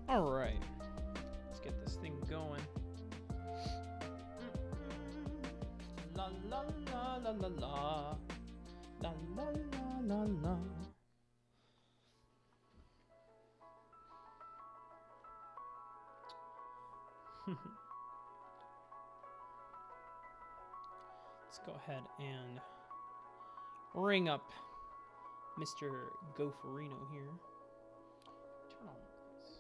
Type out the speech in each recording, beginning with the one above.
All right, let's get this thing going. La la la la la la la la la la la. Let's go ahead and ring up Mr. Gopherino here. Turn on this.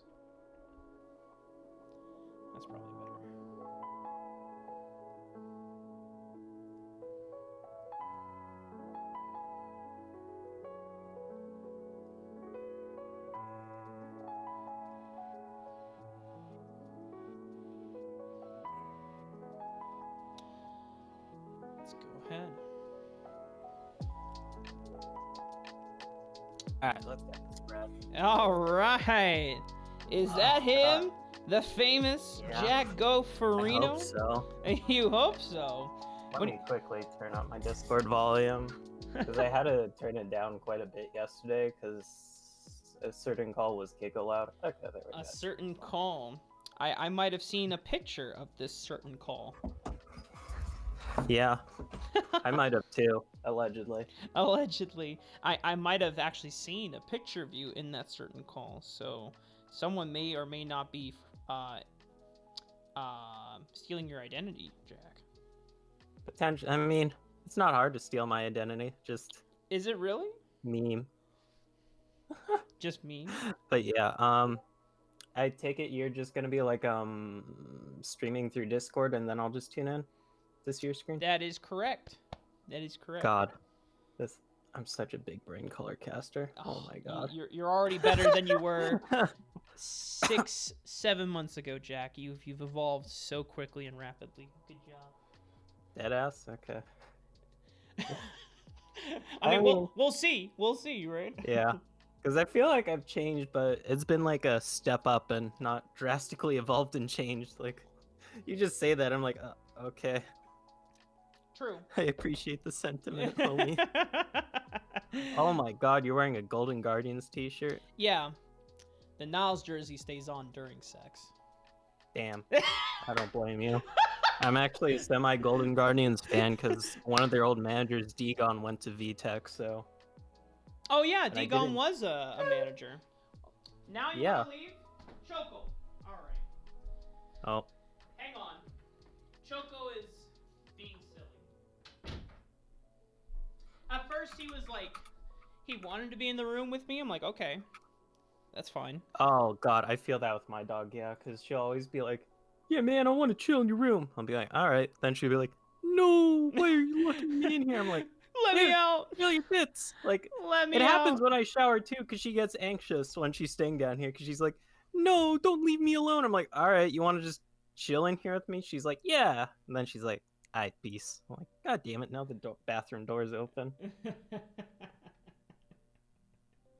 That's probably better. Let's go ahead. All right, let's get this bread. All right. Is that him? The famous Jack I Gopherino? hope so. You hope so. Let me quickly turn up my Discord volume, because I had to turn it down quite a bit yesterday, because a certain call was giga loud. Okay, there we go. A certain call. I might have seen a picture of this certain call. Yeah, I might have too, allegedly. Allegedly. I might have actually seen a picture of you in that certain call, so someone may or may not be stealing your identity, Jack. Potential. I mean, it's not hard to steal my identity. Just Is it really? meme. Just me? But yeah, I take it you're just gonna be like streaming through Discord, and then I'll just tune in. Is this your screen? That is correct. That is correct. God, I'm such a big brain color caster. Oh my god. You're already better than you were 6-7 months ago, Jack. You've evolved so quickly and rapidly. Good job. Deadass? Okay. I mean, we'll see. We'll see, right? Yeah. Because I feel like I've changed, but it's been like a step up and not drastically evolved and changed. Like, you just say that, I'm like, okay. True. I appreciate the sentiment, homie. Oh my god, you're wearing a Golden Guardians t-shirt? Yeah. The Niles jersey stays on during sex. Damn. I don't blame you. I'm actually a semi-Golden Guardians fan because one of their old managers, Degon, went to VTech, so... Oh yeah, Degon was a manager. Now you want to leave? Choco. Alright. Oh. Hang on. Choco is being silly. At first he was like, he wanted to be in the room with me. I'm like, okay. That's fine. Oh god, I feel that with my dog, yeah, because she'll always be like, yeah man, I want to chill in your room. I'll be like, alright. Then she'll be like, no, why are you locking me in here? I'm like, let me out. Feel your tits. Like, let me it out. happens when I shower too, because she gets anxious when she's staying down here, because she's like, no, don't leave me alone. I'm like, alright, you want to just chill in here with me? She's like, yeah. And then she's like, alright, peace. I'm like, god damn it, now the bathroom door's open.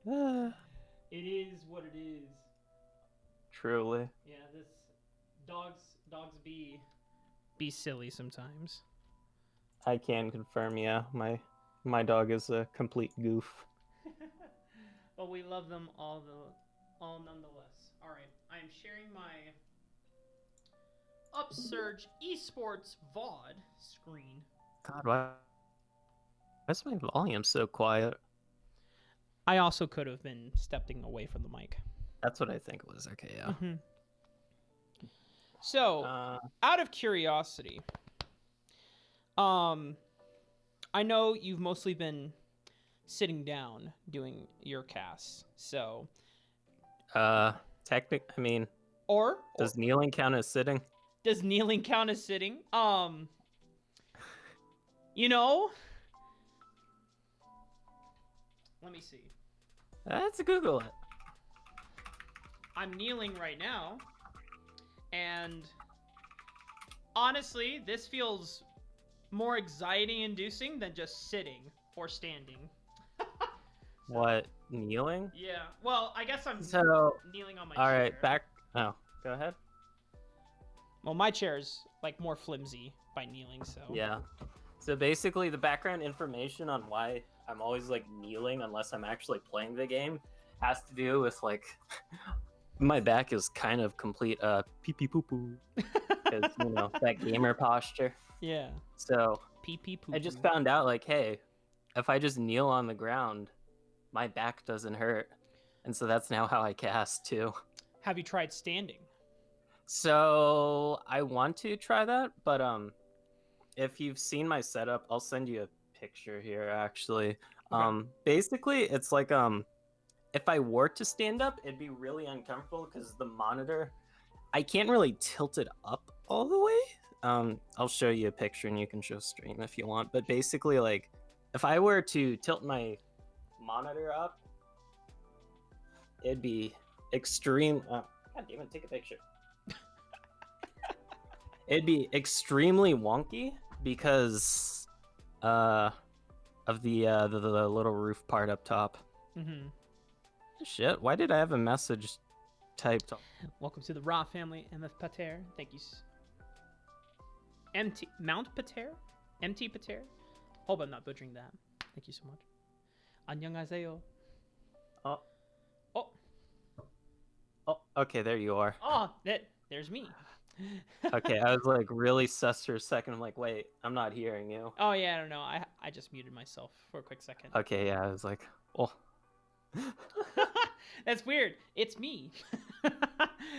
It is what it is. Truly. Yeah, this dogs be silly sometimes. I can confirm, yeah. My dog is a complete goof. But we love them all nonetheless. All right, I am sharing my Upsurge Esports VOD screen. God, why is my volume so quiet? I also could have been stepping away from the mic. That's what I think it was. Okay, yeah. Mm-hmm. So, out of curiosity, I know you've mostly been sitting down doing your casts, so... I mean... Does kneeling count as sitting? Does kneeling count as sitting? You know... Let me see. Let's Google it. I'm kneeling right now, and honestly, this feels more anxiety-inducing than just sitting or standing. What? kneeling. Yeah. Well, I guess I'm So, kneeling on my all chair. right, back. Oh, go ahead. Well, my chair's like more flimsy by kneeling, so. Yeah. So basically, the background information on why I'm always like kneeling unless I'm actually playing the game has to do with like my back is kind of complete pee pee poo poo because you know that gamer posture. Yeah. So Pee pee poo. I just found out like, hey, if I just kneel on the ground, my back doesn't hurt, and so that's now how I cast too. Have you tried standing? So I want to try that, but if you've seen my setup, I'll send you a picture here actually. Okay. Basically it's like if I were to stand up, it'd be really uncomfortable because the monitor, I can't really tilt it up all the way. I'll show you a picture and you can show stream if you want, but basically like if I were to tilt my monitor up, it'd be extreme. God damn it, take a picture. It'd be extremely wonky because of the little roof part up top. Mm-hmm. Shit, why did I have a message typed? Welcome to the Raw family, MF Pater. Thank you. MT Mount Pater? MT Pater? Hope I'm not butchering that. Thank you so much. 안녕하세요. Oh. Oh. Oh, okay, there you are. Oh, there's me. Okay, I was like really sus for a second. I'm like, wait, I'm not hearing you. Oh yeah, I don't know. I just muted myself for a quick second. Okay, yeah, I was like, oh. That's weird. It's me.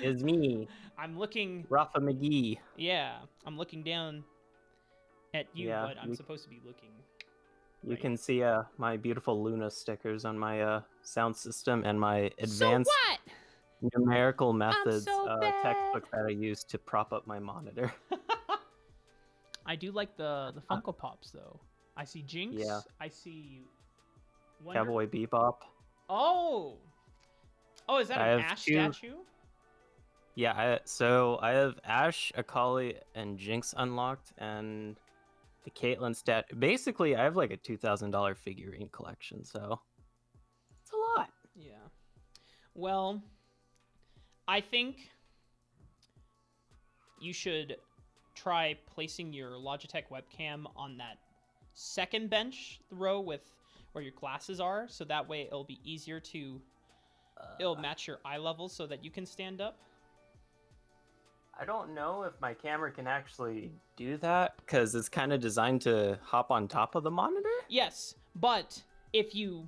It's me. I'm looking. Rafa McGee. Yeah, I'm looking down at you, Yeah, but I'm supposed to be looking. You right. can see my beautiful Luna stickers on my sound system and my advanced So what? numerical methods so textbook that I use to prop up my monitor. I do like the Funko Pops though. I see Jinx. Yeah. I see Wonder... Cowboy Bebop. Oh, is that an Ash statue? Yeah, so I have Ash, Akali, and Jinx unlocked, and the Caitlyn stat. Basically, I have like a $2,000 figurine collection, so it's a lot. Yeah. Well, I think you should try placing your Logitech webcam on that second bench row with where your glasses are, so that way it'll be easier to it'll match your eye level so that you can stand up. I don't know if my camera can actually do that because it's kind of designed to hop on top of the monitor. Yes, but if you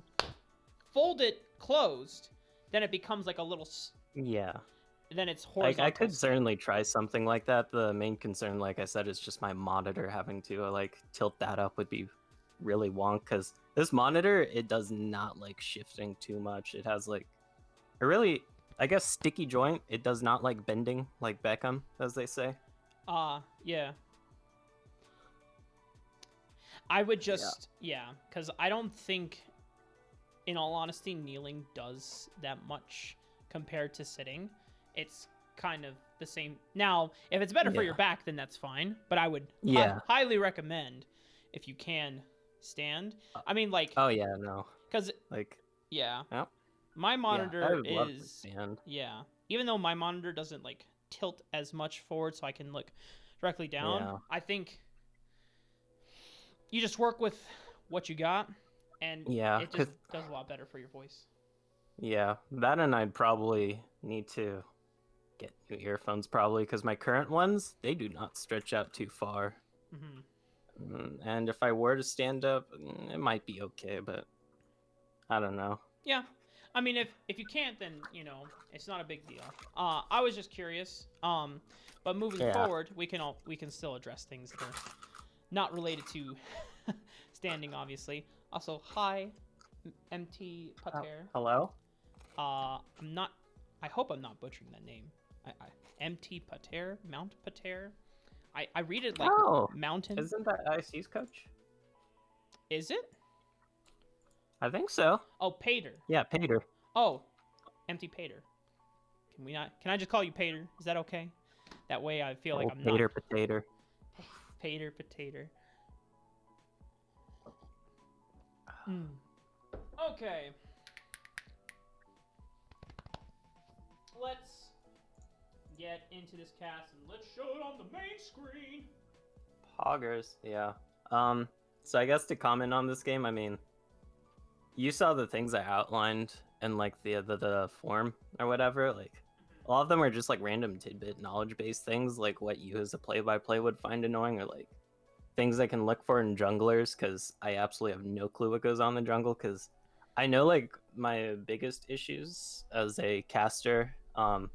fold it closed, then it becomes like a little. Yeah. Then it's horizontal. I could certainly try something like that. The main concern, like I said, is just my monitor having to like tilt that up would be really wonk because this monitor, it does not like shifting too much. It has like a really, I guess, sticky joint. It does not like bending like Beckham, as they say. Yeah. I would just, because I don't think, in all honesty, kneeling does that much compared to sitting. It's kind of the same. Now, if it's better for your back, then that's fine. But I would highly recommend, if you can, stand. I mean, like... Oh, yeah, no. Because... Like... Yeah. Yep. My monitor I would love to is... stand. Yeah. Even though my monitor doesn't, like, tilt as much forward so I can look directly down, I think you just work with what you got, and it just does a lot better for your voice. Yeah, that and I'd probably need to get new earphones probably because my current ones, they do not stretch out too far. And if I were to stand up, it might be okay, but I don't know. Yeah. I mean, if you can't, then, you know, it's not a big deal. I was just curious. But moving forward, we can still address things that are not related to standing, obviously. Also, hi, MT Pater. Hello? I hope I'm not butchering that name. MT Pater? Mount Pater? I read it like mountain. Isn't that IC's coach? Is it? I think so. Oh, Pater. Yeah, Pater. Oh, MT Pater. Can I just call you Pater? Is that okay? That way I feel like I'm not... Pater Potato. Pater Potato. Okay. let's get into this cast and let's show it on the main screen. Poggers, yeah. So I guess to comment on this game, I mean, you saw the things I outlined in like the form or whatever. Like, a lot of them are just like random tidbit knowledge-based things, like what you as a play-by-play would find annoying, or like things I can look for in junglers, because I absolutely have no clue what goes on in the jungle. Because I know like my biggest issues as a caster, and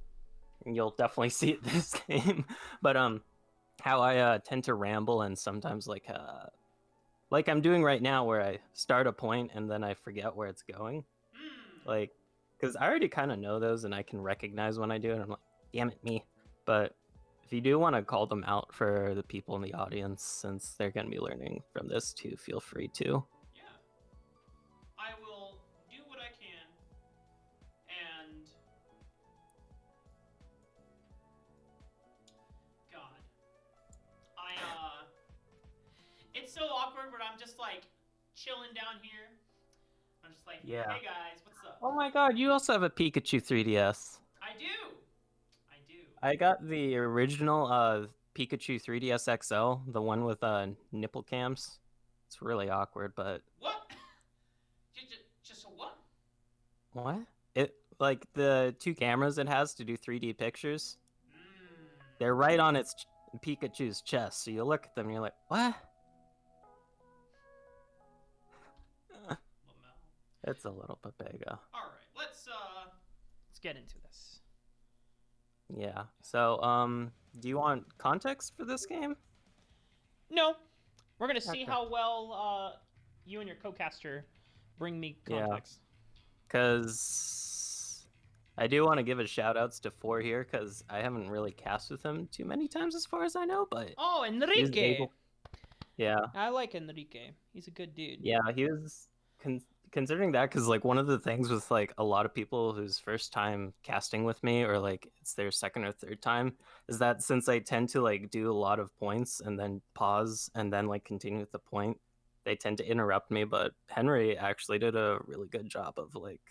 you'll definitely see it this game, but how I tend to ramble and sometimes like I'm doing right now, where I start a point and then I forget where it's going. Like, because I already kind of know those and I can recognize when I do it. I'm like, damn it, me. But if you do want to call them out for the people in the audience, since they're going to be learning from this too, feel free to. Yeah. I will do what I can. And God. It's so awkward, but I'm just like chilling down here. I'm just like, Yeah. hey guys, what's up? Oh my god, you also have a Pikachu 3DS. I do. I got the original Pikachu 3DS XL, the one with nipple cams. It's really awkward, but What? Just a what? what? It like the two cameras it has to do 3D pictures. They're right on its Pikachu's chest, so you look at them and you're like, what? It's a little bit big. All right, let's get into this. Yeah. So, do you want context for this game? No, we're gonna see Okay. how well you and your co-caster bring me context. Because I do want to give a shout outs to 4 here, because I haven't really cast with him too many times as far as I know, but Oh, Enrique. Yeah. I like Enrique. He's a good dude. Yeah, he was considering that, because like one of the things with like a lot of people whose first time casting with me, or like it's their second or third time, is that since I tend to like do a lot of points and then pause and then like continue with the point, they tend to interrupt me. But Henry actually did a really good job of like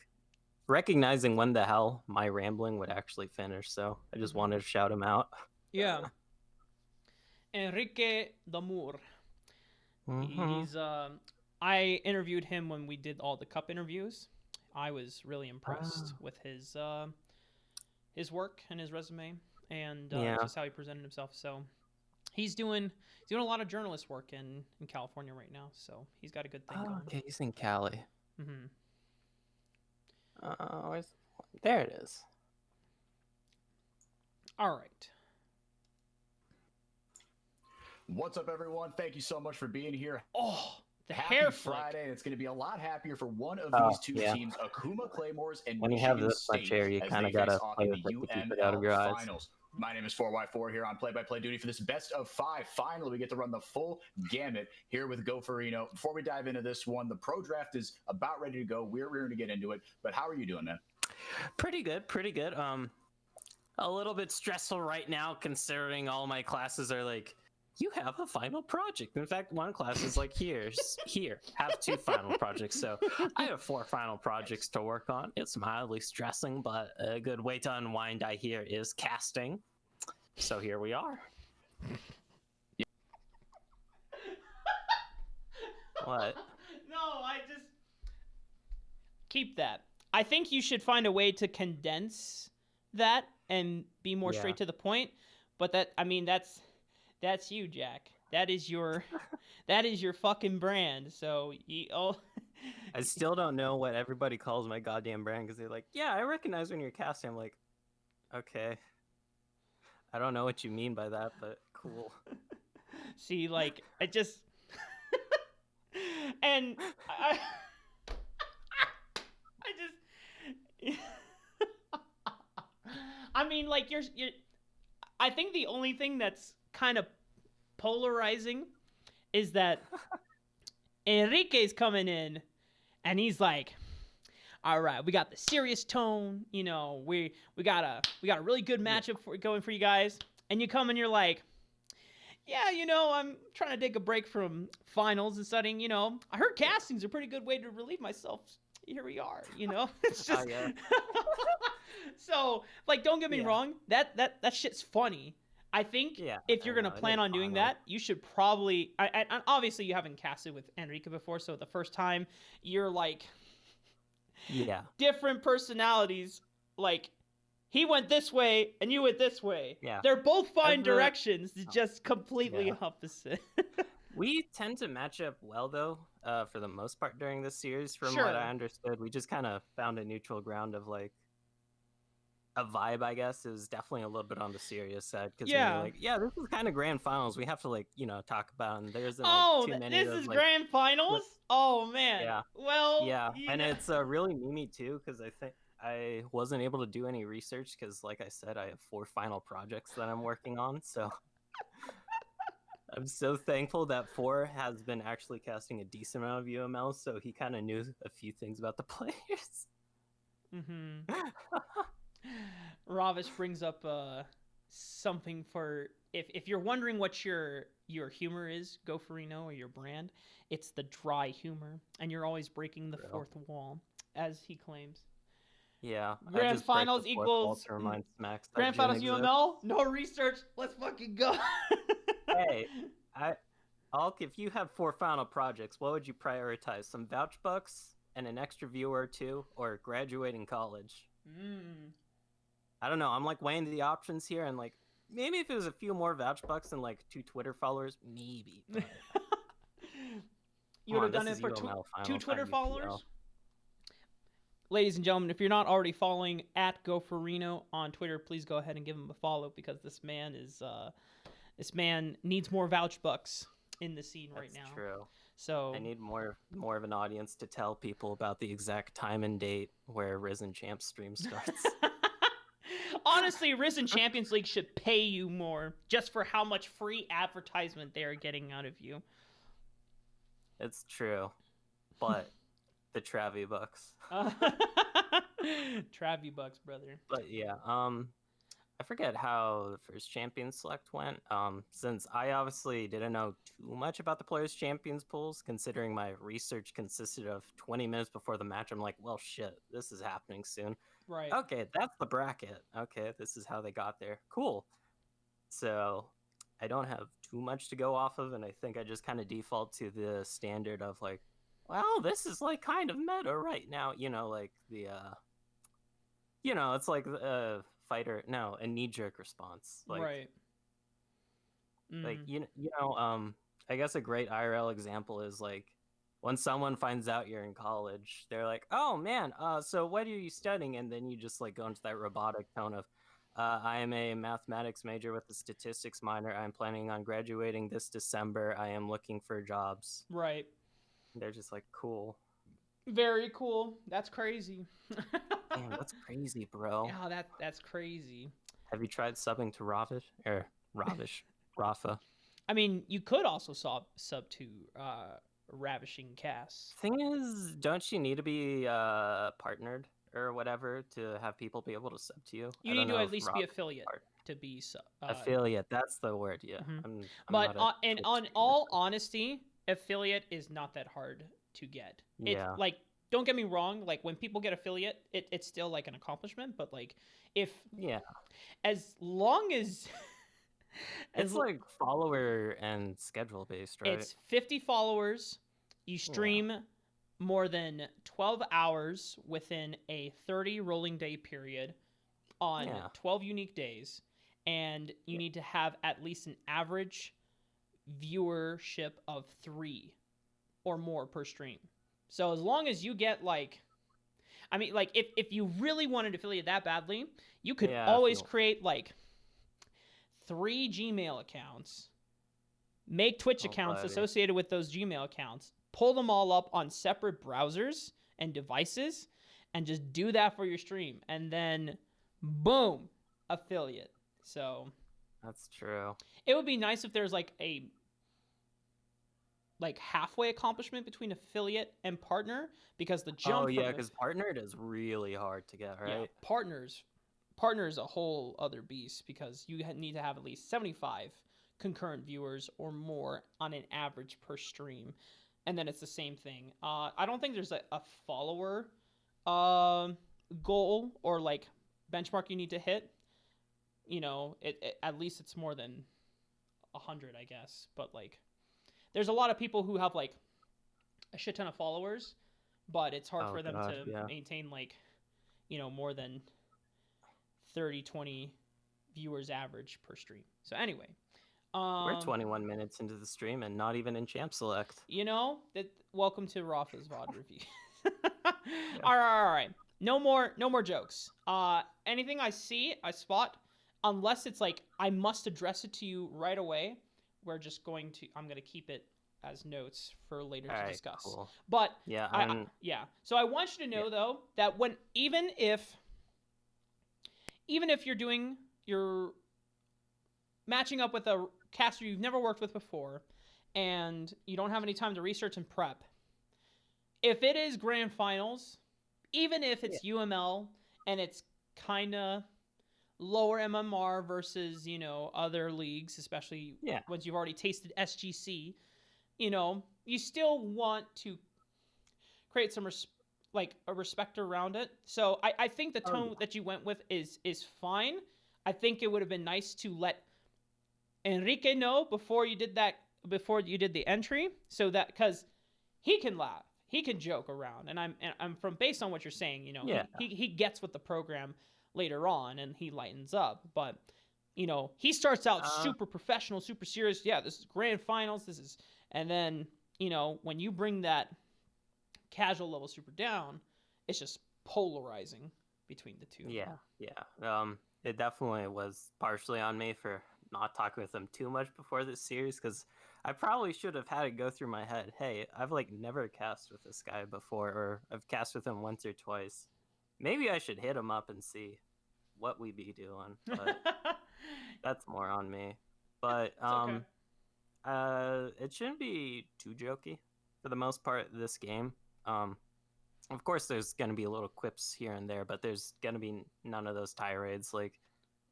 recognizing when the hell my rambling would actually finish. So I just wanted to shout him out. Yeah. Enrique Damour. He's I interviewed him when we did all the cup interviews. I was really impressed with his work and his resume, and just how he presented himself. So he's doing a lot of journalist work in California right now. So he's got a good thing going. Okay, he's in Cali. Mm-hmm. There it is. All right. What's up, everyone? Thank you so much for being here. Oh, the Happy hair flick. Friday. It's going to be a lot happier for one of Oh, these two yeah. teams, Akuma Claymores and When you Michigan have this State, much hair, you as kind they of gotta face off play in with the it to keep it out of your UML eyes. Finals. My name is 4Y4 here on play-by-play duty for this best of 5. Finally, we get to run the full gamut here with Gopherino. Before we dive into this one, the pro draft is about ready to go. We're ready to get into it. But how are you doing, man? Pretty good. A little bit stressful right now, considering all my classes are like, you have a final project. In fact, one class is like, here, have 2 final projects. So I have 4 final projects to work on. It's mildly stressing, but a good way to unwind, I hear, is casting. So here we are. What? No, I just keep that. I think you should find a way to condense that and be more straight to the point. But that's you, Jack. That is your fucking brand. So I still don't know what everybody calls my goddamn brand, because they're like, yeah, I recognize when you're casting. I'm like, okay. I don't know what you mean by that, but cool. See, like, I just and I just I mean, like, you're I think the only thing that's kind of polarizing is that Enrique's coming in and he's like, all right, we got the serious tone, you know, we got a really good matchup going for you guys, and you come and you're like, yeah, you know, I'm trying to take a break from finals and studying, you know, I heard castings are a pretty good way to relieve myself. Here we are, you know. It's just So, like, don't get me Yeah. wrong. That shit's funny. I think Yeah, if you're I gonna know, it plan is on doing fun, that, you should probably. And obviously you haven't casted with Enrique before, so the first time you're like Yeah, different personalities. Like he went this way and you went this way. yeah. They're both fine As the- directions, Oh, just completely yeah. opposite. We tend to match up well, though, for the most part during this series. From what Sure. I understood, we just kind of found a neutral ground of like a vibe. I guess is definitely a little bit on the serious side because we were Yeah. like, yeah, this is kind of grand finals. We have to like talk about, and there isn't like Oh, too many this of those is like grand finals. Oh man. yeah, Well, yeah, you and know. it's really memey too because I think I wasn't able to do any research because, like I said, I have 4 final projects that I'm working on, so. I'm so thankful that 4 has been actually casting a decent amount of UML, so he kind of knew a few things about the players. Mm-hmm. Ravish brings up something for if you're wondering what your humor is, Gopherino, or your brand, it's the dry humor, and you're always breaking the Real. fourth wall, as he claims. Yeah, I Grand just break finals the fourth wall equals to remind Smacks that grand Jin finals exists. UML. No research. Let's fucking go. Hey, Alk, if you have 4 final projects, what would you prioritize? Some vouch bucks and an extra viewer or 2, or graduating college? I don't know. I'm like weighing the options here, and like maybe if it was a few more vouch bucks and like 2 Twitter followers, maybe. But... You would have Come on, done this it for is UML 2 finals, Twitter not UPL. followers. Ladies and gentlemen, if you're not already following at Gopherino on Twitter, please go ahead and give him a follow because this man needs more vouch bucks in the scene right now. That's true. So I need more of an audience to tell people about the exact time and date where Risen Champs stream starts. honestly, Risen Champions League should pay you more just for how much free advertisement they are getting out of you. It's true, but the Travi bucks. Travi bucks, brother. But yeah, I forget how the first champion select went. Since I obviously didn't know too much about the players' champions pools, considering my research consisted of 20 minutes before the match, I'm like, well, shit, this is happening soon. Right. Okay, that's the bracket. Okay, this is how they got there. Cool. So I don't have too much to go off of, and I think I just kind of default to the standard of like, well, this is like kind of meta right now. Like the, it's like a fighter, no, a knee-jerk response. Like, right. like I guess a great IRL example is like when someone finds out you're in college, they're like, "Oh man, so what are you studying?" And then you just like go into that robotic tone of, "I am a mathematics major with a statistics minor. I'm planning on graduating this December. I am looking for jobs." Right. And they're just like, "Cool." Very cool. That's crazy. Damn, that's crazy, bro. Yeah, that's crazy. Have you tried subbing to Ravish, Rafa? I mean, you could also sub to Ravishing Cass. Thing is, don't you need to be partnered or whatever to have people be able to sub to you? You need to at least be affiliate to be affiliate. That's the word. Yeah. Mm-hmm. I'm but in all honesty, affiliate is not that hard to get. Yeah. It's like, don't get me wrong. Like when people get affiliate, it's still like an accomplishment. But like, as long as it's like follower and schedule based, right? It's 50 followers. You stream more than 12 hours within a 30 rolling day period on 12 unique days. And you need to have at least an average viewership of 3 or more per stream. So as long as you get like, I mean, like if you really wanted to affiliate that badly, you could always create like 3 Gmail accounts, make Twitch accounts associated with those Gmail accounts, pull them all up on separate browsers and devices, and just do that for your stream. And then, boom, affiliate. So that's true. It would be nice if there's like a halfway accomplishment between affiliate and partner, because the jump. Oh yeah, because partnered is really hard to get, right? Yeah, partner is a whole other beast because you need to have at least 75 concurrent viewers or more on an average per stream, and then it's the same thing. I don't think there's a follower goal or like benchmark you need to hit, at least it's more than 100, I guess. But like, there's a lot of people who have like a shit ton of followers, but it's hard for them to maintain like, more than 30, 20 viewers average per stream. So anyway, we're 21 minutes into the stream and not even in Champ Select. Welcome to Rafa's VOD review. All right. No more jokes. Anything I spot, unless it's like I must address it to you right away, I'm going to keep it as notes for later to discuss. Cool. But so I want you to know though that even if you're matching up with a caster you've never worked with before and you don't have any time to research and prep, if it is grand finals, even if it's UML and it's kind of lower MMR versus, other leagues, especially once you've already tasted SGC, you still want to create some a respect around it. So I think the tone that you went with is fine. I think it would have been nice to let Enrique know before you did the entry, so that, because he can laugh, he can joke around, and I'm from based on what you're saying, he gets with the program later on and he lightens up, but he starts out super professional, super serious. Yeah, this is grand finals. And then when you bring that casual level super down, it's just polarizing between the two. It definitely was partially on me for not talking with him too much before this series, because I probably should have had it go through my head, hey, I've never cast with this guy before, or I've cast with him once or twice. Maybe I should hit him up and see what we be doing, but that's more on me. But it shouldn't be too jokey for the most part this game. Of course there's going to be little quips here and there, but there's going to be none of those tirades like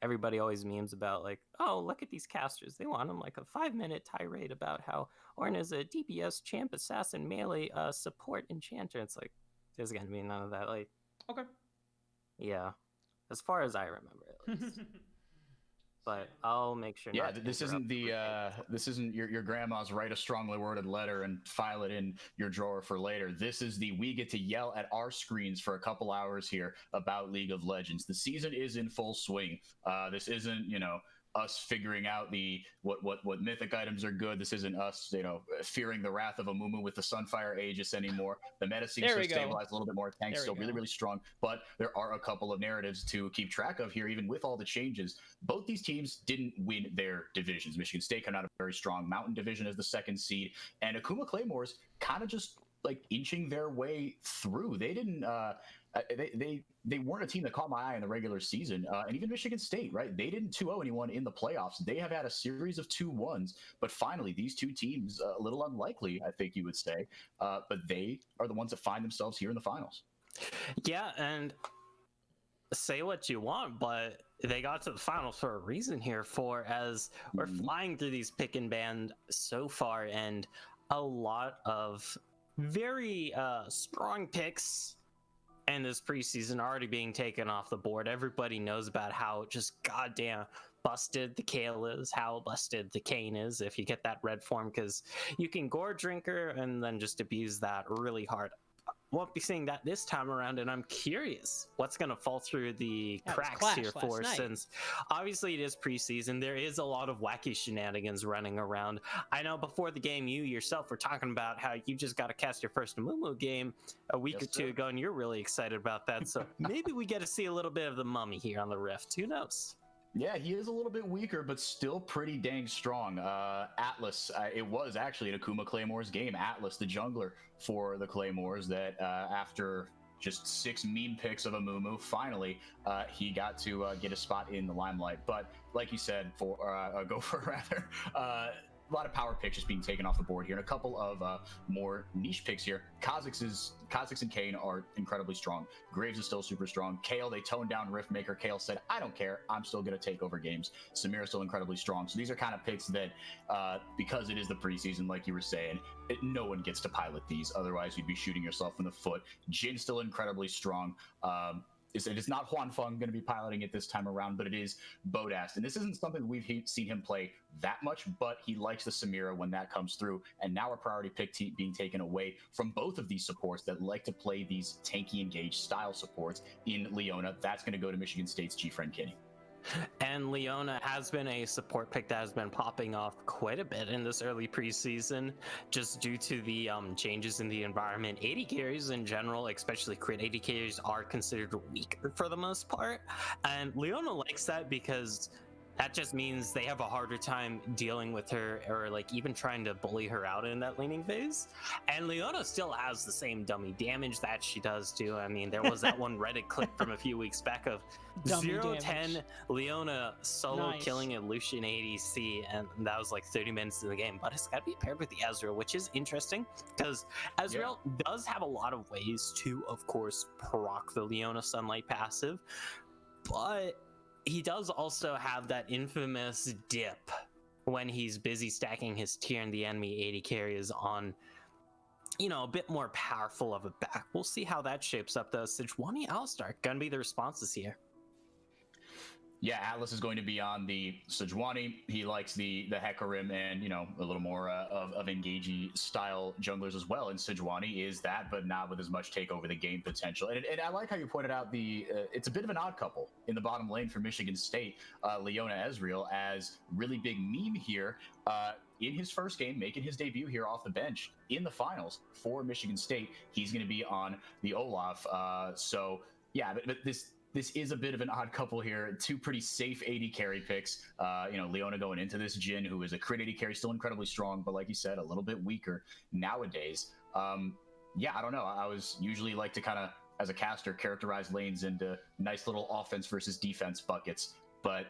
everybody always memes about, like, oh, look at these casters, they want them like a 5-minute tirade about how Ornn is a DPS champ assassin melee support enchanter. It's like there's going to be none of that. Like, okay, yeah, as far as I remember at least. But I'll make sure. Yeah, this isn't your grandma's write a strongly worded letter and file it in your drawer for later. This is we get to yell at our screens for a couple hours here about League of Legends. The season is in full swing. This isn't, us figuring out what mythic items are good. This isn't us, fearing the wrath of a Mumu with the Sunfire Aegis anymore. The meta seems to stabilize a little bit more. Tank's still really, really strong, but there are a couple of narratives to keep track of here, even with all the changes. Both these teams didn't win their divisions. Michigan State coming out of a very strong Mountain division as the 2nd seed, and Akuma Claymores kind of just inching their way through. They didn't they weren't a team that caught my eye in the regular season, and even Michigan State, right? They didn't 2-0 anyone in the playoffs. They have had a series of 2-1s, but finally these two teams, a little unlikely, I think you would say, but they are the ones that find themselves here in the finals. Yeah, and say what you want, but they got to the finals for a reason here. As we're flying through these pick and ban so far, and a lot of very strong picks and this preseason already being taken off the board. Everybody knows about how just goddamn busted the Kale is, how busted the Kayn is if you get that red form, because you can Gore Drinker and then just abuse that really hard. Won't be seeing that this time around, and I'm curious what's going to fall through the cracks here for us, since obviously it is preseason. There is a lot of wacky shenanigans running around. I know before the game you yourself were talking about how you just got to cast your first Amumu game a week or two ago, and you're really excited about that. So maybe we get to see a little bit of the mummy here on the Rift. Who knows? Yeah, he is a little bit weaker, but still pretty dang strong. Atlas, it was actually an Akuma Claymore's game. Atlas, the jungler for the Claymores, that after just 6 meme picks of a Mumu, finally he got to get a spot in the limelight. But like you said, for Gopher rather, a lot of power picks just being taken off the board here, and a couple of more niche picks here. Kha'Zix and Kayn are incredibly strong. Graves is still super strong. Kale, they toned down Riftmaker. Kale said, I don't care, I'm still going to take over games. Samira's still incredibly strong. So these are kind of picks that, because it is the preseason, like you were saying, no one gets to pilot these. Otherwise, you'd be shooting yourself in the foot. Jin's still incredibly strong. it is not Huan Feng going to be piloting it this time around, but it is Bodast. And this isn't something we've seen him play that much, but he likes the Samira when that comes through. And now a priority pick being taken away from both of these supports that like to play these tanky engaged style supports in Leona. That's going to go to Michigan State's G-Friend Kenny. And Leona has been a support pick that has been popping off quite a bit in this early preseason, just due to the changes in the environment. AD carries in general, especially crit AD carries, are considered weaker for the most part. And Leona likes that because that just means they have a harder time dealing with her, or like even trying to bully her out in that laning phase. And Leona still has the same dummy damage that she does too. I mean, there was that one Reddit clip from a few weeks back of Dummy 0-10 Leona solo Nice. killing a Lucian ADC, and that was like 30 minutes in the game. But it's got to be paired with the Ezreal, which is interesting because Ezreal does have a lot of ways to, of course, proc the Leona Sunlight passive, but he does also have that infamous dip when he's busy stacking his tier and the enemy AD carry is on, you know, a bit more powerful of a back. We'll see how that shapes up though. Sejuani Alistar gonna be the responses here. Yeah, Atlas is going to be on the Sejuani. He likes the Hecarim and, you know, a little more of engagey style junglers as well. And Sejuani is that, but not with as much take over the game potential. And I like how you pointed out it's a bit of an odd couple in the bottom lane for Michigan State. Leona Ezreal as really big meme here. In his first game, making his debut here off the bench in the finals for Michigan State. He's going to be on the Olaf. So, yeah, but this is a bit of an odd couple here. Two pretty safe AD carry picks. You know, Leona going into this Jhin, who is a crit AD carry, still incredibly strong, but like you said, a little bit weaker nowadays. Yeah, I don't know. I was usually like to kind of, as a caster, characterize lanes into nice little offense versus defense buckets, but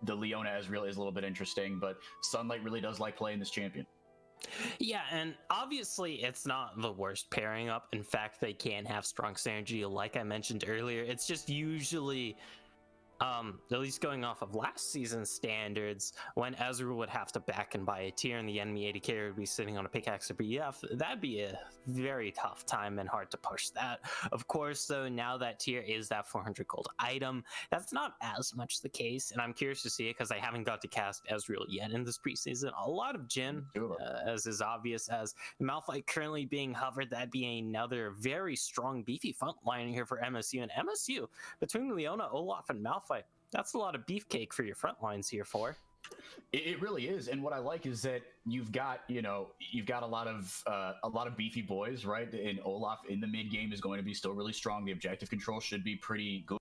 the Leona Ezreal is a little bit interesting, but Sunlight really does like playing this champion. Yeah, and obviously it's not the worst pairing up. In fact, they can have strong synergy, like I mentioned earlier. It's just usually, at least going off of last season's standards, when Ezreal would have to back and buy a tier and the enemy AD carry would be sitting on a pickaxe or BF, that'd be a very tough time and hard to push that. Of course, though, now that tier is that 400 gold item, that's not as much the case, and I'm curious to see it because I haven't got to cast Ezreal yet in this preseason. A lot of Jhin, as is obvious, as Malphite currently being hovered, that'd be another very strong, beefy front line here for MSU. And MSU, between Leona, Olaf, and Malphite, that's a lot of beefcake for your front lines here for. It really is, and what I like is that you've got a lot of beefy boys, right? And Olaf in the mid game is going to be still really strong. The objective control should be pretty good.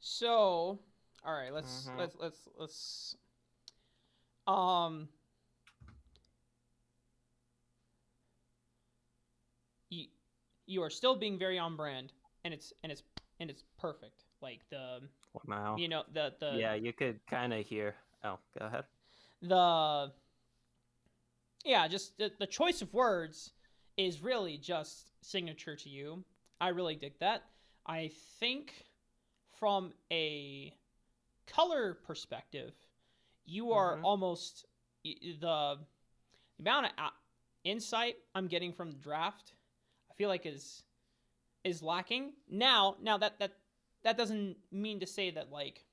So, all right, let's you are still being very on brand, and it's perfect. Like Wow. you know, the Yeah, you could kind of hear. Oh, go ahead. Just the choice of words is really just signature to you. I really dig that. I think from a color perspective, you are almost the amount of insight I'm getting from the draft, I feel like is lacking. Now that doesn't mean to say that like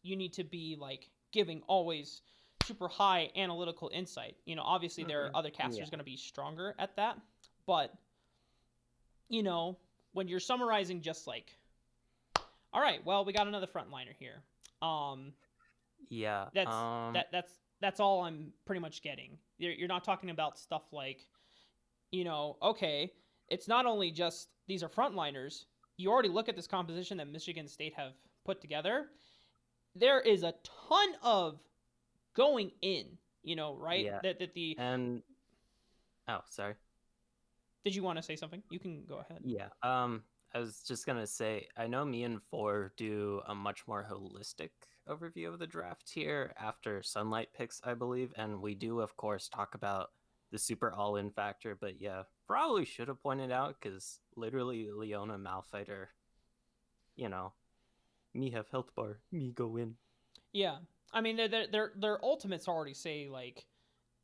you need to be like giving always super high analytical insight. You know, obviously there are other casters going to be stronger at that, but you know, when you're summarizing just like, all right, well, we got another frontliner here. That's all I'm pretty much getting. You're not talking about stuff like, you know, okay, it's not only just these are frontliners. You already look at this composition that Michigan State have put together. There is a ton of going in, you know, right? Yeah. Oh, sorry. Did you want to say something? You can go ahead. Yeah. I was just gonna say, I know me and Four do a much more holistic overview of the draft here after Sunlight picks, I believe, and we do, of course, talk about the super all-in factor. But yeah, probably should have pointed out because literally Leona Malphite are, you know, me have health bar, me go in. Yeah, I mean their ultimates already say like,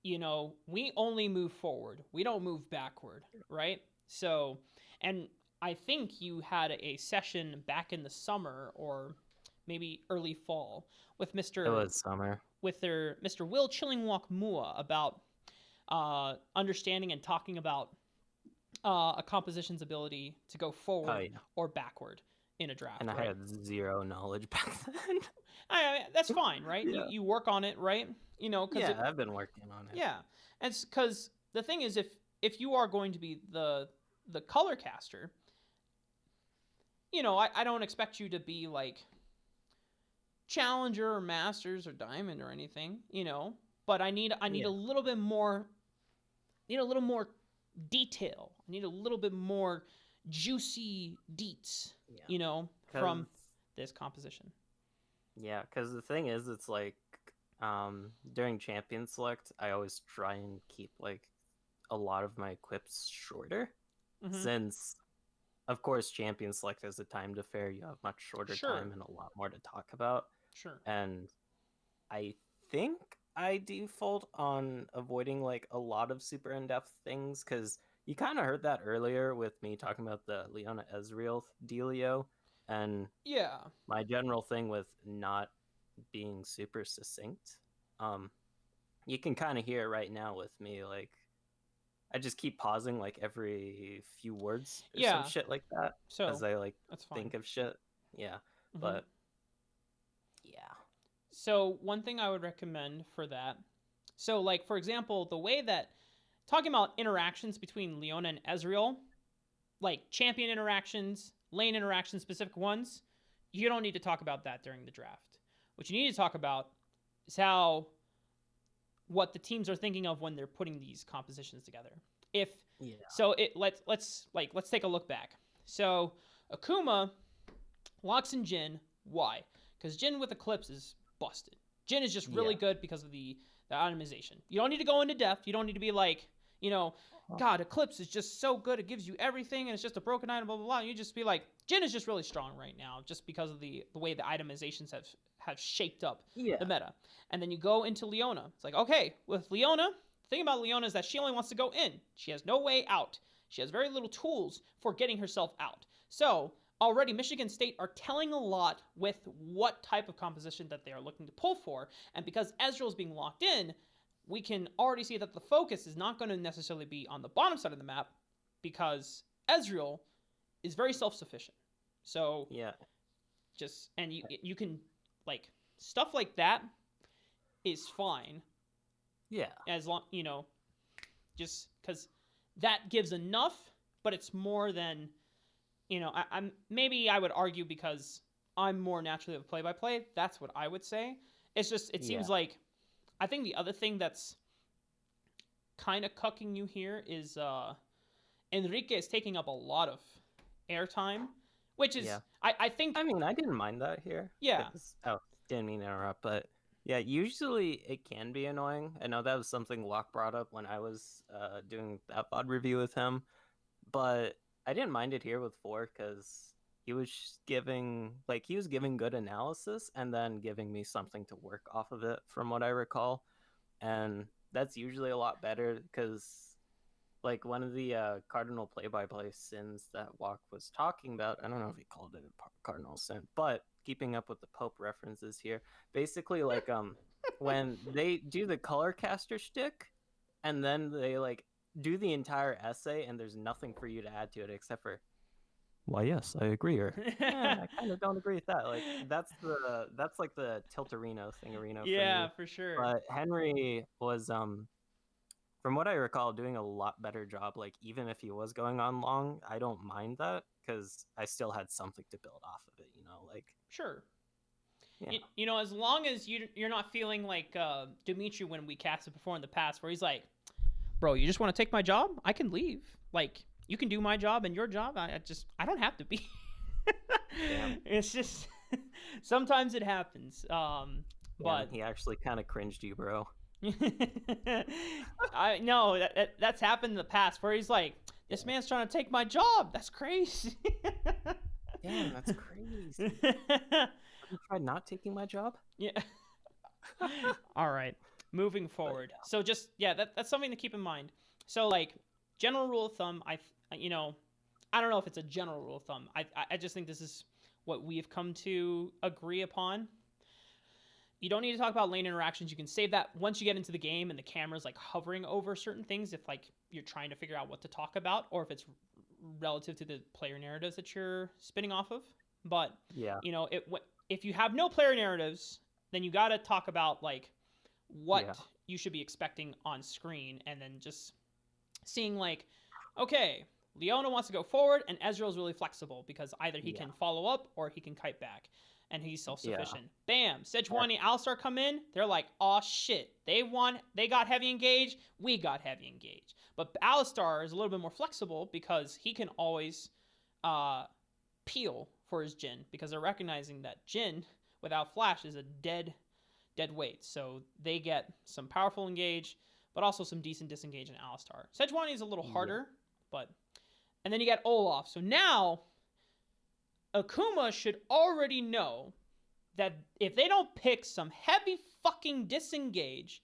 you know, we only move forward, we don't move backward, right? So, and I think you had a session back in the summer or maybe early fall with It was summer. Mr. Will Chillingwalk Mua about understanding and talking about a composition's ability to go forward yeah. or backward in a draft. And I right? had zero knowledge back then. I mean, that's fine, right? Yeah. You work on it, right? Cause Yeah, I've been working on it. yeah, and because the thing is, if you are going to be the color caster, I don't expect you to be like challenger or masters or diamond or anything, but I need Yeah. a little bit more, a little more detail. I need a little bit more juicy deets, Yeah. from this composition. Yeah, because the thing is, it's like during champion select, I always try and keep like a lot of my equips shorter, Mhm. since of course champion select is a timed affair. You have much shorter Sure. time and a lot more to talk about. Sure. And I think I default on avoiding like a lot of super in-depth things, because you kind of heard that earlier with me talking about the Leona Ezreal dealio, and Yeah. my general thing with not being super succinct. You can kind of hear it right now with me, like I just keep pausing like every few words or Yeah. some shit like that, So as I like that's fine. think of shit. Yeah, Mhm. but yeah, So one thing I would recommend for that, so like for example, the way that talking about interactions between Leona and Ezreal, like champion interactions, lane interactions, specific ones, you don't need to talk about that during the draft. What you need to talk about is what the teams are thinking of when they're putting these compositions together. yeah, So let's take a look back. So Akuma locks in Jin. Why? Because Jin with Eclipse is busted. Jin is just really good because of the itemization. You don't need to go into depth. You don't need to be like, God, Eclipse is just so good. It gives you everything, and it's just a broken item, blah, blah, blah. And you just be like, Jin is just really strong right now, just because of the way the itemizations have shaped up the meta. And then you go into Leona. It's like, okay, with Leona, the thing about Leona is that she only wants to go in. She has no way out. She has very little tools for getting herself out. So already Michigan State are telling a lot with what type of composition that they are looking to pull for. And because Ezreal is being locked in, we can already see that the focus is not going to necessarily be on the bottom side of the map, because Ezreal is very self-sufficient. So yeah, and you can, like, stuff like that is fine. Yeah. As long, just because that gives enough, but it's more than, I'm maybe I would argue, because I'm more naturally of a play-by-play. That's what I would say. It's just, it seems like, I think the other thing that's kind of cucking you here is Enrique is taking up a lot of airtime, which is, I think. I mean, I didn't mind that here. Yeah. Didn't mean to interrupt, but yeah, usually it can be annoying. I know that was something Locke brought up when I was doing that VOD review with him, but I didn't mind it here with 4, because he was giving good analysis and then giving me something to work off of it, from what I recall. And that's usually a lot better, because like one of the cardinal play-by-play sins that Walk was talking about, I don't know if he called it a cardinal sin, but keeping up with the Pope references here, basically like when they do the color caster shtick and then they like do the entire essay and there's nothing for you to add to it except for, why, yes, I agree, or I kind of don't agree with that. Like that's like the Tilterino thingerino Yeah, for me. for sure. But Henry was from what I recall, doing a lot better job. Like even if he was going on long, I don't mind that, because I still had something to build off of it. Like sure. Yeah. As long as you're not feeling like Dimitri when we casted before in the past, where he's like, bro, you just want to take my job? I can leave. Like, you can do my job and your job. I don't have to be. It's just sometimes it happens. But he actually kind of cringed you, bro. I know that's happened in the past, where he's like, this man's trying to take my job. That's crazy. Damn, that's crazy. Have you tried not taking my job? Yeah. All right. Moving forward. So just, that's something to keep in mind. So like, general rule of thumb, I don't know if it's a general rule of thumb. I just think this is what we've come to agree upon. You don't need to talk about lane interactions. You can save that once you get into the game and the camera's like hovering over certain things if like you're trying to figure out what to talk about or if it's relative to the player narratives that you're spinning off of. But Yeah. you know, if you have no player narratives, then you got to talk about like what you should be expecting on screen, and then just seeing like, okay, Leona wants to go forward, and Ezreal's really flexible because either he can follow up or he can kite back, and he's self-sufficient. Bam, Sejuani, Alistar come in. They're like, oh shit, they got heavy engage. We got heavy engage. But Alistar is a little bit more flexible because he can always peel for his Jhin because they're recognizing that Jhin without flash is a dead weight. So they get some powerful engage, but also some decent disengage in Alistar. Sejuani is a little harder, but... And then you get Olaf. So now, Akuma should already know that if they don't pick some heavy fucking disengage,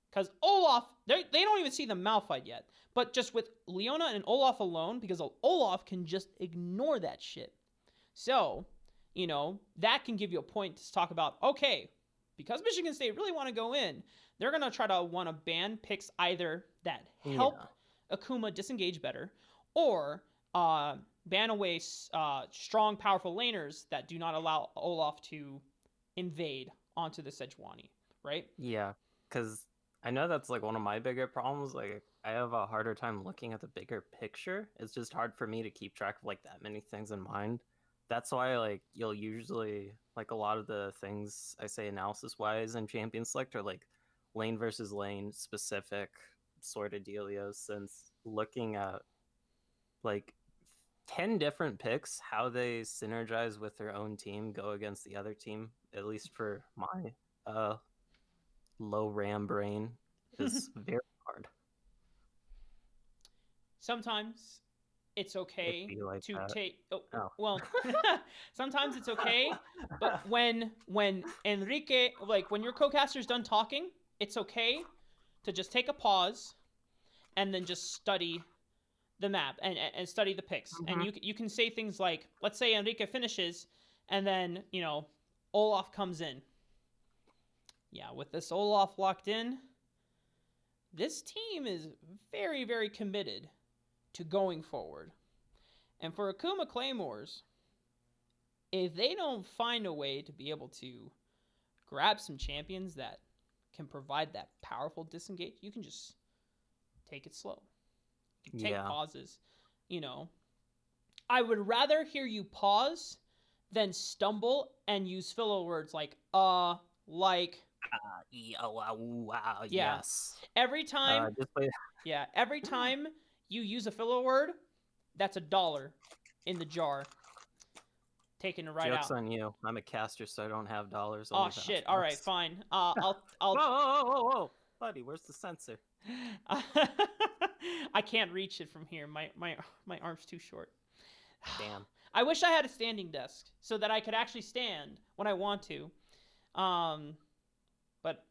because Olaf, they don't even see the Malphite yet, but just with Leona and Olaf alone, because Olaf can just ignore that shit. So, you know, that can give you a point to talk about, okay, because Michigan State really want to go in, they're going to want to ban picks either that help Akuma disengage better, or ban away strong, powerful laners that do not allow Olaf to invade onto the Sejuani, right? Yeah, because I know that's like one of my bigger problems. Like, I have a harder time looking at the bigger picture. It's just hard for me to keep track of like that many things in mind. That's why like you'll usually like a lot of the things I say analysis wise in Champion Select are like lane versus lane specific sort of dealios, since looking at like 10 different picks, how they synergize with their own team, go against the other team, at least for my low RAM brain, is very hard. Sometimes it's okay like to that. take... Well, sometimes it's okay, but when Enrique, like when your co-caster's done talking, it's okay to just take a pause and then just study the map and study the picks. And you can say things like, let's say Enrique finishes, and then, you know, Olaf comes in. Yeah, with this Olaf locked in, this team is very, very committed to going forward. And for Akuma Claymores, if they don't find a way to be able to grab some champions that can provide that powerful disengage, you can just take it slow. Take pauses, you know. I would rather hear you pause than stumble and use filler words like like yes. Every time every time you use a filler word, that's $1 in the jar. Taking it right Joke's out. on you. I'm a caster, so I don't have dollars. Oh shit! All right, fine. I'll. Whoa, buddy, where's the sensor? I can't reach it from here. My arm's too short. Damn. I wish I had a standing desk so that I could actually stand when I want to. But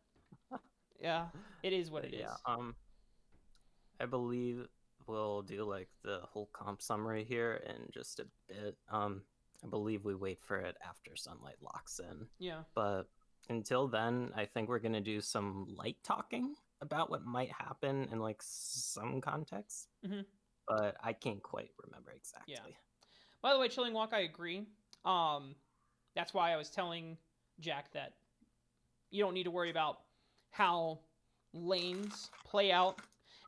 yeah, it is what it is. I believe we'll do like the whole comp summary here in just a bit. I believe we wait for it after sunlight locks in. Yeah. But until then, I think we're gonna do some light talking about what might happen in like some context. But I can't quite remember exactly. Yeah. By the way, Chilling Walk, I agree. That's why I was telling Jack that you don't need to worry about how lanes play out,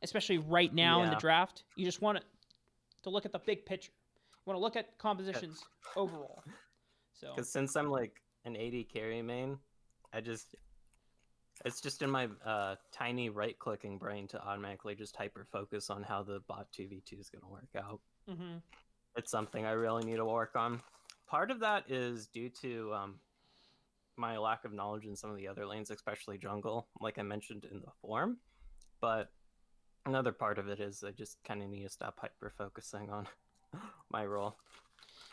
especially right now in the draft. You just want to look at the big picture. You want to look at compositions overall. So, because since I'm like an AD carry main, it's just in my tiny right-clicking brain to automatically just hyper-focus on how the bot 2v2 is going to work out. It's something I really need to work on. Part of that is due to my lack of knowledge in some of the other lanes, especially jungle, like I mentioned in the forum. But another part of it is I just kind of need to stop hyper-focusing on my role.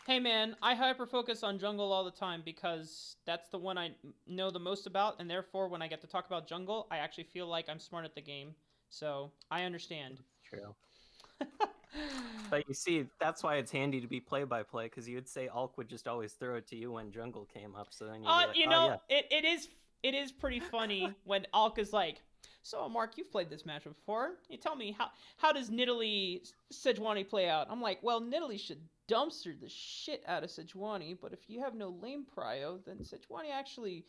Hey man, I hyper-focus on jungle all the time because that's the one I know the most about, and therefore when I get to talk about jungle, I actually feel like I'm smart at the game. So I understand. True. But you see, that's why it's handy to be play-by-play, because you would say Alk would just always throw it to you when jungle came up, so then you'd be like, You oh know, yeah. it is pretty funny when Alka's like, so Mark, you've played this matchup before. You tell me how does Nidalee Sejuani play out? I'm like, well, Nidalee should dumpster the shit out of Sejuani, but if you have no lane prio, then Sejuani actually,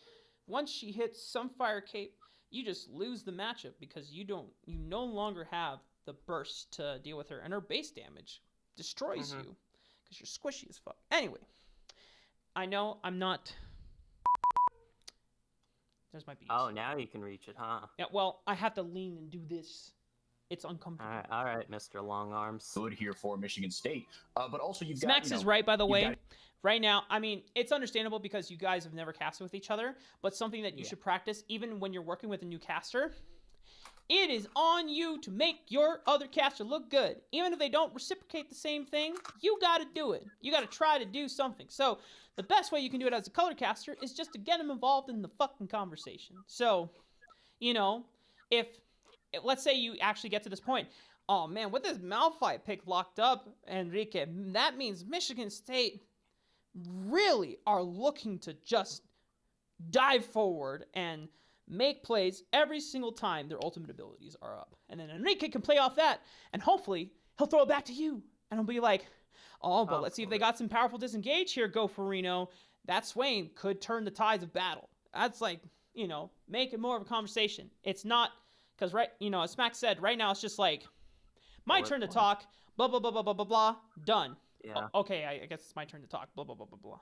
once she hits Sunfire Cape, you just lose the matchup because you no longer have the burst to deal with her, and her base damage destroys you because you're squishy as fuck. Anyway, I know I'm not. There's my beats. Oh, now you can reach it, huh? Yeah, well, I have to lean and do this. It's uncomfortable. All right, Mr. Long Arms. Good here for Michigan State, but also you've got. Smacks is right, by the way. Right now, I mean, it's understandable because you guys have never casted with each other, but something that you should practice, even when you're working with a new caster, it is on you to make your other caster look good. Even if they don't reciprocate the same thing, you got to do it. You got to try to do something. So the best way you can do it as a color caster is just to get them involved in the fucking conversation. So, you know, if let's say you actually get to this point, oh man, with this Malphite pick locked up, Enrique, that means Michigan State really are looking to just dive forward and make plays every single time their ultimate abilities are up. And then Enrique can play off that, and hopefully he'll throw it back to you. And he'll be like, oh, but let's see if they got some powerful disengage here, Go Farino. That Swain could turn the tides of battle. That's like, you know, make it more of a conversation. It's not, because, right, you know, as Smack said, right now it's just like, my turn to talk, blah, blah, blah, blah, blah, blah, blah, done. Yeah. Oh, okay, I guess it's my turn to talk, blah, blah, blah, blah, blah.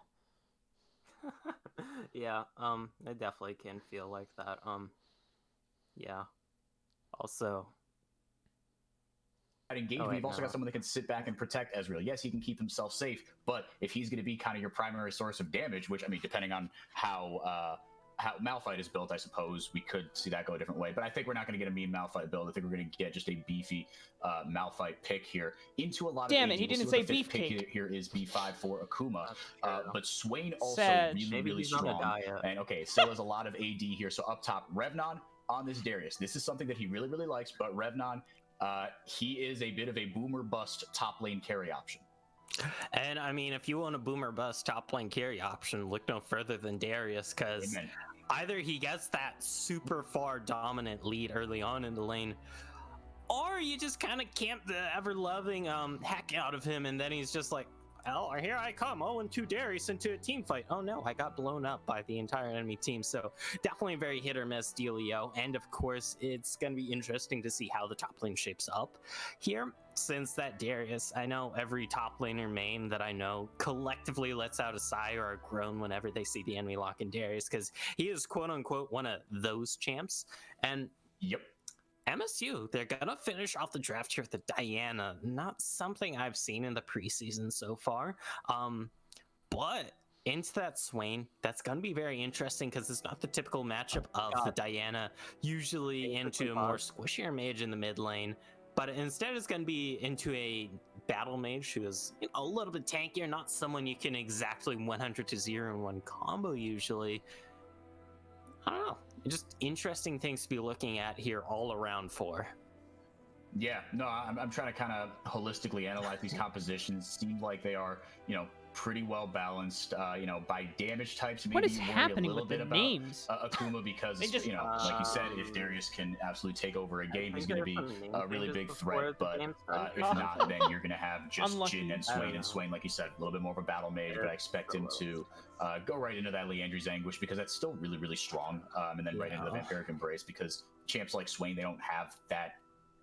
Yeah, it definitely can feel like that. Yeah. Also, engagement, you've also got someone that can sit back and protect Ezreal. Yes, he can keep himself safe, but if he's going to be kind of your primary source of damage, which, I mean, depending on how Malphite is built, I suppose we could see that go a different way. But I think we're not going to get a mean Malphite build. I think we're going to get just a beefy Malphite pick here into a lot of. Damn it, he didn't say beefcake. Here is B5 for Akuma, but Swain also really strong. And okay, still has a lot of AD here. So up top, Revnon on this Darius. This is something that he really likes. But Revnon, he is a bit of a boomer bust top lane carry option. And I mean, if you want a boomer bust top lane carry option, look no further than Darius, because either he gets that super far dominant lead early on in the lane, or you just kind of camp the ever-loving heck out of him, and then he's just like, well, here I come, 0-2 Darius into a team fight. Oh no, I got blown up by the entire enemy team. So definitely a very hit or miss dealio. And of course, it's going to be interesting to see how the top lane shapes up here. Since that Darius, I know every top laner main that I know collectively lets out a sigh or a groan whenever they see the enemy lock in Darius, because he is quote unquote one of those champs. And yep. MSU, they're gonna finish off the draft here with the Diana. Not something I've seen in the preseason so far. But into that Swain, that's gonna be very interesting because it's not the typical matchup of the Diana, usually into a more squishier mage in the mid lane. But instead it's gonna be into a battle mage who is, you know, a little bit tankier, not someone you can exactly 100 to 0 in one combo usually. I don't know. Just interesting things to be looking at here all around for. Yeah, no, I'm trying to kind of holistically analyze these compositions. Seem like they are, you know, pretty well balanced. You know, by damage types. Maybe what is you worry happening a little with bit the about names? Akuma because just, you know, like you said, if Darius can absolutely take over a game, he's going to be a really big threat. But if not, then you're going to have just Jhin and Swain. And Swain, like you said, a little bit more of a battle mage. But I expect him to go right into that Leandri's Anguish because that's still really strong. And then right into the Vampiric Embrace because champs like Swain, they don't have that.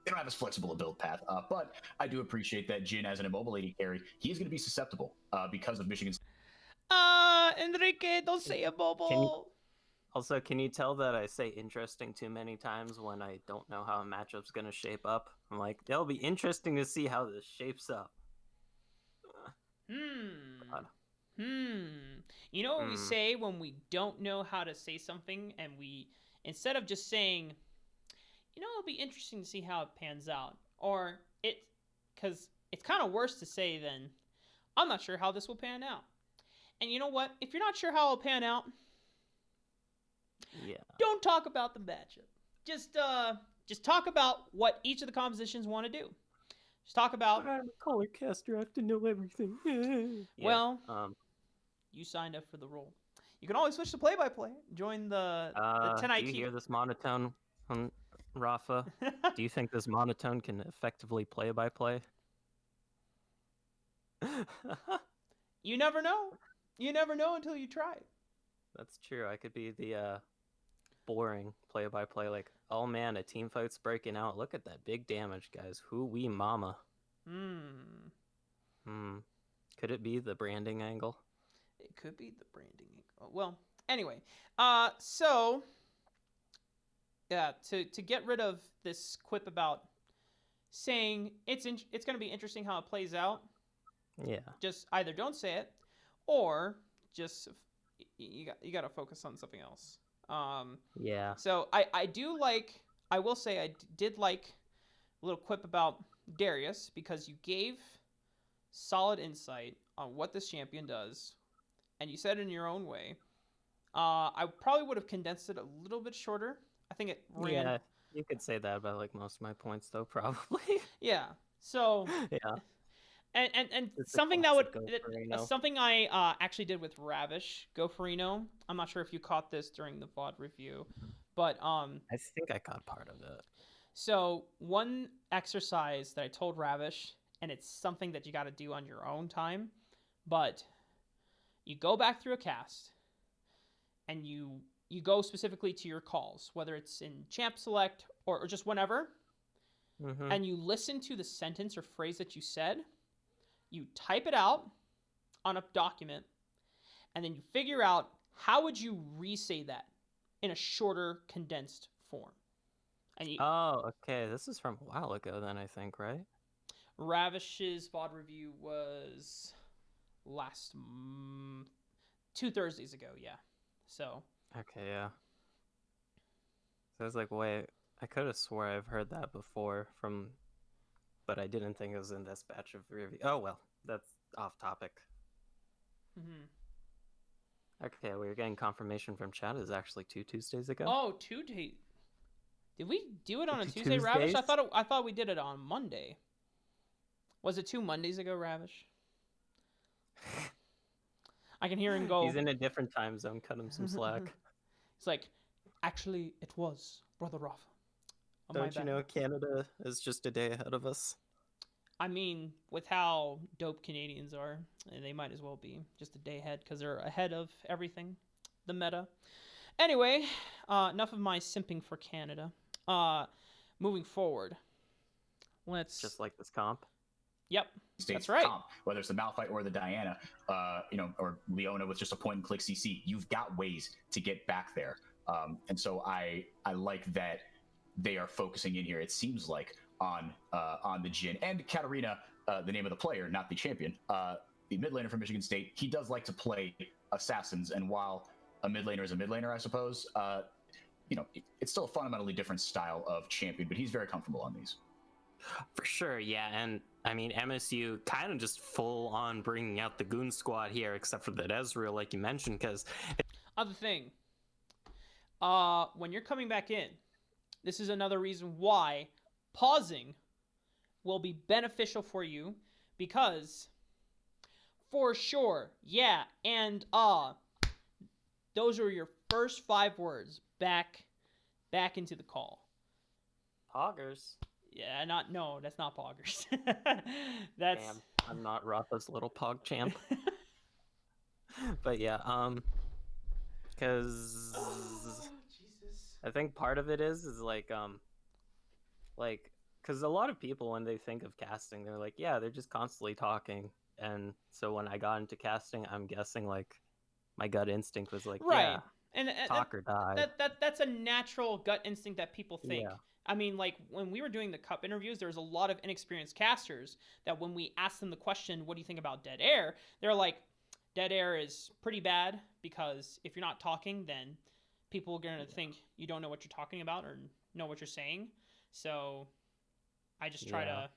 They don't have as flexible a build path, but I do appreciate that Jhin, as an immobile AD carry, he is going to be susceptible because of Michigan's. Enrique, don't say immobile. Can you tell that I say interesting too many times when I don't know how a matchup's going to shape up? I'm like, it'll be interesting to see how this shapes up. You know what we say when we don't know how to say something, and we, instead of just saying, you know, it'll be interesting to see how it pans out. Or because it's kind of worse to say than, I'm not sure how this will pan out. And you know what? If you're not sure how it'll pan out, don't talk about the matchup. Just talk about what each of the compositions want to do. Just talk about. I'm a color caster. I have to know everything. Yeah. Well, you signed up for the role. You can always switch to play-by-play. Join the 10 do you hear this monotone, Rafa? Do you think this monotone can effectively play-by-play? You never know. You never know until you try. That's true. I could be the boring play-by-play. Like, oh man, a team fight's breaking out. Look at that big damage, guys. Hoo-wee mama. Could it be the branding angle? It could be the branding angle. Well, anyway. So yeah, to get rid of this quip about saying it's going to be interesting how it plays out. Yeah. Just either don't say it, or just you got to focus on something else. Yeah. So I will say I did like a little quip about Darius because you gave solid insight on what this champion does, and you said it in your own way. I probably would have condensed it a little bit shorter. I think it ran. Yeah, you could say that about like most of my points, though, probably. Yeah. So. Yeah. And something that something I actually did with Ravish Goferino. I'm not sure if you caught this during the VOD review, but I think I caught part of it. So one exercise that I told Ravish, and it's something that you got to do on your own time, but you go back through a cast, and you go specifically to your calls, whether it's in Champ Select or just whenever, and you listen to the sentence or phrase that you said. You type it out on a document, and then you figure out how would you re-say that in a shorter, condensed form. And okay. This is from a while ago then, I think, right? Ravish's VOD review was last 2 Thursdays ago, yeah. So. Okay, yeah. So I was like, wait, I could have swore I've heard that before but I didn't think it was in this batch of review. Oh, well, that's off topic. Okay, we're getting confirmation from chat. It's actually 2 Tuesdays ago. Oh, 2 days. Did we do it on a Tuesday, Ravish? I thought we did it on Monday. Was it 2 Mondays ago, Ravish? I can hear him go. He's in a different time zone. Cut him some slack. It's like, actually, it was Brother Rafa. Don't you know Canada is just a day ahead of us? I mean, with how dope Canadians are, they might as well be just a day ahead because they're ahead of everything, the meta. Anyway, enough of my simping for Canada. Moving forward, let's just like this comp. Yep, States that's right. Comp, whether it's the Malphite or the Diana, or Leona with just a point and click CC, you've got ways to get back there. And so I like that they are focusing in here. It seems like on the Jhin and Katarina, the name of the player, not the champion. The mid laner from Michigan State, he does like to play assassins, and while a mid laner is a mid laner, I suppose, it's still a fundamentally different style of champion, but he's very comfortable on these. For sure, yeah, and I mean MSU kind of just full on bringing out the goon squad here, except for that Ezreal, like you mentioned, because other thing, when you're coming back in, this is another reason why pausing will be beneficial for you, because for sure, yeah, and those are your first 5 words back into the call. Poggers. Yeah, that's not poggers. That's. Damn, I'm not Rafa's little pog champ. But yeah, because Jesus. I think part of it is like because a lot of people when they think of casting, they're like, yeah, they're just constantly talking, and so when I got into casting, I'm guessing like my gut instinct was like, right, yeah, and talk or die. That's a natural gut instinct that people think. Yeah. I mean, like, when we were doing the cup interviews, there was a lot of inexperienced casters that when we asked them the question, what do you think about dead air? They're like, dead air is pretty bad because if you're not talking, then people are going to think you don't know what you're talking about or know what you're saying. So I just try to...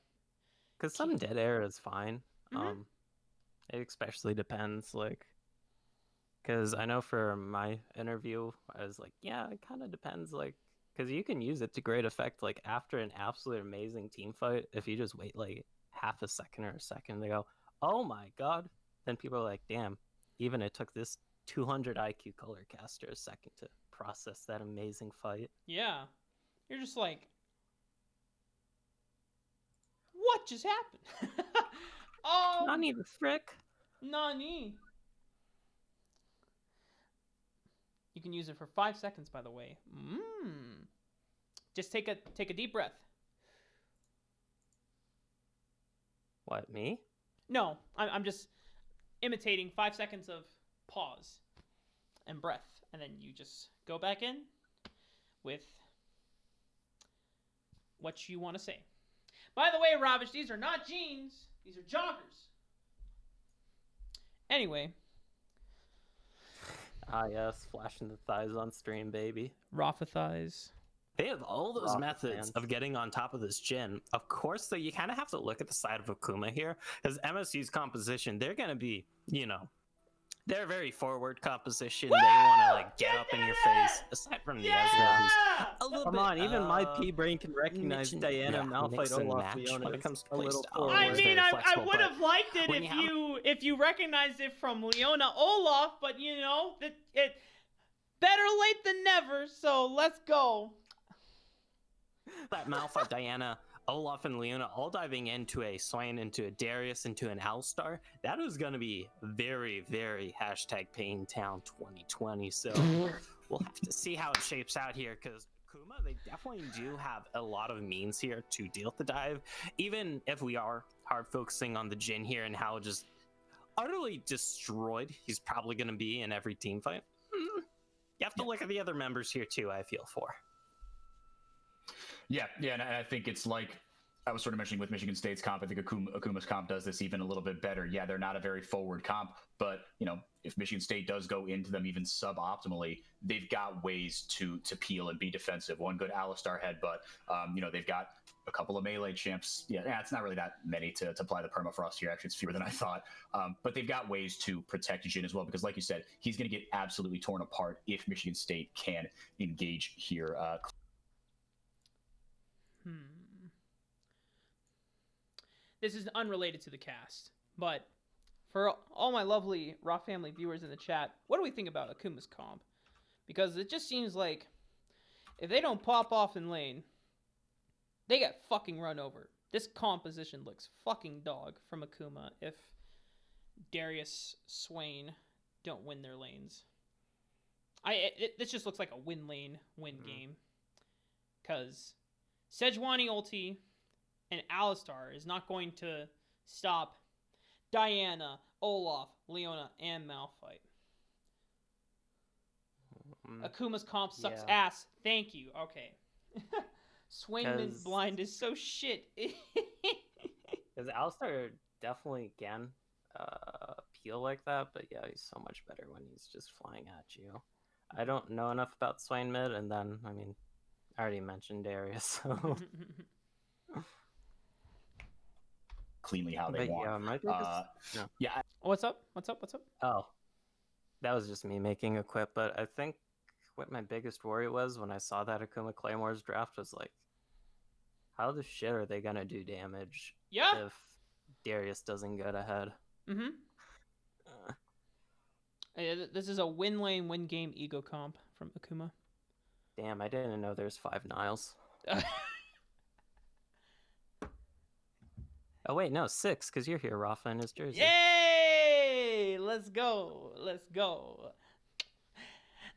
Because some dead air is fine. It especially depends, like... Because I know for my interview, I was like, yeah, it kind of depends, like... Because you can use it to great effect, like, after an absolute amazing team fight, if you just wait, like, half a second or a second. They go, "Oh my god!" Then people are like, "Damn, even it took this 200 IQ color caster a second to process that amazing fight." Yeah. You're just like, what just happened? Nani the frick? Nani. You can use it for 5 seconds, by the way. Just take a deep breath. What, me? No, I'm just imitating 5 seconds of pause and breath, and then you just go back in with what you want to say. By the way, Ravish, these are not jeans. These are joggers. Anyway. Ah, yes, flashing the thighs on stream, baby. Rafa thighs. They have all those Rafa methods fans. of getting on top of this Jhin. Of course, though, you kind of have to look at the side of Akuma here, because MSU's composition, they're going to be, you know, they're very forward composition. Woo! They want to like get up in your face. Aside from the Yeah! Ezreal, who's a little Come bit. on, even my P brain can recognize mix and- Diana, yeah, Malphite, mix and Olaf, match Leona. when it It's comes to a little playstyle. forward. I It's mean, very I flexible, would but have liked it when if you recognized it from Leona Olaf, but you know, it better late than never. So let's go. That Malphite, Diana, Olaf, and Leona all diving into a Swain, into a Darius, into an Alistar. That is going to be very, very #PainTown 2020. So we'll have to see how it shapes out here, because Kuma, they definitely do have a lot of means here to deal with the dive. Even if we are hard focusing on the Jhin here and how just utterly destroyed he's probably going to be in every team fight. You have to look at the other members here too, I feel for. Yeah, and I think it's like I was sort of mentioning with Michigan State's comp. I think Akuma's comp does this even a little bit better. Yeah, they're not a very forward comp, but you know, if Michigan State does go into them even suboptimally, they've got ways to peel and be defensive. One good Alistar headbutt. You know, they've got a couple of melee champs. Yeah, it's not really that many to apply the permafrost here. Actually, it's fewer than I thought. But they've got ways to protect Jhin as well, because like you said, he's going to get absolutely torn apart if Michigan State can engage here. This is unrelated to the cast, but for all my lovely Raw family viewers in the chat, what do we think about Akuma's comp? Because it just seems like if they don't pop off in lane, they get fucking run over. This composition looks fucking dog from Akuma if Darius, Swain don't win their lanes. This just looks like a win lane, win game. Because Sejuani ulti and Alistar is not going to stop Diana, Olaf, Leona, and Malphite. Akuma's comp sucks ass. Thank you. Okay. Swingman's blind is so shit. Because Alistar definitely can peel like that, but yeah, he's so much better when he's just flying at you. I don't know enough about Swain mid, and then, I mean, I already mentioned Darius, so... Cleanly how they but want. yeah, my biggest... Yeah. What's up? Oh, that was just me making a quip, but I think what my biggest worry was when I saw that Akuma Claymore's draft was like, how the shit are they gonna do damage if Darius doesn't get ahead? This is a win lane, win game ego comp from Akuma. Damn, I didn't know there's 5 Niles. Oh wait, no, 6, because you're here, Rafa, in his jersey. Yay! Let's go.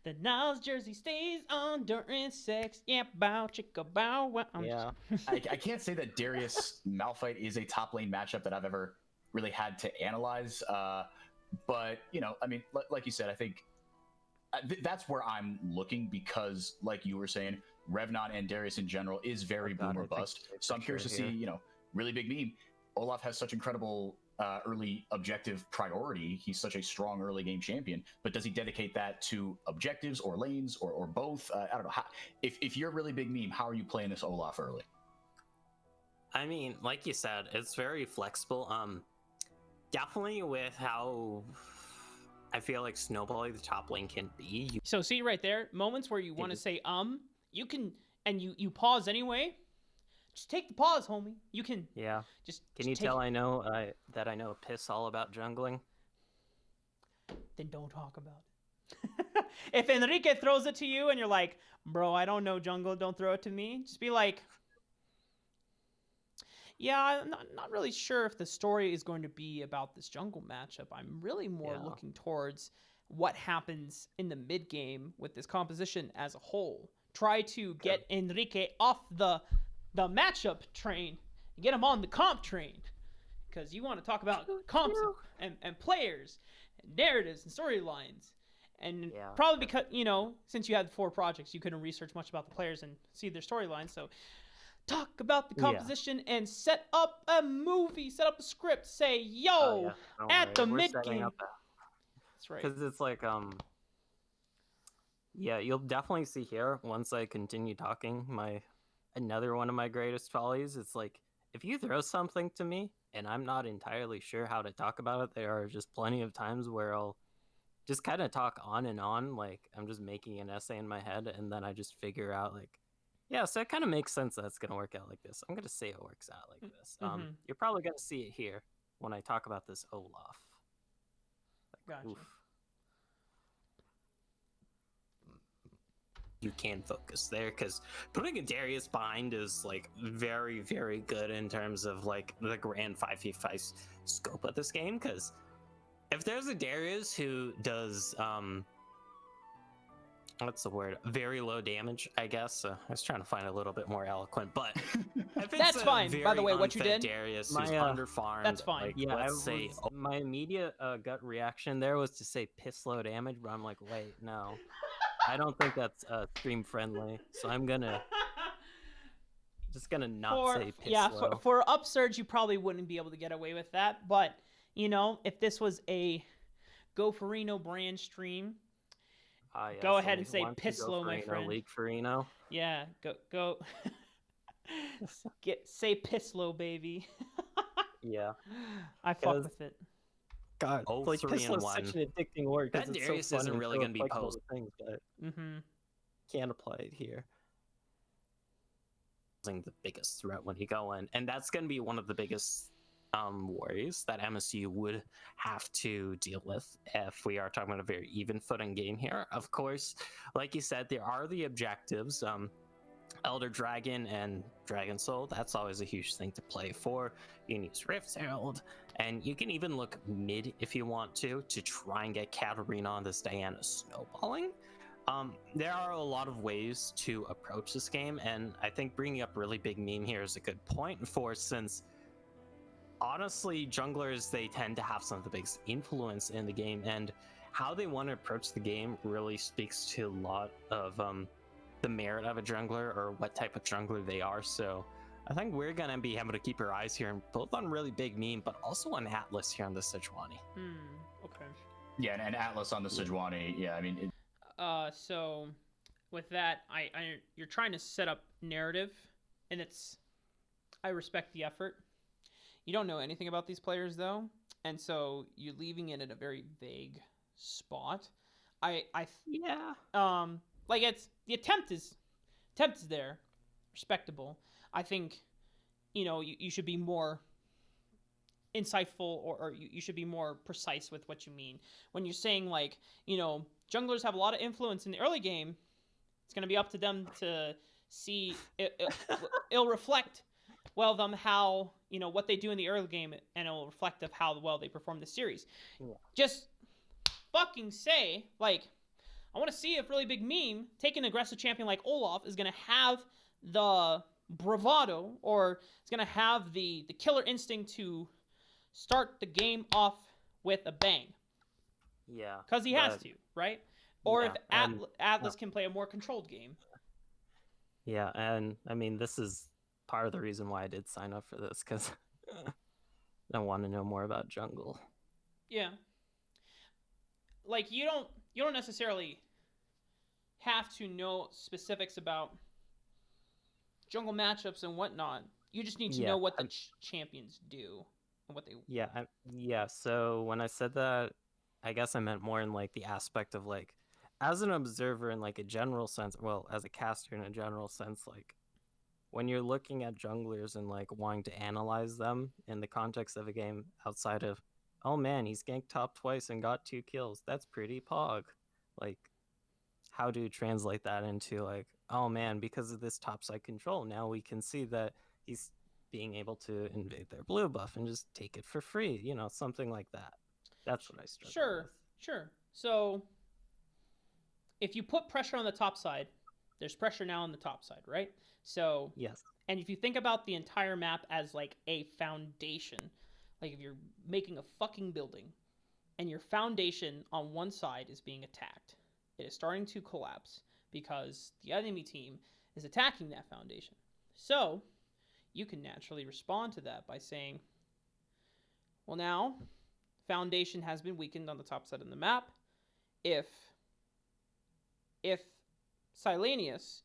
The Niles jersey stays on during sex. Yeah, bow, chicka, bow. Wow. Yeah. I can't say that Darius Malphite is a top lane matchup that I've ever really had to analyze. But, you know, I mean, like you said, I think that's where I'm looking, because, like you were saying, Revnant and Darius in general is very boom or bust. So I'm curious to see, you know, really big meme. Olaf has such incredible early objective priority. He's such a strong early game champion, but does he dedicate that to objectives or lanes or both? I don't know. If you're a really big meme, how are you playing this Olaf early? I mean, like you said, it's very flexible. Definitely with how I feel like snowballing the top lane can be. So see right there, moments where you want to say you can, and you pause anyway. just take the pause, homie. You can Yeah. just. Can you take tell it. I know that I know piss all about jungling? Then don't talk about it. If Enrique throws it to you and you're like, bro, I don't know jungle, don't throw it to me, just be like, yeah, I'm not really sure if the story is going to be about this jungle matchup. I'm really more looking towards what happens in the mid game with this composition as a whole. Try to get Enrique off the matchup train and get him on the comp train. Because you want to talk about comps and players and narratives and storylines. And probably because, since you had 4 projects, you couldn't research much about the players and see their storylines. So talk about the composition and set up a movie, set up a script. Say, yo, at the mid game. That's right. Because it's like, yeah, you'll definitely see here once I continue talking. Another one of my greatest follies. It's like, if you throw something to me and I'm not entirely sure how to talk about it, there are just plenty of times where I'll just kind of talk on and on, like I'm just making an essay in my head, and then I just figure out like, yeah, so it kind of makes sense that it's gonna work out like this. I'm gonna say it works out like this. You're probably gonna see it here when I talk about this Olaf. Like, gotcha. You can focus there because putting a Darius behind is like very, very good in terms of like the grand 5v5 scope of this game. Because if there's a Darius who does what's the word, very low damage, I guess. I was trying to find a little bit more eloquent, but if it's that's fine. By the way, what you did, Darius who's underfarmed, that's fine. Like, yeah, let's say my immediate gut reaction there was to say piss low damage, but I'm like, wait, no. I don't think that's stream friendly, so I'm just gonna not say piss low. For Upsurge, you probably wouldn't be able to get away with that. But if this was a Goferino brand stream, go ahead and say piss low, my friend. League Farino. Yeah, go. Say piss low, baby. Yeah, I fuck with it. God, like piss low is such an addicting word. That Darius isn't really going to be posed. Things, but can't apply it here. The biggest threat when you go in, and that's going to be one of the biggest worries that MSU would have to deal with if we are talking about a very even footing game here. Of course, like you said, there are the objectives. Elder Dragon and Dragon Soul, that's always a huge thing to play for. You can use Rift Herald, and you can even look mid if you want to try and get Katarina on this Diana snowballing. There are a lot of ways to approach this game, and I think bringing up really big meme here is a good point for, since honestly, junglers, they tend to have some of the biggest influence in the game, and how they want to approach the game really speaks to a lot of the merit of a jungler or what type of jungler they are. So I think we're going to be able to keep our eyes here, and both on really big meme, but also on Atlas here on the Sejuani. Okay. Yeah, and Atlas on the Sejuani. Yeah, I mean... So with that, you're trying to set up narrative, and I respect the effort. You don't know anything about these players, though, and so you're leaving it at a very vague spot. Like it's the attempt is there, respectable. I think, you should be more insightful, or you should be more precise with what you mean when you're saying, like, junglers have a lot of influence in the early game. It's going to be up to them to see it'll reflect them how what they do in the early game, and it'll reflect of how well they perform the series. Yeah. Just fucking say, like, I want to see if really big meme taking an aggressive champion like Olaf is going to have the bravado, or it's going to have the killer instinct to start the game off with a bang. Yeah. Because he has to, right? Or if Atlas can play a more controlled game. Yeah, and I mean, this is part of the reason why I did sign up for this, because I want to know more about jungle. Yeah. Like, you don't necessarily have to know specifics about jungle matchups and whatnot. You just need to know what the champions do and what they... Yeah, so when I said that, I guess I meant more in, like, the aspect of, like, as an observer in, like, a general sense, well, as a caster in a general sense, like, when you're looking at junglers and like wanting to analyze them in the context of a game outside of, oh man, he's ganked top twice and got 2 kills. That's pretty pog. Like, how do you translate that into like, oh man, because of this topside control, now we can see that he's being able to invade their blue buff and just take it for free, something like that. That's what I struggle with. Sure. So if you put pressure on the top side, there's pressure now on the top side, right? So Yes. And if you think about the entire map as like a foundation, like if you're making a fucking building and your foundation on one side is being attacked, it is starting to collapse because the enemy team is attacking that foundation. So you can naturally respond to that by saying, well, now foundation has been weakened on the top side of the map. If Silenius,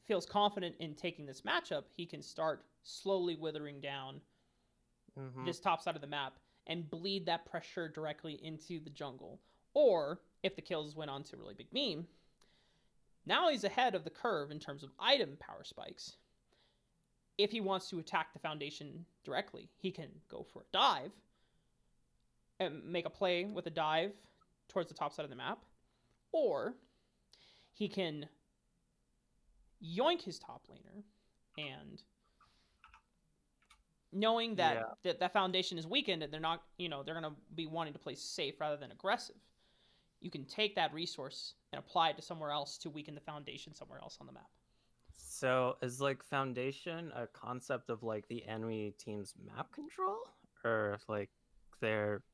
feels confident in taking this matchup, he can start slowly withering down this top side of the map and bleed that pressure directly into the jungle. Or if the kills went on to a really big meme, now he's ahead of the curve in terms of item power spikes. If he wants to attack the foundation directly, he can go for a dive and make a play with a dive towards the top side of the map. Or he can yoink his top laner, and knowing that that foundation is weakened and they're not, they're going to be wanting to play safe rather than aggressive, you can take that resource and apply it to somewhere else to weaken the foundation somewhere else on the map. So is like foundation a concept of like the enemy team's map control, or like their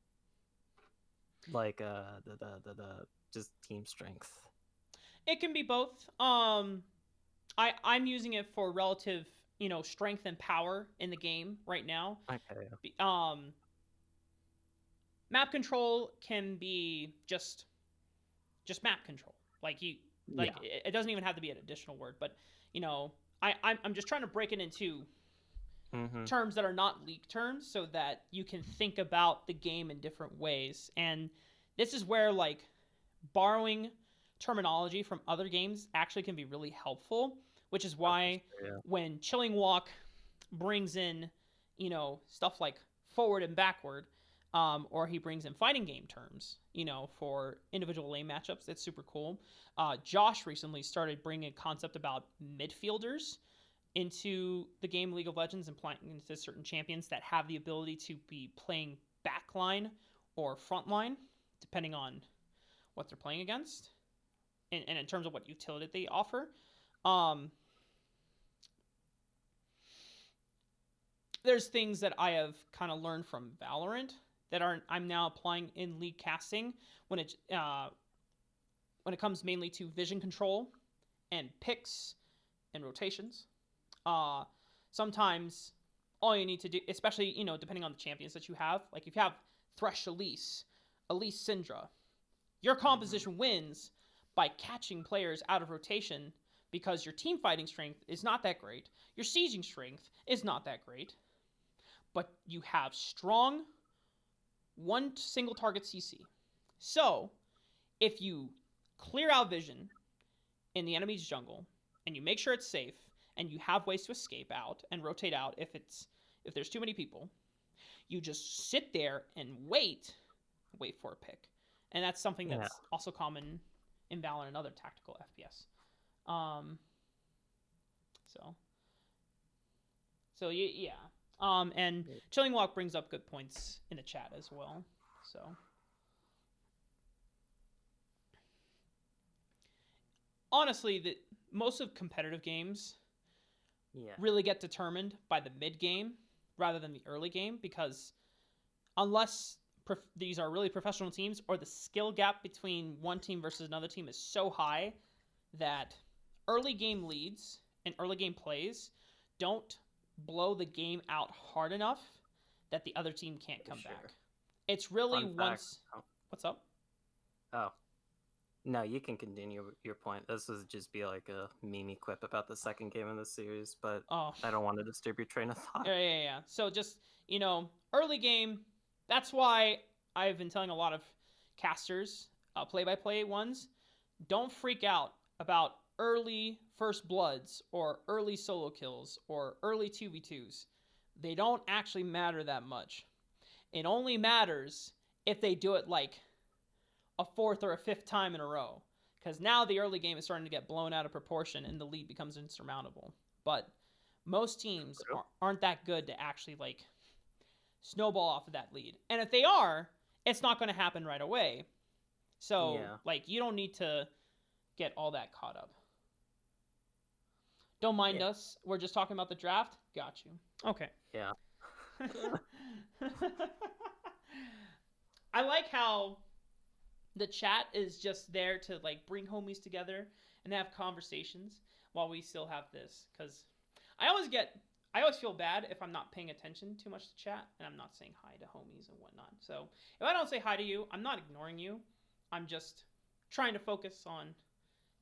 like the just team strength? It can be both. I'm using it for relative, strength and power in the game right now. Okay. Map control can be just map control. It doesn't even have to be an additional word, but I'm just trying to break it into terms that are not league terms so that you can think about the game in different ways. And this is where like borrowing terminology from other games actually can be really helpful, which is why when Chilling Walk brings in, stuff like forward and backward, or he brings in fighting game terms, for individual lane matchups, it's super cool. Josh recently started bringing a concept about midfielders into the game League of Legends and playing into certain champions that have the ability to be playing backline or frontline, depending on what they're playing against. And in terms of what utility they offer. There's things that I have kind of learned from Valorant that I'm now applying in League casting when it comes mainly to vision control and picks and rotations. Sometimes all you need to do, especially, depending on the champions that you have, like if you have Thresh Elise Syndra, your composition wins by catching players out of rotation because your team fighting strength is not that great. Your sieging strength is not that great. But you have strong one single target CC. So, if you clear out vision in the enemy's jungle and you make sure it's safe and you have ways to escape out and rotate out if there's too many people, you just sit there and wait for a pick. And that's something that's also common in Valorant and other tactical FPS. So yeah. And Chilling Walk brings up good points in the chat as well. So honestly, most of competitive games really get determined by the mid game rather than the early game, because unless these are really professional teams or the skill gap between one team versus another team is so high that early game leads and early game plays don't blow the game out hard enough that the other team can't come back. It's really once... What's up? Oh. No, you can continue your point. This would just be like a meme quip about the second game in the series, but I don't want to disturb your train of thought. Yeah. So just, early game, that's why I've been telling a lot of casters, play-by-play ones, don't freak out about early first bloods or early solo kills or early 2v2s, they don't actually matter that much. It only matters if they do it like a fourth or a fifth time in a row. Because now the early game is starting to get blown out of proportion and the lead becomes insurmountable. But most teams aren't that good to actually like snowball off of that lead. And if they are, it's not going to happen right away. So, like, you don't need to get all that caught up. Don't mind us. We're just talking about the draft. Got you. Okay. Yeah. I like how the chat is just there to like bring homies together and have conversations while we still have this. Because I always feel bad if I'm not paying attention too much to chat and I'm not saying hi to homies and whatnot. So if I don't say hi to you, I'm not ignoring you. I'm just trying to focus on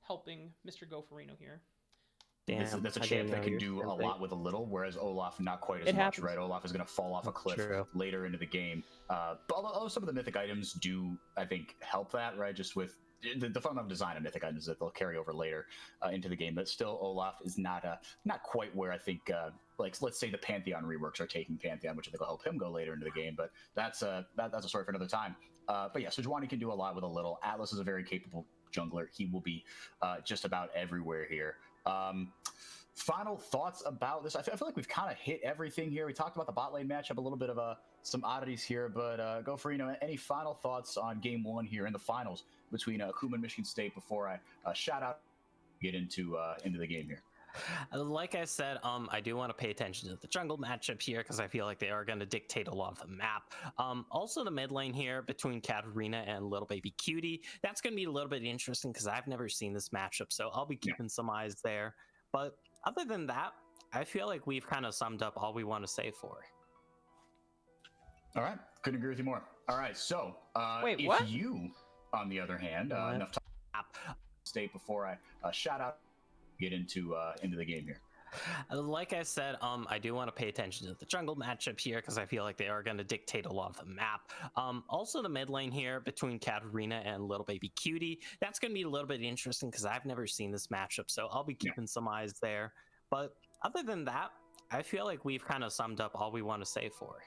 helping Mr. Goferino here. Damn, that's a champ that can do a lot with a little, whereas Olaf not quite as much, right? Olaf is going to fall off a cliff later into the game. But although some of the mythic items do, I think, help that, right? Just with the fundamental design of mythic items that they'll carry over later into the game. But still, Olaf is not quite where I think, like, let's say the Pantheon reworks are taking Pantheon, which I think will help him go later into the game. But that's a story for another time. But yeah, so Sejuani can do a lot with a little. Atlas is a very capable jungler. He will be just about everywhere here. Final thoughts about this? I feel like we've kind of hit everything here. We talked about the bot lane matchup, a little bit of some oddities here, but Goferino, any final thoughts on game one here in the finals between Akuma and Michigan State before I shout out get into the game here? Like I said, I do want to pay attention to the jungle matchup here because I feel like they are going to dictate a lot of the map. Also, the mid lane here between Katarina and Little Baby Cutie, that's going to be a little bit interesting because I've never seen this matchup, so I'll be keeping some eyes there. But other than that, I feel like we've kind of summed up all we want to say for. All right, couldn't agree with you more. All right, so Wait, what? If you, on the other hand, enough time state before I shout out get into the game here. Like I said, I do want to pay attention to the jungle matchup here because I feel like they are going to dictate a lot of the map. Also, the mid lane here between Katarina and Little Baby Cutie, that's going to be a little bit interesting because I've never seen this matchup, so I'll be keeping some eyes there. But other than that, I feel like we've kind of summed up all we want to say for.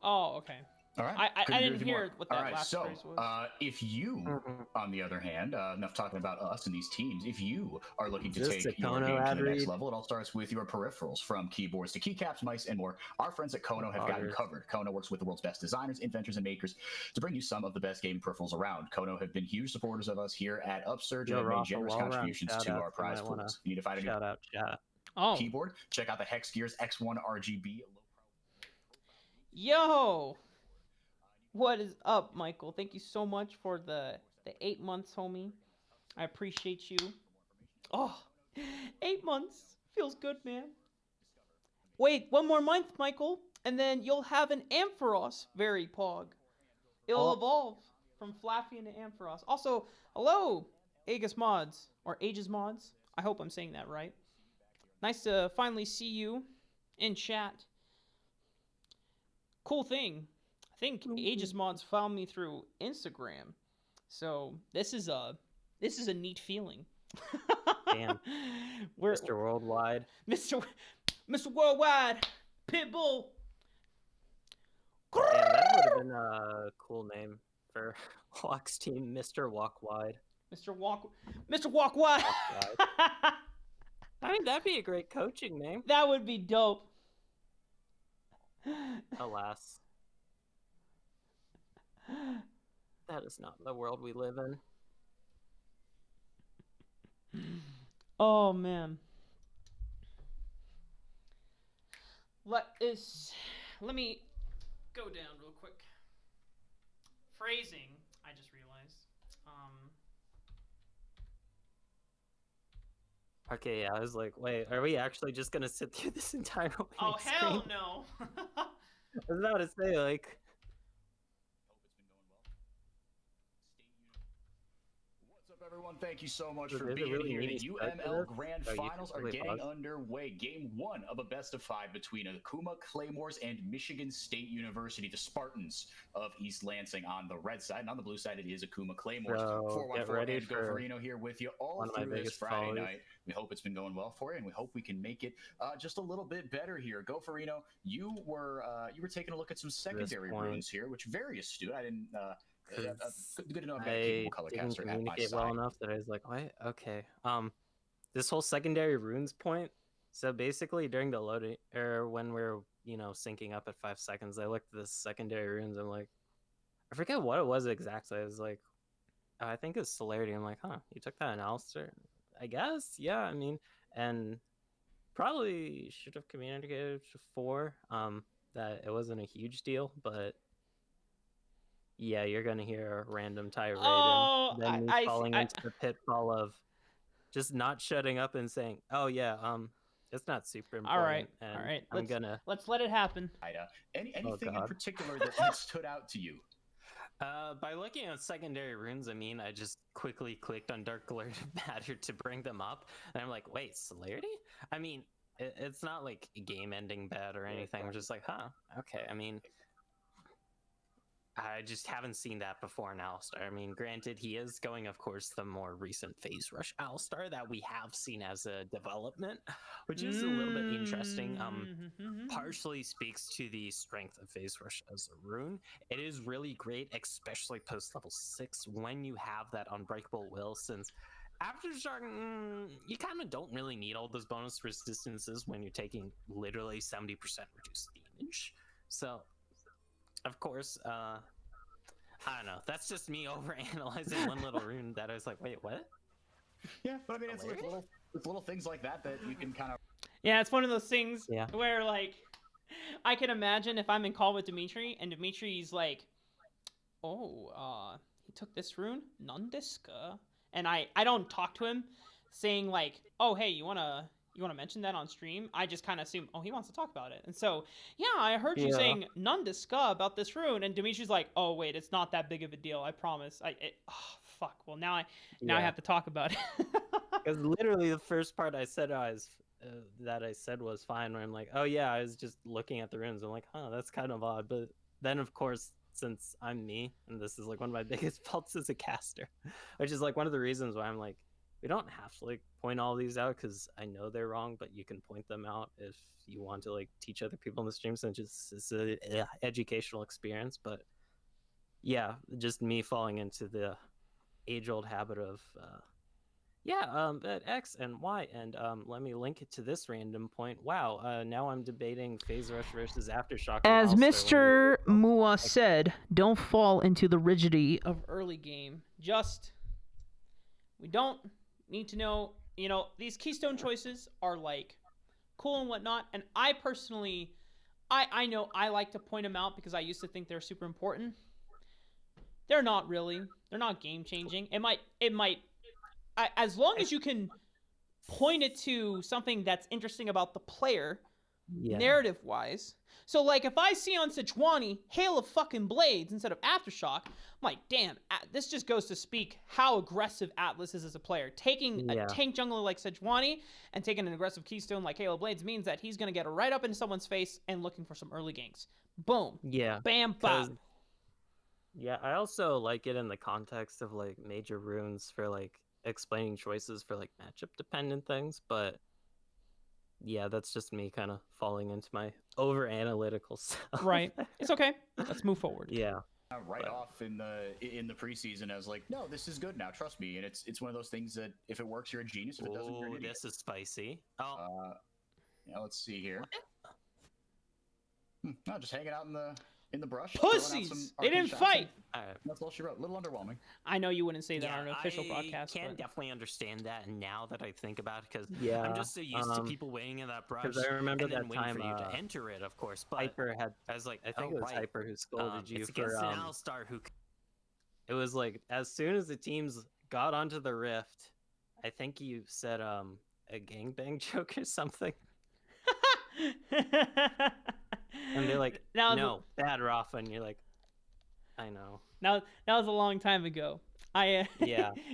Oh, okay. All right. I didn't hear what that last phrase was. If you, on the other hand, enough talking about us and these teams, if you are looking to take your game to the next level, it all starts with your peripherals, from keyboards to keycaps, mice, and more. Our friends at Kono have got you covered. Kono works with the world's best designers, inventors, and makers to bring you some of the best gaming peripherals around. Kono have been huge supporters of us here at Upsurge and have made generous contributions to our prize pools. You need to find a new keyboard? Check out the Hex Gears X1 RGB. Yo! What is up, Michael? Thank you so much for the 8 months, homie. I appreciate you. Oh, 8 months. Feels good, man. Wait, 1 more month, Michael, and then you'll have an Ampharos very pog. It'll evolve from Flaffy into Ampharos. Also, hello, Aegis Mods, or Aegis Mods. I hope I'm saying that right. Nice to finally see you in chat. Cool thing. I think Aegis Mods found me through Instagram, so this is a neat feeling. Damn, Mr. Worldwide, Mr. Worldwide, Pitbull. Damn, that would have been a cool name for Walk's team, Mr. Walk Wide. Mr. Walk Wide. I mean, that'd be a great coaching name. That would be dope. Alas. That is not the world we live in. Oh, man. Let me go down real quick. Phrasing, I just realized. Okay, yeah, I was like, wait, are we actually just gonna sit through this entire Oh, hell no. I was about to say, like... Everyone, thank you so much So for there's a being really here. The mini start to UML this? Grand Oh, you Finals are totally getting paused. underway. Game 1 of a best-of-5 between the Kuma Claymores and Michigan State University, the Spartans of East Lansing on the red side. And on the blue side, it is Akuma Claymores. So 414 get ready and for Goferino here with you all one of my through this biggest Friday follies. night. We hope it's been going well for you, and we hope we can make it just a little bit better here. Goferino, you were taking a look at some secondary point. runes here, which very astute. I didn't. Good to know I've got a I capable color didn't caster at my communicate side. well enough that I was like, what? Okay. This whole secondary runes point. So basically, during the loading, or when we're syncing up at 5 seconds, I looked at this secondary runes. I'm like, I forget what it was exactly. I was like, I think it's celerity. I'm like, huh? You took that in Alistair? I guess. Yeah. I mean, and probably should have communicated before that it wasn't a huge deal, but. Yeah, you're gonna hear a random tirade and then me falling into the pitfall of just not shutting up and saying, "Oh yeah, it's not super important." All right. And let's let it happen. Anything in particular that stood out to you? By looking at secondary runes, I mean, I just quickly clicked on Dark Alert Matter to bring them up, and I'm like, wait, celerity? I mean, it's not like game-ending bad or anything. I'm just like, huh, okay. I mean. I just haven't seen that before in Alistar. I mean, granted, he is going, of course, the more recent Phase Rush Alistar that we have seen as a development, which is a little bit interesting. Partially speaks to the strength of Phase Rush as a rune. It is really great, especially post level 6, when you have that Unbreakable Will, since Aftershock, you kind of don't really need all those bonus resistances when you're taking literally 70% reduced damage. So... Of course, I don't know. That's just me overanalyzing one little rune that I was like, wait, what? Yeah, but I mean, it's little things like that you can kind of... Yeah, it's one of those things where, like, I can imagine if I'm in call with Dimitri, and Dimitri's like, oh, he took this rune? Nundiska? And I don't talk to him saying, like, oh, hey, you wanna mention that on stream? I just kind of assume, oh, he wants to talk about it. And so, yeah, I heard you saying Nundiska about this rune, and Dimitri's like, oh, wait, it's not that big of a deal, I promise. Oh, fuck. Well, now I have to talk about it. Because literally the first part I said was fine, where I'm like, oh yeah, I was just looking at the runes. I'm like, huh, that's kind of odd. But then, of course, since I'm me, and this is like one of my biggest faults as a caster, which is like one of the reasons why I'm like, we don't have to like point all these out because I know they're wrong, but you can point them out if you want to like teach other people in the stream, since it's an educational experience. But yeah, just me falling into the age-old habit of X and Y, and let me link it to this random point. Wow, now I'm debating Phase Rush versus Aftershock. As Mr. Mua said, don't fall into the rigidity of early game. We don't need to know, these keystone choices are like cool and whatnot, and I personally, I know I like to point them out because I used to think they're super important. They're not really. They're not game changing. It might, as long as you can point it to something that's interesting about the player, narrative wise. So like if I see on Sejuani Hail of fucking Blades instead of Aftershock, I'm like, damn, this just goes to speak how aggressive Atlas is as a player. Taking a tank jungler like Sejuani and taking an aggressive keystone like Hail of Blades means that he's going to get right up into someone's face and looking for some early ganks. Boom. Yeah. Bam, bop. Yeah, I also like it in the context of like major runes for like explaining choices for like matchup dependent things, but yeah, that's just me kind of falling into my over analytical self. Right. It's okay. Let's move forward. Yeah. Off in the preseason, I was like, no, this is good now, trust me. And it's one of those things that if it works, you're a genius. If it doesn't, you're an idiot. This is spicy. Oh. Yeah, let's see here. No, just hanging out in the brush. Pussies! They didn't fight! That's all she wrote. A little underwhelming. I know you wouldn't say that on an official broadcast. I can definitely understand that now that I think about it, because I'm just so used to people waiting in that brush. Because I remember and that time for you to enter it, of course. But Hyper had. I was like, I think it was Hyper who scolded you it's for. Against an Alistar who. It was like as soon as the teams got onto the rift, I think you said a gangbang joke or something. And they're like, no, bad Rafa, and you're like, I know. Now that was a long time ago. Yeah.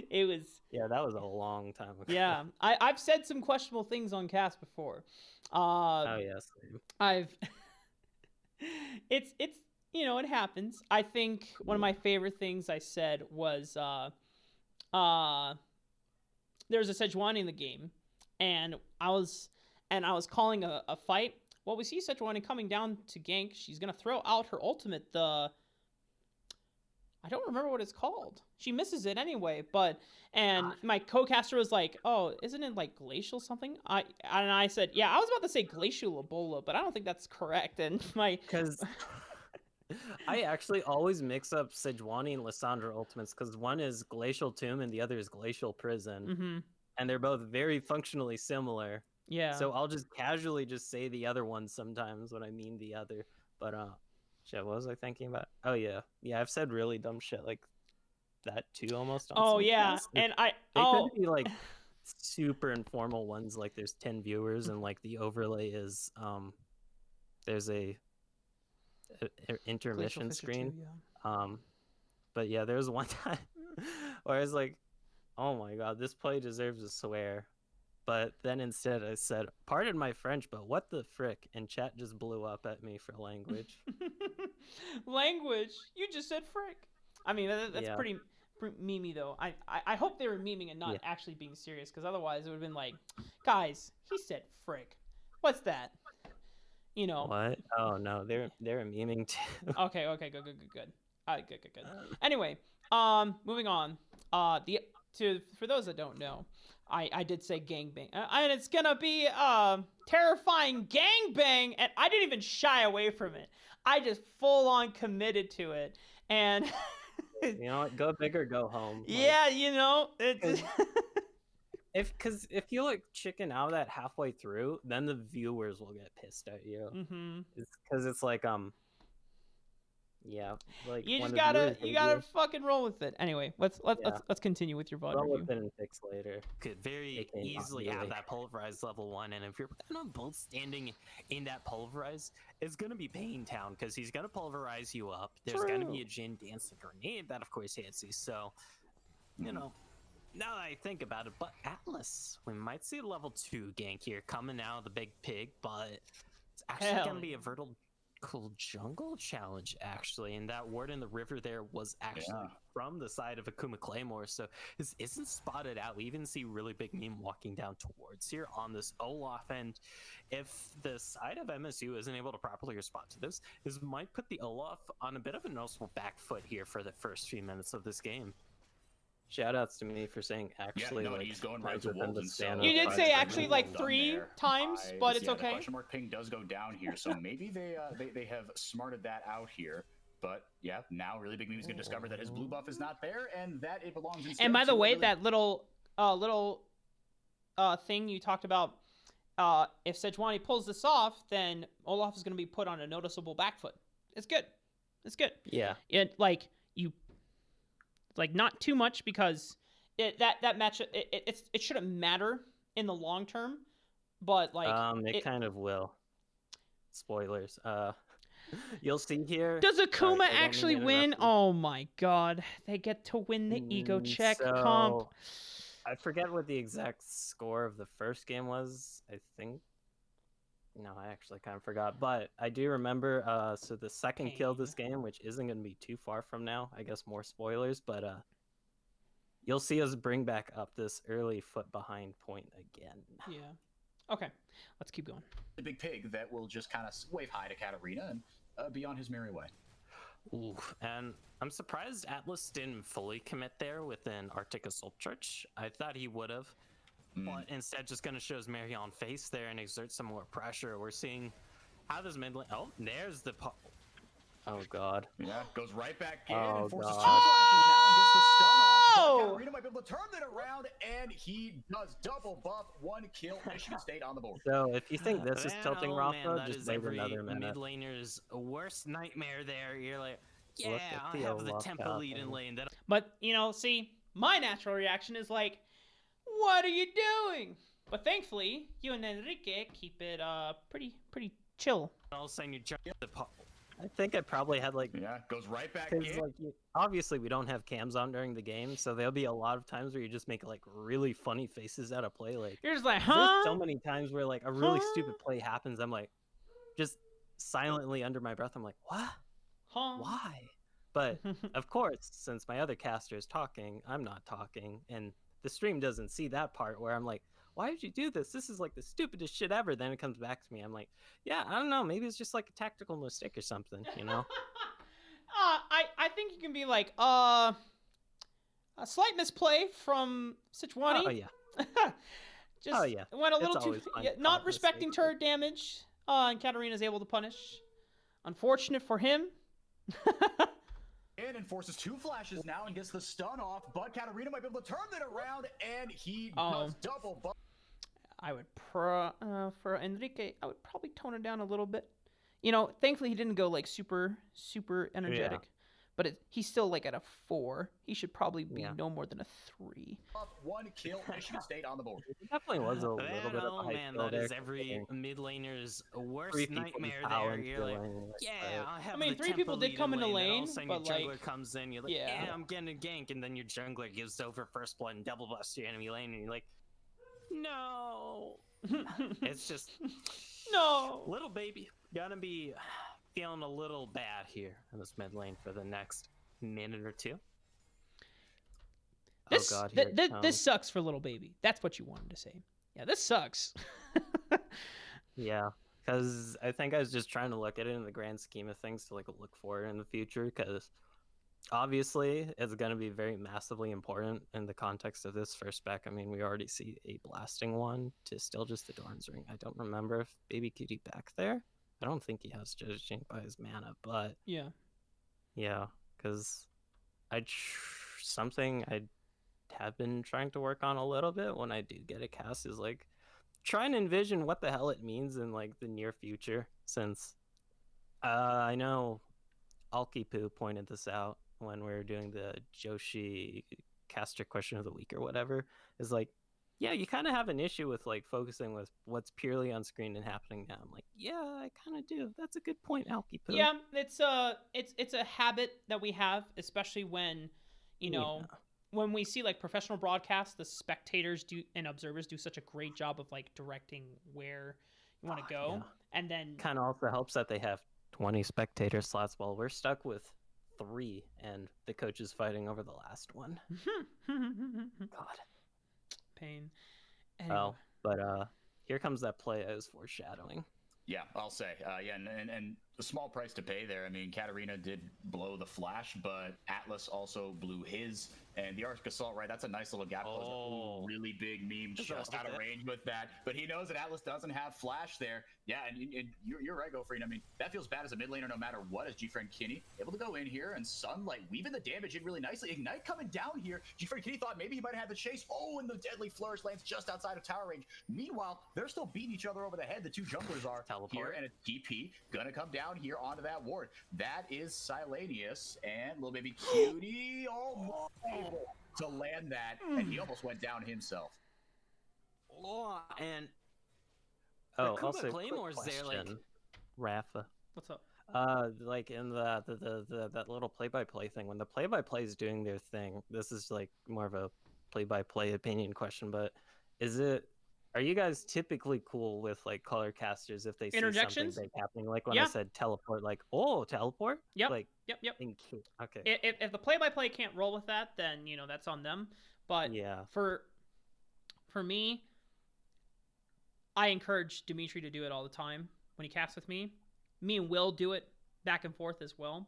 It was. Yeah, that was a long time ago. Yeah, I've said some questionable things on cast before. Oh yeah, same. I've it's it happens. I think one of my favorite things I said was there's a Sejuani in the game, and I was calling a fight. Well, we see Sejuani coming down to gank. She's gonna throw out her ultimate. I don't remember what it's called. She misses it anyway, and my co-caster was like, "Oh, isn't it like glacial something?" I said, "Yeah, I was about to say glacial Ebola, but I don't think that's correct." And because I actually always mix up Sejuani and Lissandra ultimates because one is Glacial Tomb and the other is Glacial Prison, and they're both very functionally similar. Yeah. So I'll just casually just say the other one sometimes when I mean the other. But shit, what was I thinking about? Oh yeah, I've said really dumb shit like that too, almost. On some casts. And they could be like super informal ones, like there's 10 viewers and like the overlay is there's a intermission screen. Too, yeah. But yeah, there was one time where I was like, oh my god, this play deserves a swear. But then instead I said, pardon my French, but what the frick? And chat just blew up at me for language. Language? You just said frick. I mean, that's pretty memey, though. I hope they were memeing and not actually being serious, because otherwise it would have been like, guys, he said frick. What's that? You know. What? Oh, no, they're memeing too. Okay, good. Good. Anyway, moving on. For those that don't know, I did say gangbang, and it's gonna be terrifying gangbang, and I didn't even shy away from it. I just full on committed to it, and you know what? Go big or go home. Like, yeah, it's if you like chicken out that halfway through, then the viewers will get pissed at you. Because it's like yeah, like you just gotta fucking roll with it. Anyway, let's continue with your VOD roll review. with it and fix later. Could very easily have that pulverized level 1, and if you're putting them both standing in that pulverize, it's gonna be Pain Town because he's gonna pulverize you up. There's gonna be a Jin dancing grenade that of course hits you. So, you know, now that I think about it, but Atlas, we might see a level 2 gank here coming out of the big pig, but it's actually gonna be a vertical jungle challenge actually, and that ward in the river there was actually from the side of Akuma Claymore, so this isn't spotted out. We even see really big meme walking down towards here on this Olaf, and if the side of MSU isn't able to properly respond to this might put the Olaf on a bit of a noticeable back foot here for the first few minutes of this game. Shoutouts to me for saying actually. like, he's going right to Wolves. You did say actually like 3 times, but it's okay. The question mark ping does go down here, so maybe they have smarted that out here. But yeah, now really big meme's gonna discover that his blue buff is not there, and that it belongs in. And by the way, that little thing you talked about, if Sejuani pulls this off, then Olaf is gonna be put on a noticeable back foot. It's good. Yeah. Like not too much, because that match it shouldn't matter in the long term, but like it kind of will. Spoilers. You'll see here. Does Akuma actually win? Oh my god, they get to win the ego check comp. I forget what the exact score of the first game was. I think. No, I actually kind of forgot, but I do remember. So the second kill this game, which isn't going to be too far from now, I guess more spoilers, but you'll see us bring back up this early foot behind point again. Yeah. Okay, let's keep going. The big pig that will just kind of wave hi to Katarina and be on his merry way. Ooh, and I'm surprised Atlas didn't fully commit there with an Arctic Assault Church. I thought he would have. But instead just going to show his Marion face there and exert some more pressure. We're seeing how this mid lane... Oh, there's the... Oh, God. Yeah, goes right back in and forces God. 2 flashes now and gets the stun off. But Katarina might be able to turn that around, and he does double buff, 1 kill, Michigan State on the board. So if you think this is tilting Rafa, just wait every another minute. Mid laner's worst nightmare there. You're like, yeah, Look at I the have the Olaf tempo lead in path. lane. That But, see, my natural reaction is like, what are you doing? But thankfully, you and Enrique keep it pretty chill. all of a sudden you jump the I think I probably had like, Yeah, goes right back because in. like obviously we don't have cams on during the game, so there'll be a lot of times where you just make like really funny faces out of play. Like You're just like, there's huh? so many times where like a really Huh? stupid play happens. I'm like, just silently under my breath. I'm like, what? Huh? Why? But of course, since my other caster is talking, I'm not talking, and the stream doesn't see that part where I'm like, why did you do this? This is like the stupidest shit ever. Then it comes back to me. I'm like, yeah, I don't know. Maybe it's just like a tactical mistake or something, you know? I think you can be like, a slight misplay from Sichuani. Oh, yeah. Just Oh, yeah. went a It's little too, always fun yeah, to not call it respecting mistakes, but- turret damage. And Katarina's able to punish. Unfortunate for him. And forces 2 flashes now and gets the stun off, but Katarina might be able to turn it around, and he does double. I would for Enrique, I would probably tone it down a little bit. You know, thankfully he didn't go like super energetic, but he's still like at a 4. He should probably be no more than a 3. 1 kill, Michigan State on the board. It definitely was a little bit of a high man, kill that there, is every considering mid laner's 3 worst people just nightmare power there. into You're the like, lane, like, yeah, I have I mean, the 3 tempo people did lead come in into lane, lane, all of a sudden but your jungler like, comes in, you're like, yeah. I'm getting a gank, and then your jungler gives over first blood and double busts your enemy lane, and you're like, no. It's just no. little baby gonna be feeling a little bad here in this mid lane for the next minute or 2. This, oh god, here it this comes. sucks for little baby. That's what you wanted to say. Yeah, this sucks. Yeah, because I think I was just trying to look at it in the grand scheme of things to like look forward in the future, because obviously it's going to be very massively important in the context of this first spec. I mean, we already see a blasting one to still just the Dorn's Ring. I don't remember if Baby Cutie back there. I don't think he has judging by his mana, but Yeah. yeah, because something I have been trying to work on a little bit when I do get a cast is like try and envision what the hell it means in like the near future, since I know Alkipu pointed this out when we were doing the Joshi caster question of the week or whatever, is like, yeah, you kind of have an issue with like focusing with what's purely on screen and happening now. I'm like, yeah, I kind of do. That's a good point, Alkipu. Yeah, it's a habit that we have, especially when, you know, when we see like professional broadcasts, the spectators do and observers do such a great job of like directing where you want to go, and then kind of also helps that they have 20 spectator slots while we're stuck with 3 and the coach is fighting over the last one. God, pain. Anyway. oh, but here comes that play I was foreshadowing. Yeah, I'll say. Yeah, and the small price to pay there. I mean, Katarina did blow the flash, but Atlas also blew his. And the Arc Assault, right? That's a nice little gap. Oh. Really big meme just out of range with that. But he knows that Atlas doesn't have flash there. Yeah, and you're right, Gofreen. I mean, that feels bad as a mid laner no matter what, as G-Friend Kinney able to go in here and Sunlight weaving the damage in really nicely. Ignite coming down here. G-Friend Kinney thought maybe he might have the chase. Oh, and the Deadly Flourish lands just outside of tower range. Meanwhile, they're still beating each other over the head. The 2 junglers are here, and a TP gonna come down here onto that ward. That is Silanius, and little baby Cutie almost able to land that, and he almost went down himself. Oh, and Oh, Akuma also Claymore's there, like, Rafa. What's up? Like in the that little play-by-play thing, when the play-by-play is doing their thing, this is like more of a play-by-play opinion question, but are you guys typically cool with like color casters if they see something big happening? Like when I said teleport, like, oh, teleport? Yep. Like, yep. Okay. If the play-by-play can't roll with that, then, you know, that's on them. But yeah, for me, I encourage Dimitri to do it all the time when he casts with me. Me and Will do it back and forth as well.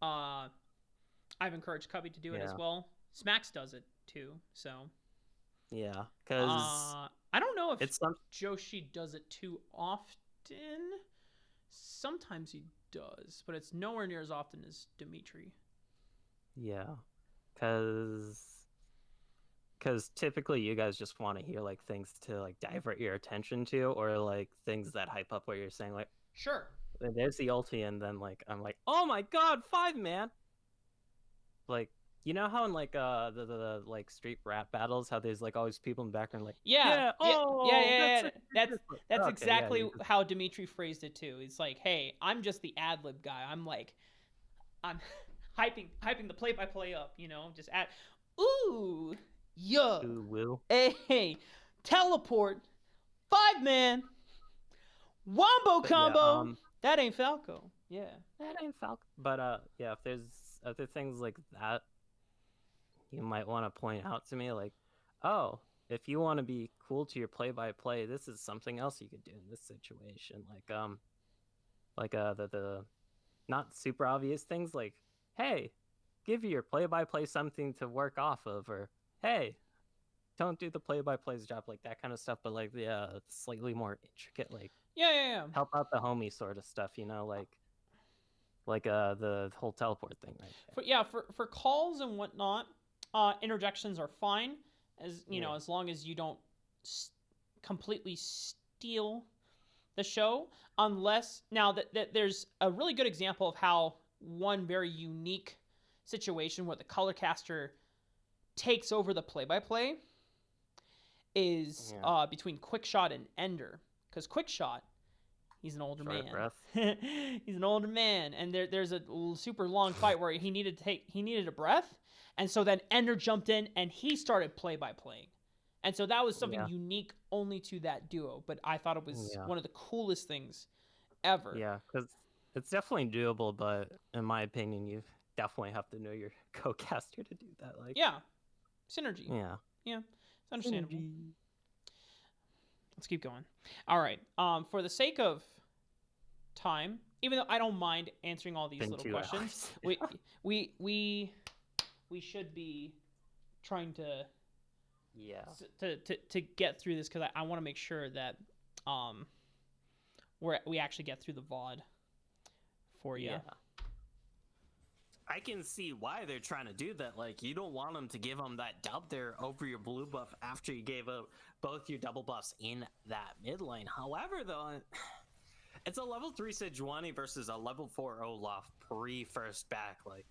I've encouraged Cubby to do it as well. Smacks does it too, so. Yeah, because I don't know if it's Joshi does it too often. Sometimes he does, but it's nowhere near as often as Dimitri. Yeah, because typically you guys just want to hear like things to like divert your attention to, or like things that hype up what you're saying. Like, sure, there's the ulti, and then like I'm like, oh my god, 5-man. Like, You know how in like the like street rap battles, how there's like always people in the background like, Yeah, oh, yeah. That's okay, exactly you just- how Dimitri phrased it too. It's like, hey, I'm just the ad lib guy. I'm hyping the play by play up. Just add, ooh, yeah, Ooh, woo. hey, teleport, 5-man, wombo But combo. yeah, That ain't Falco. Yeah. that ain't Falcon. But yeah, if there's other things like that, you might want to point out to me, like, oh, if you want to be cool to your play-by-play, this is something else you could do in this situation. Like the not super obvious things, like, hey, give your play-by-play something to work off of, or hey, don't do the play-by-play's job, like that kind of stuff. But like the slightly more intricate, like Yeah. help out the homie sort of stuff, like the whole teleport thing, right? For calls and whatnot, interjections are fine, as Yeah. as long as you don't completely steal the show. Unless now that there's a really good example of how one very unique situation where the color caster takes over the play-by-play is Yeah. between Quickshot and Ender, because Quickshot, he's an older Short man. breath. He's an older man, and there's a super long fight where he needed a breath, and so then Ender jumped in and he started play-by-playing, and so that was something Yeah. unique only to that duo. But I thought it was Yeah. one of the coolest things ever. Yeah, because it's definitely doable, but in my opinion, you definitely have to know your co-caster to do that. Like, Yeah, synergy. yeah, It's understandable. Synergy. Let's keep going. All right. For the sake of time, even though I don't mind answering all these Been little 2 questions, hours. we should be trying to Yeah, to get through this, because I want to make sure that we actually get through the VOD for you. yeah, I can see why they're trying to do that. Like, you don't want them to give them that dub there over your blue buff after you gave up both your double buffs in that mid lane. However, though, it's a level 3 Sejuani versus a level 4 Olaf pre-first back. Like,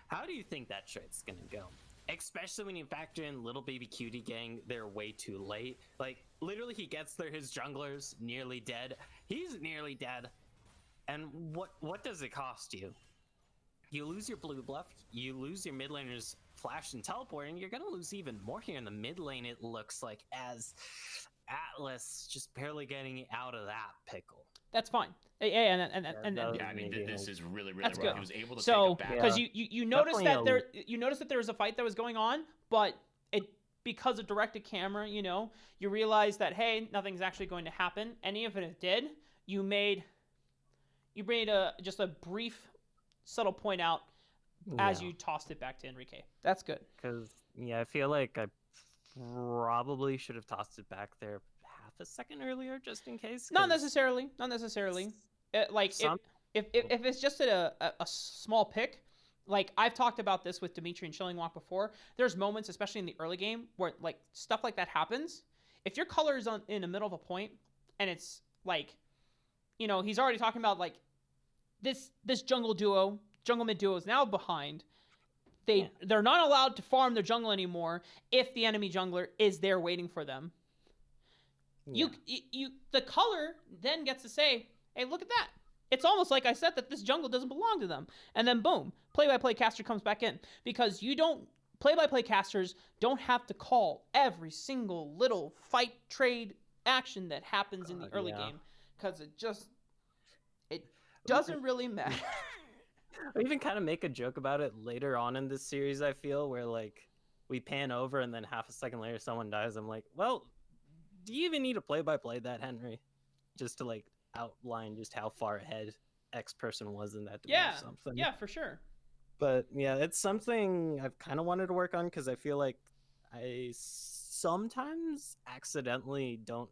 how do you think that trade's gonna go? Especially when you factor in little baby cutie gang, they're way too late. Like, literally, he gets there, his jungler's nearly dead. He's nearly dead. And what does it cost you? You lose your blue buff, you lose your mid laner's flash and teleport, and you're gonna lose even more here in the mid lane, it looks like, as Atlas just barely getting out of that pickle. That's fine. Yeah, and Yeah, I mean, this is really That's rough. good. He was able to so take a back. because you noticed that Definitely you noticed that there was a fight that was going on, but because of directed camera, you realize that, hey, nothing's actually going to happen. And even if it did, you made just a brief subtle point out as you tossed it back to Enrique. That's good. because I feel like I probably should have tossed it back there half a second earlier, just in case. Not 'cause necessarily. Like some- if it's just a small pick, like I've talked about this with Dimitri and Chilling Walk before. There's moments, especially in the early game, where like stuff like that happens. If your color is in the middle of a point, and it's like, he's already talking about like this jungle mid duo is now behind. They're not allowed to farm their jungle anymore if the enemy jungler is there waiting for them. yeah. The color then gets to say, hey, look at that. It's almost like I said that this jungle doesn't belong to them. And then boom, play-by-play caster comes back in, because play-by-play casters don't have to call every single little fight, trade, action that happens in the early game, because it doesn't really matter. I even kind of make a joke about it later on in this series, I feel, where like we pan over and then half a second later someone dies. I'm like, well, do you even need to play-by-play that, Henry? Just to like outline just how far ahead X person was in that duel or something. Yeah, for sure. But yeah, it's something I've kind of wanted to work on, because I feel like I sometimes accidentally don't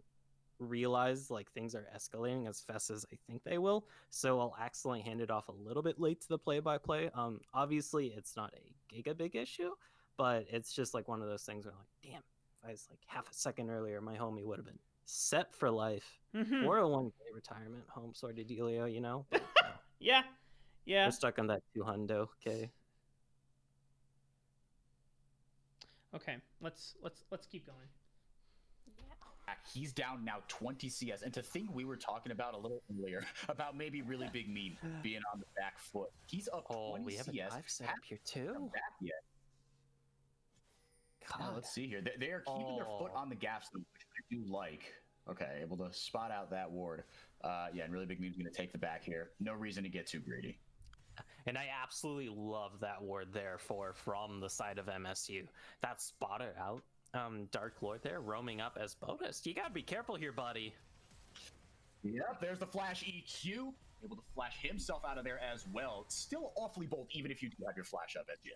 realize like things are escalating as fast as I think they will, so I'll accidentally hand it off a little bit late to the play-by-play. Obviously it's not a giga big issue, but it's just like one of those things where I'm like, damn, if I was like half a second earlier, my homie would have been set for life. 401k retirement home sort of dealio, but, Yeah. we're stuck on that 200k. Okay, let's keep going. He's down now 20 CS. And to think we were talking about a little earlier about maybe really big meme being on the back foot. He's up 20 we have CS. a dive set up here too. Back yet. God. Let's see here. They are keeping their foot on the gas, which I do like. Okay, able to spot out that ward. Yeah, and really big meme's going to take the back here. No reason to get too greedy. And I absolutely love that ward there from the side of MSU. That spotted out Dark Lord there roaming up as Bodist. You gotta be careful here, buddy. Yep, there's the flash EQ. Able to flash himself out of there as well. It's still awfully bold, even if you do have your flash up at Jin.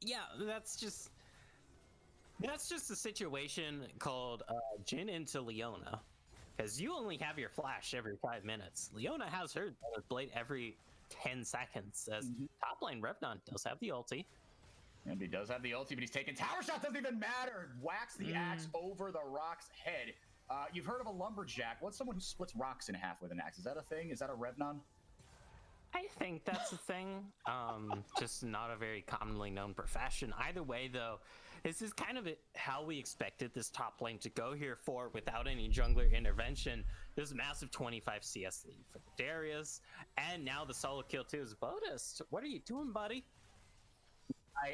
Yeah, that's just a situation called Jin into Leona. Because you only have your flash every 5 minutes. Leona has her blade every 10 seconds. As top lane Revnon does have the ulti. And he does have the ulti, but he's taking tower shot. Doesn't even matter. Whacks the axe over the Rock's head. You've heard of a lumberjack. What's someone who splits rocks in half with an axe? Is that a thing? Is that a Revnon? I think that's a thing. Just not a very commonly known profession. Either way, though, this is kind of how we expected this top lane to go here for without any jungler intervention. There's a massive 25 CS lead for Darius, and now the solo kill too is Bodist. What are you doing, buddy?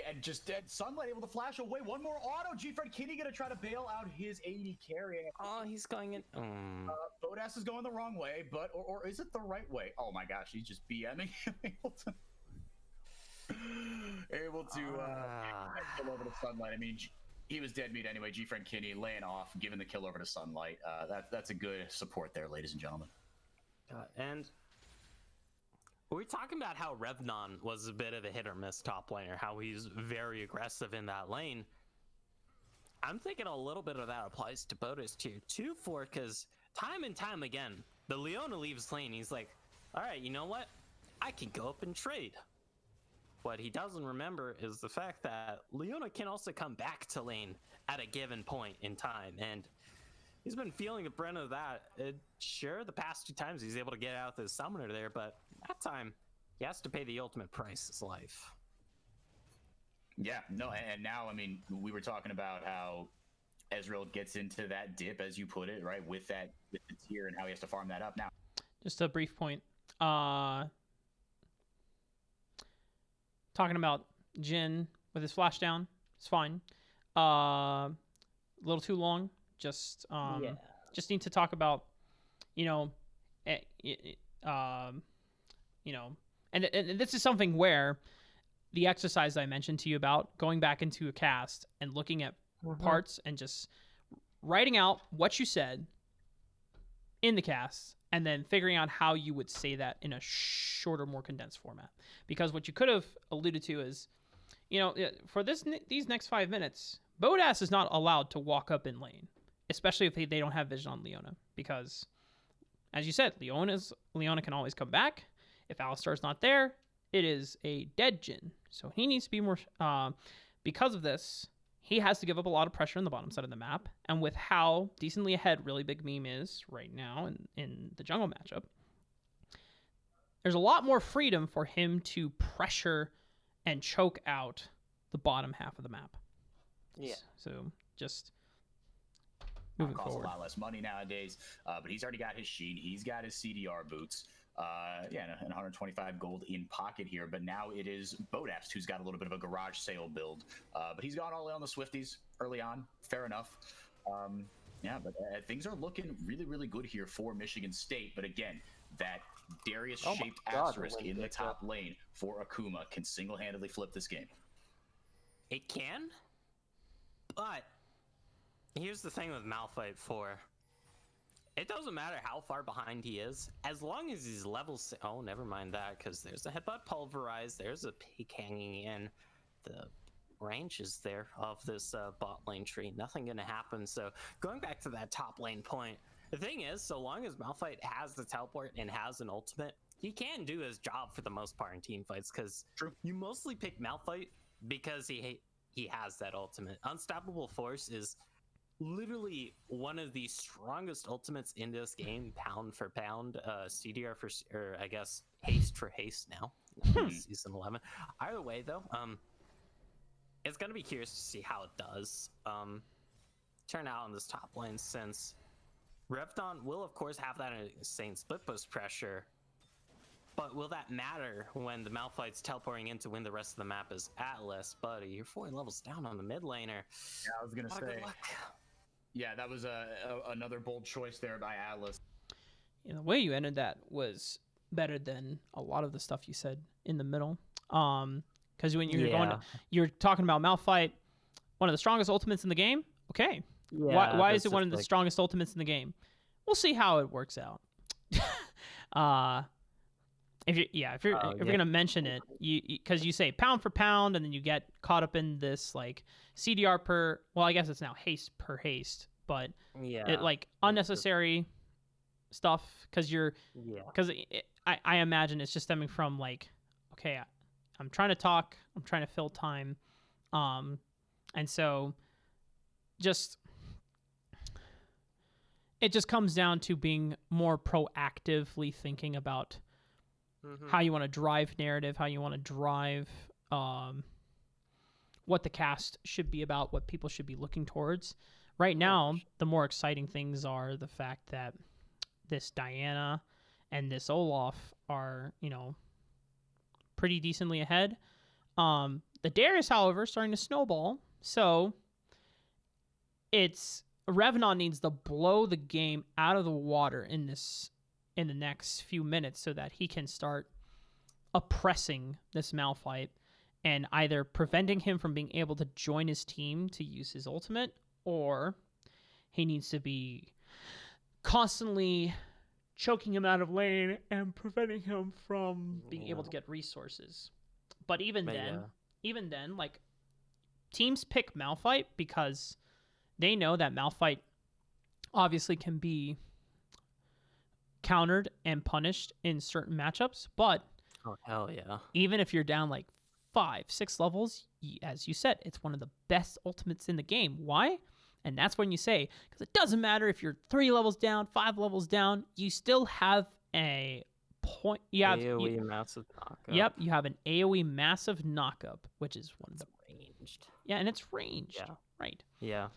And just dead. Sunlight able to flash away. One more auto. G-Fred Kitty gonna try to bail out his AD carry. Oh, he's going in. Bodas is going the wrong way, but or is it the right way? Oh my gosh, he's just BMing him. able to kill over to Sunlight. I mean, he was dead meat anyway. G-Fred Kitty laying off, giving the kill over to Sunlight. That's a good support there, ladies and gentlemen. And we're talking about how Revnon was a bit of a hit or miss top laner, how he's very aggressive in that lane. I'm thinking a little bit of that applies to Bodist here too, because time and time again, the Leona leaves lane. He's like, all right, you know what? I can go up and trade. What he doesn't remember is the fact that Leona can also come back to lane at a given point in time. And he's been feeling the brunt of that. Sure, the past 2 times he's able to get out the summoner there, but that time he has to pay the ultimate price, his life. Yeah, no, and now, I mean, we were talking about how Ezreal gets into that dip, as you put it, right, with the tier and how he has to farm that up. Now, just a brief point. Talking about Jin with his flash down, it's fine. A little too long. Just need to talk about, and this is something where the exercise I mentioned to you about going back into a cast and looking at parts and just writing out what you said in the cast and then figuring out how you would say that in a shorter, more condensed format. Because what you could have alluded to is, for these next 5 minutes, Bodas is not allowed to walk up in lane, especially if they don't have vision on Leona. Because, as you said, Leona can always come back. If Alistar's not there, it is a dead Jin. So he needs to be more... because of this, he has to give up a lot of pressure on the bottom side of the map. And with how decently ahead Really Big Meme is right now in the jungle matchup, there's a lot more freedom for him to pressure and choke out the bottom half of the map. Yeah. So just moving costs forward. a lot less money nowadays, but he's already got his Sheen. He's got his CDR boots. And 125 gold in pocket here, but now it is Bodast who's got a little bit of a garage sale build, but he's gone all in on the Swifties early on. Fair enough. But things are looking really, really good here for Michigan State. But again, that Darius-shaped asterisk in the top lane for Akuma can single-handedly flip this game. It can, but here's the thing with Malphite 4. It doesn't matter how far behind he is, as long as he's level... Oh, never mind that, because there's a headbutt pulverize, there's a peak hanging in. The range is there of this bot lane tree. Nothing gonna happen. So going back to that top lane point, the thing is, so long as Malphite has the teleport and has an ultimate, he can do his job for the most part in team fights, because you mostly pick Malphite because he has that ultimate. Unstoppable Force is literally one of the strongest ultimates in this game, pound for pound. CDR for, or I guess haste for haste now. Season 11. Either way, though, it's gonna be curious to see how it does turn out on this top lane, since Revdon will of course have that insane split push pressure, but will that matter when the Malphite's teleporting in to win the rest of the map as Atlas? Buddy, you're 4 levels down on the mid laner. Yeah, I was gonna Good say. luck. Yeah, that was another bold choice there by Atlas. The way you ended that was better than a lot of the stuff you said in the middle. Because when you're talking about Malphite, one of the strongest ultimates in the game. Okay, why is it one of the strongest ultimates in the game? We'll see how it works out. If you're gonna mention it, because you say pound for pound, and then you get caught up in this like CDR per. Well, I guess it's now haste per haste, but it like unnecessary stuff because I imagine it's just stemming from like, okay, I'm trying to talk, I'm trying to fill time, and so it just comes down to being more proactively thinking about how you want to drive narrative, how you want to drive what the cast should be about, what people should be looking towards. Right now, the more exciting things are the fact that this Diana and this Olaf are, pretty decently ahead. The Darius, however, is starting to snowball. So Revenant needs to blow the game out of the water in the next few minutes so that he can start oppressing this Malphite and either preventing him from being able to join his team to use his ultimate, or he needs to be constantly choking him out of lane and preventing him from being able to get resources. But even then, like, teams pick Malphite because they know that Malphite obviously can be countered and punished in certain matchups, but oh hell yeah, even if you're down like 5-6 levels, as you said, it's one of the best ultimates in the game. Why? And that's when you say, because it doesn't matter if you're 3 levels down, 5 levels down, you still have a point. AoE massive knockup. Yep, you have an AoE massive knockup, which is one of the ranged. Yeah, and it's ranged. Yeah. Right. Yeah.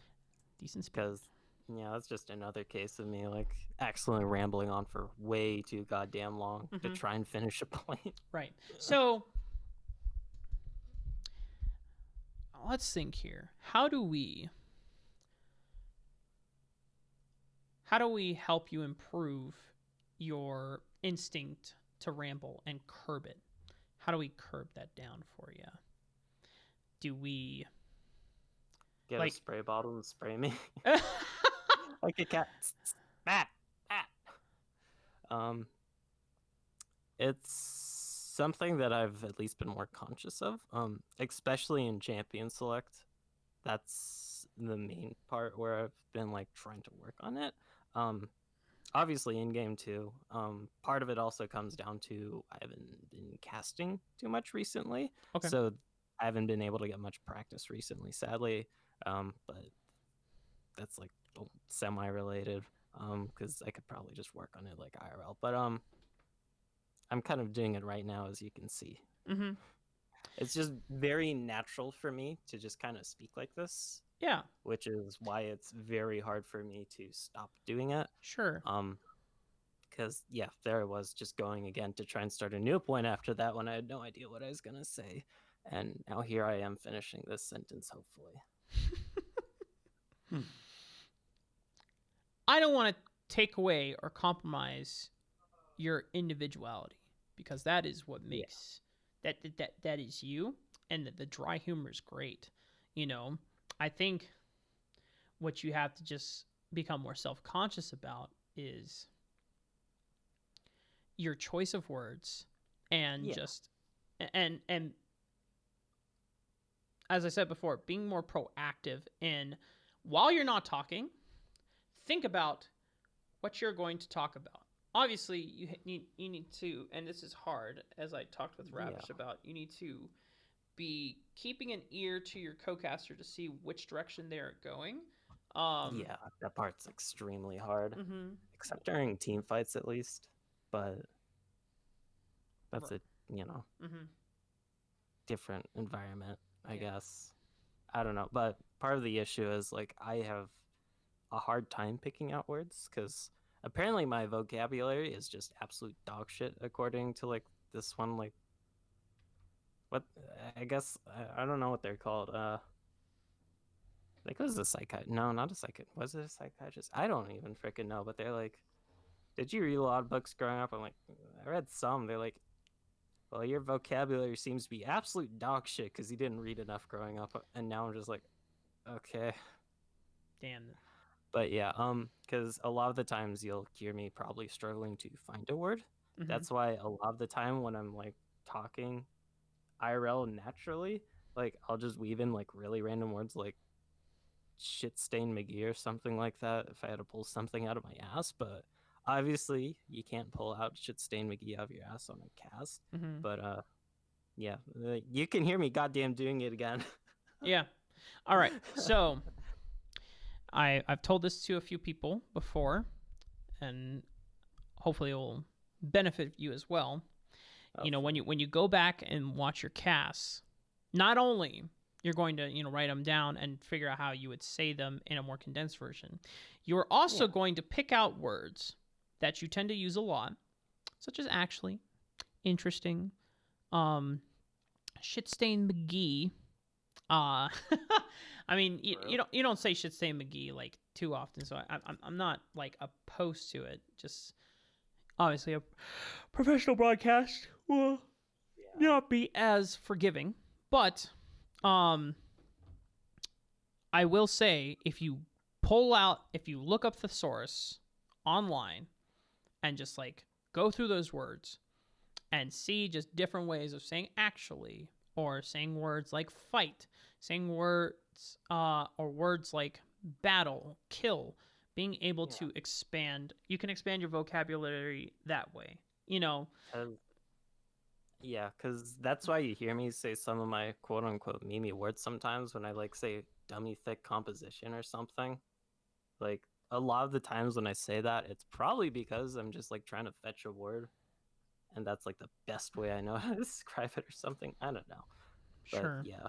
Decent speed. Because that's just another case of me like accidentally rambling on for way too goddamn long to try and finish a point. Right. So let's think here. How do we help you improve your instinct to ramble and curb it? How do we curb that down for you? Do we get a spray bottle and spray me like a cat? Bat. It's something that I've at least been more conscious of, especially in champion select. That's the main part where I've been like trying to work on it. Obviously in game too. Part of it also comes down to I haven't been casting too much recently, so I haven't been able to get much practice recently, sadly. But that's like semi-related, because I could probably just work on it like IRL. But I'm kind of doing it right now, as you can see. It's just very natural for me to just kind of speak like this. Yeah. Which is why it's very hard for me to stop doing it. Sure. Because there I was just going again to try and start a new point after that when I had no idea what I was gonna say, and now here I am finishing this sentence, hopefully. I don't want to take away or compromise your individuality, because that is what makes that is you, and the dry humor is great. I think what you have to just become more self-conscious about is your choice of words, and and as I said before, being more proactive in, while you're not talking, think about what you're going to talk about. Obviously, you need to, and this is hard, as I talked with Ravish about, you need to be keeping an ear to your co-caster to see which direction they're going. That part's extremely hard, except during team fights at least. But that's a different environment, I guess. I don't know. But part of the issue is like I have a hard time picking out words because apparently my vocabulary is just absolute dog shit according to like this one like what I guess I don't know what they're called. I think it was a psychiatrist. No, not a psychiatrist. Was it a psychiatrist? I don't even freaking know. But they're like, did you read a lot of books growing up? I'm like, I read some. They're like, well, your vocabulary seems to be absolute dog shit because you didn't read enough growing up. And now I'm just like, okay. Damn. But yeah, because a lot of the times you'll hear me probably struggling to find a word. Mhm. That's why a lot of the time when I'm like talking IRL naturally, like I'll just weave in like really random words like shit stain McGee or something like that if I had to pull something out of my ass. But obviously you can't pull out shit stain McGee out of your ass on a cast. Mhm. But yeah, you can hear me goddamn doing it again. Yeah. All right. So I've told this to a few people before, and hopefully it will benefit you as well. You know, when you go back and watch your casts, not only you're going to write them down and figure out how you would say them in a more condensed version, you're also going to pick out words that you tend to use a lot, such as actually, interesting, shit stain McGee. I mean, you don't say shit stain McGee like too often, so I'm not like opposed to it. Just obviously a professional broadcast will not be as forgiving, but I will say if you look up thesaurus online and just like go through those words and see just different ways of saying actually, or saying words like fight, saying words or words like battle, kill, being able to expand. You can expand your vocabulary that way, Yeah, because that's why you hear me say some of my quote-unquote meme words sometimes when I like say dummy thick composition or something. Like a lot of the times when I say that, it's probably because I'm just like trying to fetch a word, and that's like the best way I know how to describe it or something. I don't know. But Sure. yeah,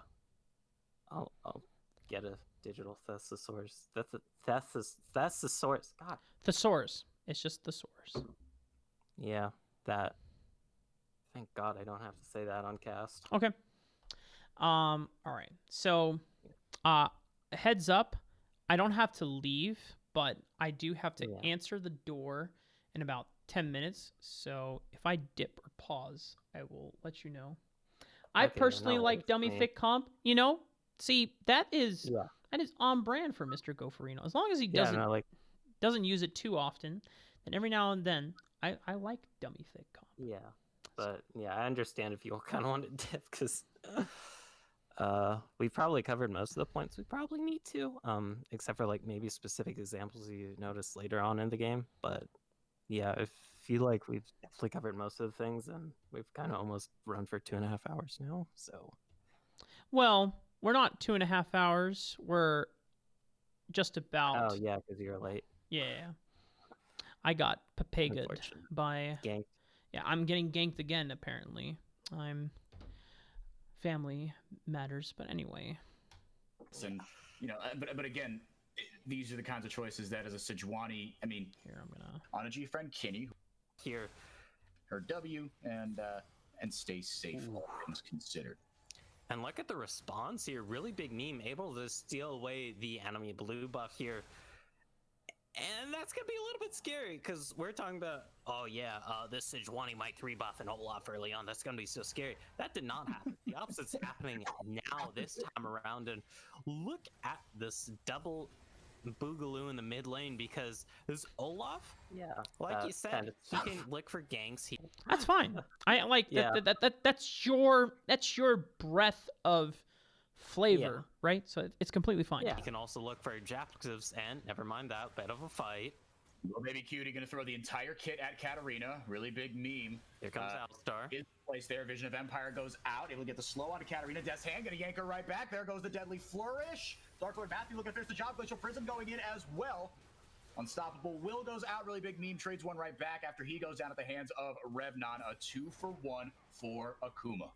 I'll get a digital thesaurus. Thesaurus. God. Thesaurus. It's just thesaurus. Yeah, that. Thank God I don't have to say that on cast. Okay. All right. So, heads up, I don't have to leave, but I do have to answer the door in about 10 minutes. So if I dip or pause, I will let you know. I personally like dummy thick comp. See that is on brand for Mr. Goferino. As long as he doesn't use it too often, then every now and then I like dummy thick comp. Yeah. But yeah, I understand if you all kind of want to dip because we've probably covered most of the points we probably need to, except for like maybe specific examples you notice later on in the game. But yeah, I feel like we've definitely covered most of the things, and we've kind of almost run for 2.5 hours now. So, well, we're not 2.5 hours. We're just about. Oh yeah, because you're late. Yeah, I got papegaed by. Ganked. Yeah, I'm getting ganked again, apparently. I'm family matters, but anyway. And, but again, these are the kinds of choices that as a Sejuani, I mean, here, I'm gonna... on a G friend, Kinney, here, her W, and stay safe, all things considered. And look at the response here. Really big meme, able to steal away the enemy blue buff here. And that's going to be a little bit scary because we're talking about, this Sejuani might 3-buff an Olaf early on. That's going to be so scary. That did not happen. The opposite's happening now this time around. And look at this double boogaloo in the mid lane because this Olaf, like you said, he can look for ganks. That's fine. I like that. That's your breath of flavor, right? So it's completely fine. Yeah. You can also look for objectives, and never mind that, bit of a fight. Well, maybe Cutie gonna throw the entire kit at Katarina. Really big meme. Here comes Alistar. Is place there. Vision of Empire goes out. Able to get the slow onto Katarina. Death's Hand gonna yank her right back. There goes the deadly flourish. Dark Lord Matthew looking to finish the job. Glacial Prism going in as well. Unstoppable Will goes out. Really big meme. Trades one right back after he goes down at the hands of Revnon. A 2-for-1 for Akuma.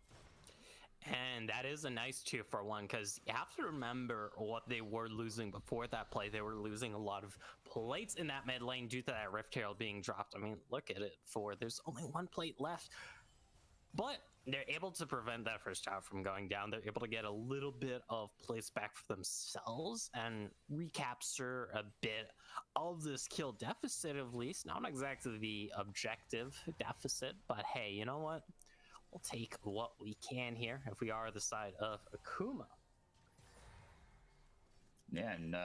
And that is a nice 2-for-1, because you have to remember what they were losing before that play. They were losing a lot of plates in that mid lane due to that Rift Herald being dropped. I mean, look at it. There's only 1 plate left. But they're able to prevent that first tower from going down. They're able to get a little bit of plates back for themselves and recapture a bit of this kill deficit, at least. Not exactly the objective deficit, but hey, you know what? We'll take what we can here if we are the side of Akuma. Yeah, and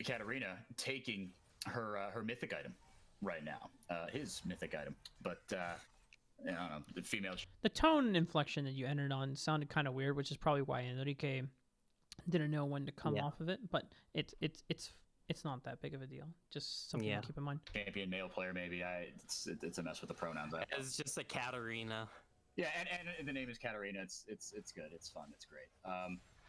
Katarina taking her mythic item right now, his mythic item. But I don't know, the female. The tone inflection that you entered on sounded kind of weird, which is probably why Enrique didn't know when to come off of it. But it's not that big of a deal. Just something to keep in mind. Champion male player, maybe. It's a mess with the pronouns. It's just a Katarina. Yeah, and the name is Katarina. It's good. It's fun. It's great.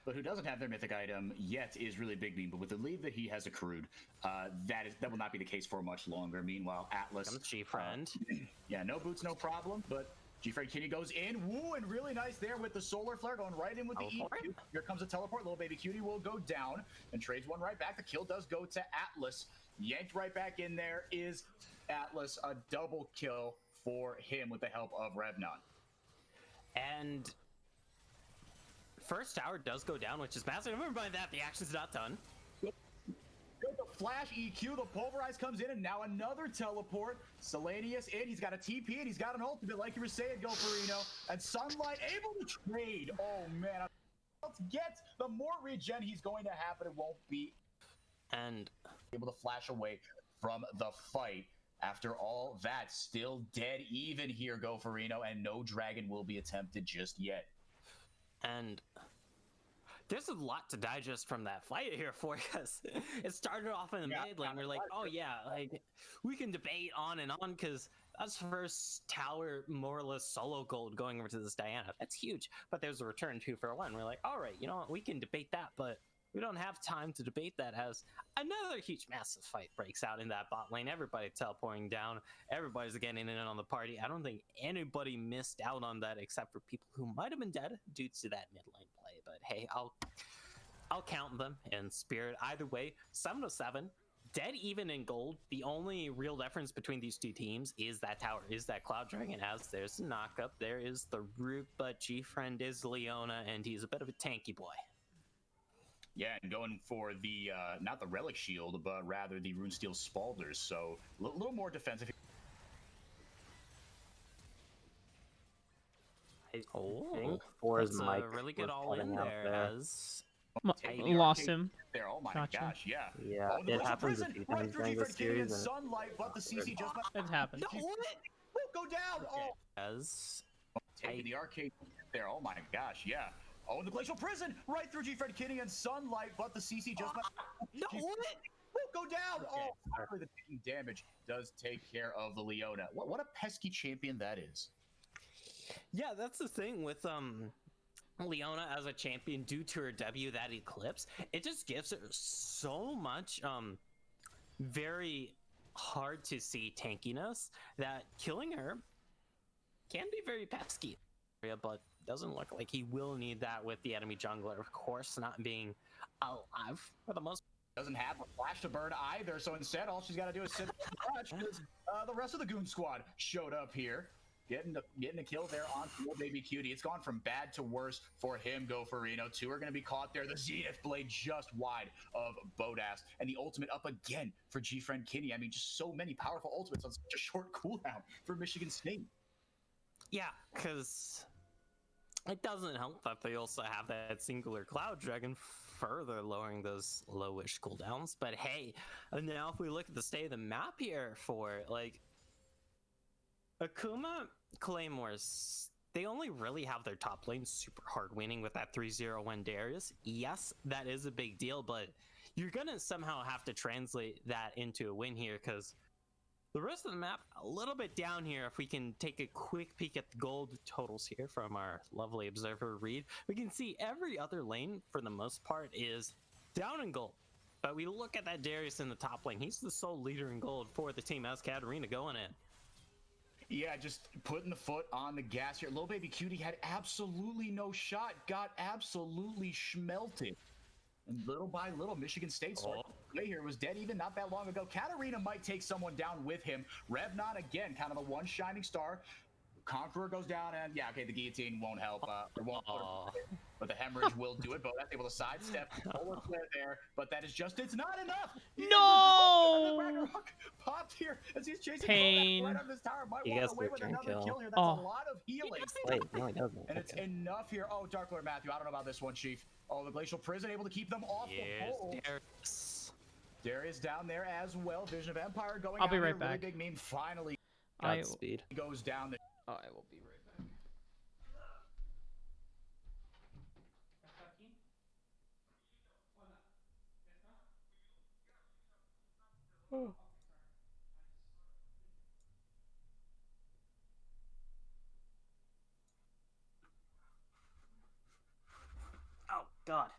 But who doesn't have their mythic item yet is really Big Bean. But with the lead that he has accrued, that will not be the case for much longer. Meanwhile, Atlas, G-Friend. Yeah, no boots, no problem. But G-Friend Kitty goes in. Woo, and really nice there with the solar flare going right in with the EQ. Here comes a teleport. Little baby cutie will go down and trades one right back. The kill does go to Atlas. Yanked right back in there is Atlas. A double kill for him with the help of Revnon. And first tower does go down, which is massive. Never mind that, the action's not done. Good, the flash EQ, the pulverize comes in, and now another teleport. Selenius in, he's got a TP, and he's got an ultimate, like you were saying, Gopherino. And Sunlight able to trade. Oh, man. Let's get the more regen he's going to have, but it won't be and able to flash away from the fight. After all that, still dead even here, Gopherino, and no dragon will be attempted just yet. And there's a lot to digest from that fight here for us. It started off in the mid lane. We're like, oh yeah, like we can debate on and on because that's first tower more or less solo gold going over to this Diana. That's huge. But there's a return 2-for-1. We're like, all right, you know what? We can debate that, but we don't have time to debate that as another huge, massive fight breaks out in that bot lane. Everybody teleporting down. Everybody's getting in on the party. I don't think anybody missed out on that except for people who might have been dead due to that mid lane play. But hey, I'll count them in spirit. Either way, 7-7, dead even in gold. The only real difference between these two teams is that tower, is that Cloud Dragon, as there's a knock-up. There is the root, but G-Friend is Leona, and he's a bit of a tanky boy. Yeah, and going for the, not the Relic Shield, but rather the Runesteel Spalders, so a little more defensive. Oh, for his mic. Really good all in there. As lost him. There, oh my gosh, yeah. Yeah, oh, it happens a few times during this series. And Sunlight, but the CC just It happened. No, go down! Oh, as taking the arcade there, oh my gosh, yeah. Oh, and the Glacial Prison right through G-Fred Kidding and Sunlight, but the CC just go down! Oh, finally the taking damage does take care of the Leona. What a pesky champion that is. Yeah, that's the thing with Leona as a champion due to her W, that Eclipse. It just gives her so much very hard to see tankiness that killing her can be very pesky. But doesn't look like he will need that with the enemy jungler, of course, not being alive for the most. Doesn't have a flash to burn either, so instead all she's got to do is sit and watch because the rest of the Goon Squad showed up here. Getting a kill there on Little Baby Cutie. It's gone from bad to worse for him, Gopherino. 2 are going to be caught there. The Zenith Blade just wide of Bodas. And the ultimate up again for G-Friend Kinney. I mean, just so many powerful ultimates on such a short cooldown for Michigan State. Yeah, because it doesn't help that they also have that singular Cloud Dragon further lowering those lowish cooldowns. But hey, now if we look at the state of the map here for, like, Akuma Claymores, they only really have their top lane super hard winning with that 3-0 Darius. Yes, that is a big deal, but you're gonna somehow have to translate that into a win here because the rest of the map a little bit down here. If we can take a quick peek at the gold totals here from our lovely observer Reed, we can see every other lane for the most part is down in gold. But we look at that Darius in the top lane. He's the sole leader in gold for the team as Katarina going in. Yeah, just putting the foot on the gas here. Little Baby Cutie had absolutely no shot, got absolutely schmelted. And little by little, Michigan State started to play here. Was dead even not that long ago. Katarina might take someone down with him. Revnon, again, kind of the one shining star. Conqueror goes down, and yeah, okay, the guillotine won't help. Or won't put him, but the hemorrhage will do it. But that's able to sidestep. Polar flare there, but that is just, it's not enough. No! Popped here as he's chasing Pain. right on this tower. Might He walk gets away the with return another kill. kill here. That's Oh. a lot of healing. Wait, no, he doesn't. And it's enough here. Oh, Dark Lord Matthew, I don't know about this one, Chief. Oh, the Glacial Prison able to keep them off the pole. Darius down there as well. Vision of Empire going I'll be out right here. back. Really big meme finally Godspeed. goes down. I will be right back. Oh God.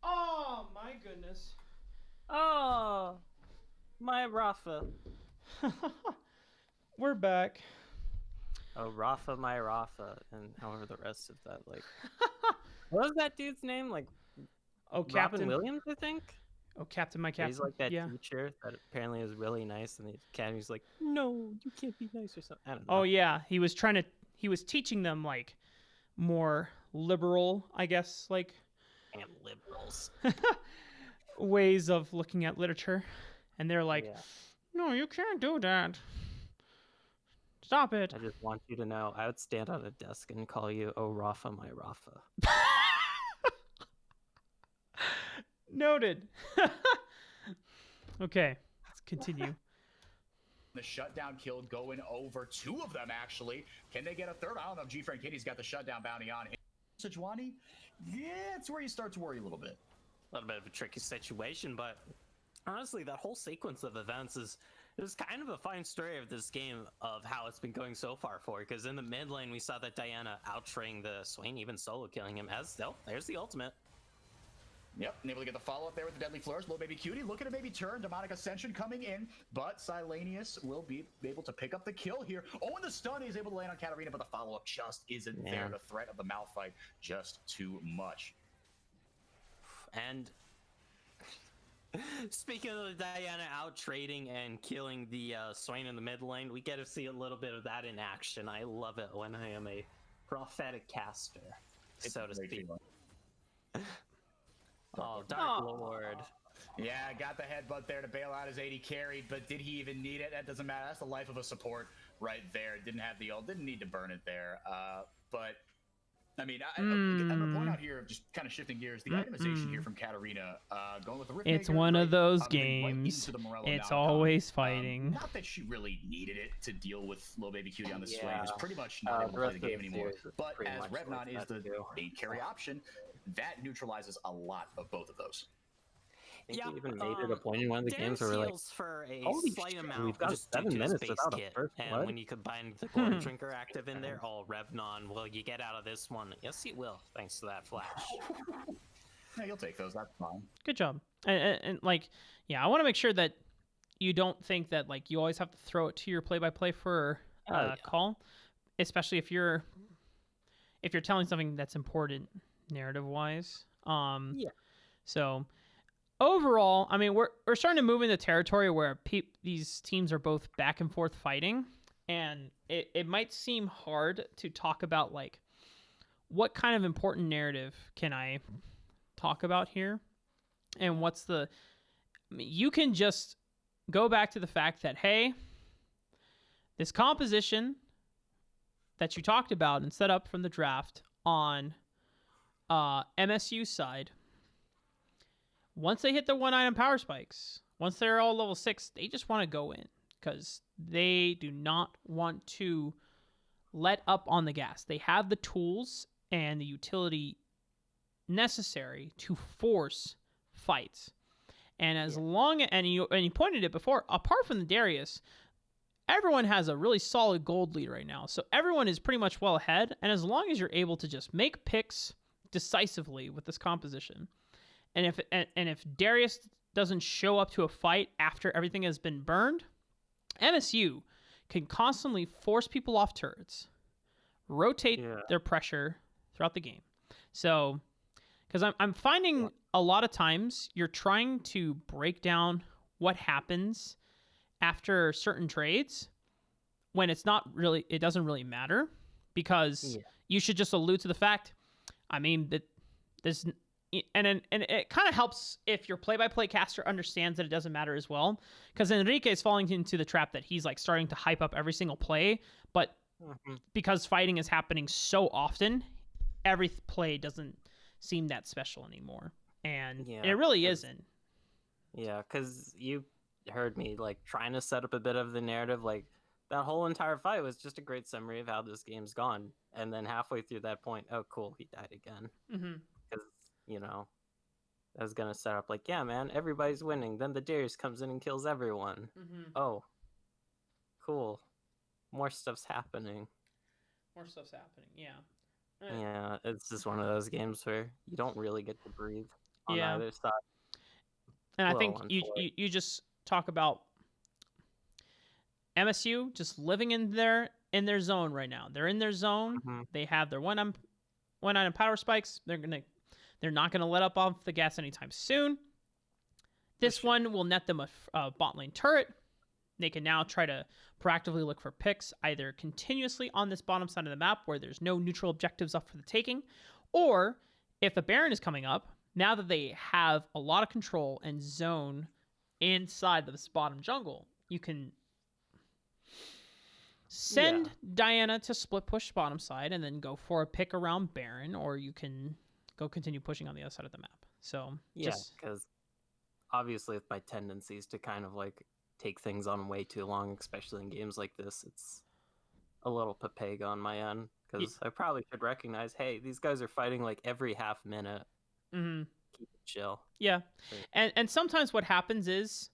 Oh my goodness. Oh, my Rafa. We're back. Oh, Rafa, my Rafa, and however the rest of that, like, what was that dude's name? Like, Oh, Robin Captain Williams, I think. Oh, Captain, my Captain. He's like that yeah. teacher that apparently is really nice, and the academy's like, no, you can't be nice or something. I don't know. Oh yeah, he was teaching them like more liberal, I guess, like And liberals. ways of looking at literature, and they're like, Yeah. "No, you can't do that. Stop it." I just want you to know, I would stand on a desk and call you, oh, Rafa, my Rafa. Noted. Okay, let's continue. The shutdown killed, going over 2 of them actually. Can they get a third? I don't know if G Frank Kitty's got the shutdown bounty on him. Sejuani, yeah, it's where you start to worry a little bit. A little bit of a tricky situation, but honestly, that whole sequence of events is kind of a fine story of this game of how it's been going so far for. Because in the mid lane, we saw that Diana out-trading the Swain, even solo killing him. There's the ultimate. Yep, and able to get the follow-up there with the Deadly Flourish. Little Baby Cutie looking to maybe turn. Demonic Ascension coming in, but Silanius will be able to pick up the kill here. Oh, and the stun is able to land on Katarina, but the follow-up just isn't there. The threat of the Malphite just too much. And speaking of Diana out trading and killing the Swain in the mid lane, we get to see a little bit of that in action. I love it when I am a prophetic caster, so to speak. Oh, Dark Lord. Yeah, got the headbutt there to bail out his AD carried, but did he even need it? That doesn't matter. That's the life of a support right there. Didn't have the ult, didn't need to burn it there. But I mean, I'm going to point out here, just kind of shifting gears, the itemization here from Katarina, going with the Rift It's Maker, one of right? those Then right games. into the Morello It's knob always comp. fighting. Not that she really needed it to deal with Lil Baby Cutie on the swing. Yeah. Is pretty much not able to play the game anymore. But pretty as much Revnon like is that the too. main carry option, that neutralizes a lot of both of those. I think Yep, we even made it a point in one of the games where we're like, heals for a holy slight shit, amount we've got just due 7 to his minutes base without a kit. first And blood. when you combine the Gore Drinker active in there, oh, Revnon, will you get out of this one? Yes, he will, thanks to that flash. Yeah, you'll take those. That's fine. Good job. And like, yeah, I want to make sure that you don't think that like you always have to throw it to your play-by-play for call, especially if you're telling something that's important narrative-wise. Yeah. So overall, I mean, we're starting to move into territory where these teams are both back and forth fighting, and it might seem hard to talk about like what kind of important narrative can I talk about here, and what's the. I mean, you can just go back to the fact that hey, this composition that you talked about and set up from the draft on MSU side. Once they hit the 1-item power spikes, once they're all level 6, they just want to go in because they do not want to let up on the gas. They have the tools and the utility necessary to force fights. And as long and you pointed it before, apart from the Darius, everyone has a really solid gold lead right now. So everyone is pretty much well ahead. And as long as you're able to just make picks decisively with this composition, and if Darius doesn't show up to a fight after everything has been burned, MSU can constantly force people off turrets, rotate their pressure throughout the game. So, because I'm finding a lot of times you're trying to break down what happens after certain trades when it doesn't really matter, because you should just allude to the fact. I mean that there's. And it kind of helps if your play-by-play caster understands that it doesn't matter as well, because Enrique is falling into the trap that he's like starting to hype up every single play, but because fighting is happening so often, every play doesn't seem that special anymore, and it really isn't. Yeah, because you heard me like trying to set up a bit of the narrative, like that whole entire fight was just a great summary of how this game's gone, and then halfway through that point, oh cool, he died again. Because I was gonna set up like, yeah, man, everybody's winning. Then the Darius comes in and kills everyone. Oh, cool. More stuff's happening. Yeah. Yeah, it's just one of those games where you don't really get to breathe on either side. And I think you just talk about MSU just living in their zone right now. They're in their zone. They have their one item power spikes. They're not gonna let up off the gas anytime soon. This one will net them a bot lane turret. They can now try to proactively look for picks, either continuously on this bottom side of the map where there's no neutral objectives up for the taking, or if the Baron is coming up, now that they have a lot of control and zone inside this bottom jungle, you can send Diana to split push bottom side and then go for a pick around Baron, or you can go continue pushing on the other side of the map. So because obviously with my tendencies to kind of like take things on way too long, especially in games like this, it's a little Papega on my end, because I probably should recognize, hey, these guys are fighting like every half minute. Keep it chill. Yeah. And sometimes what happens is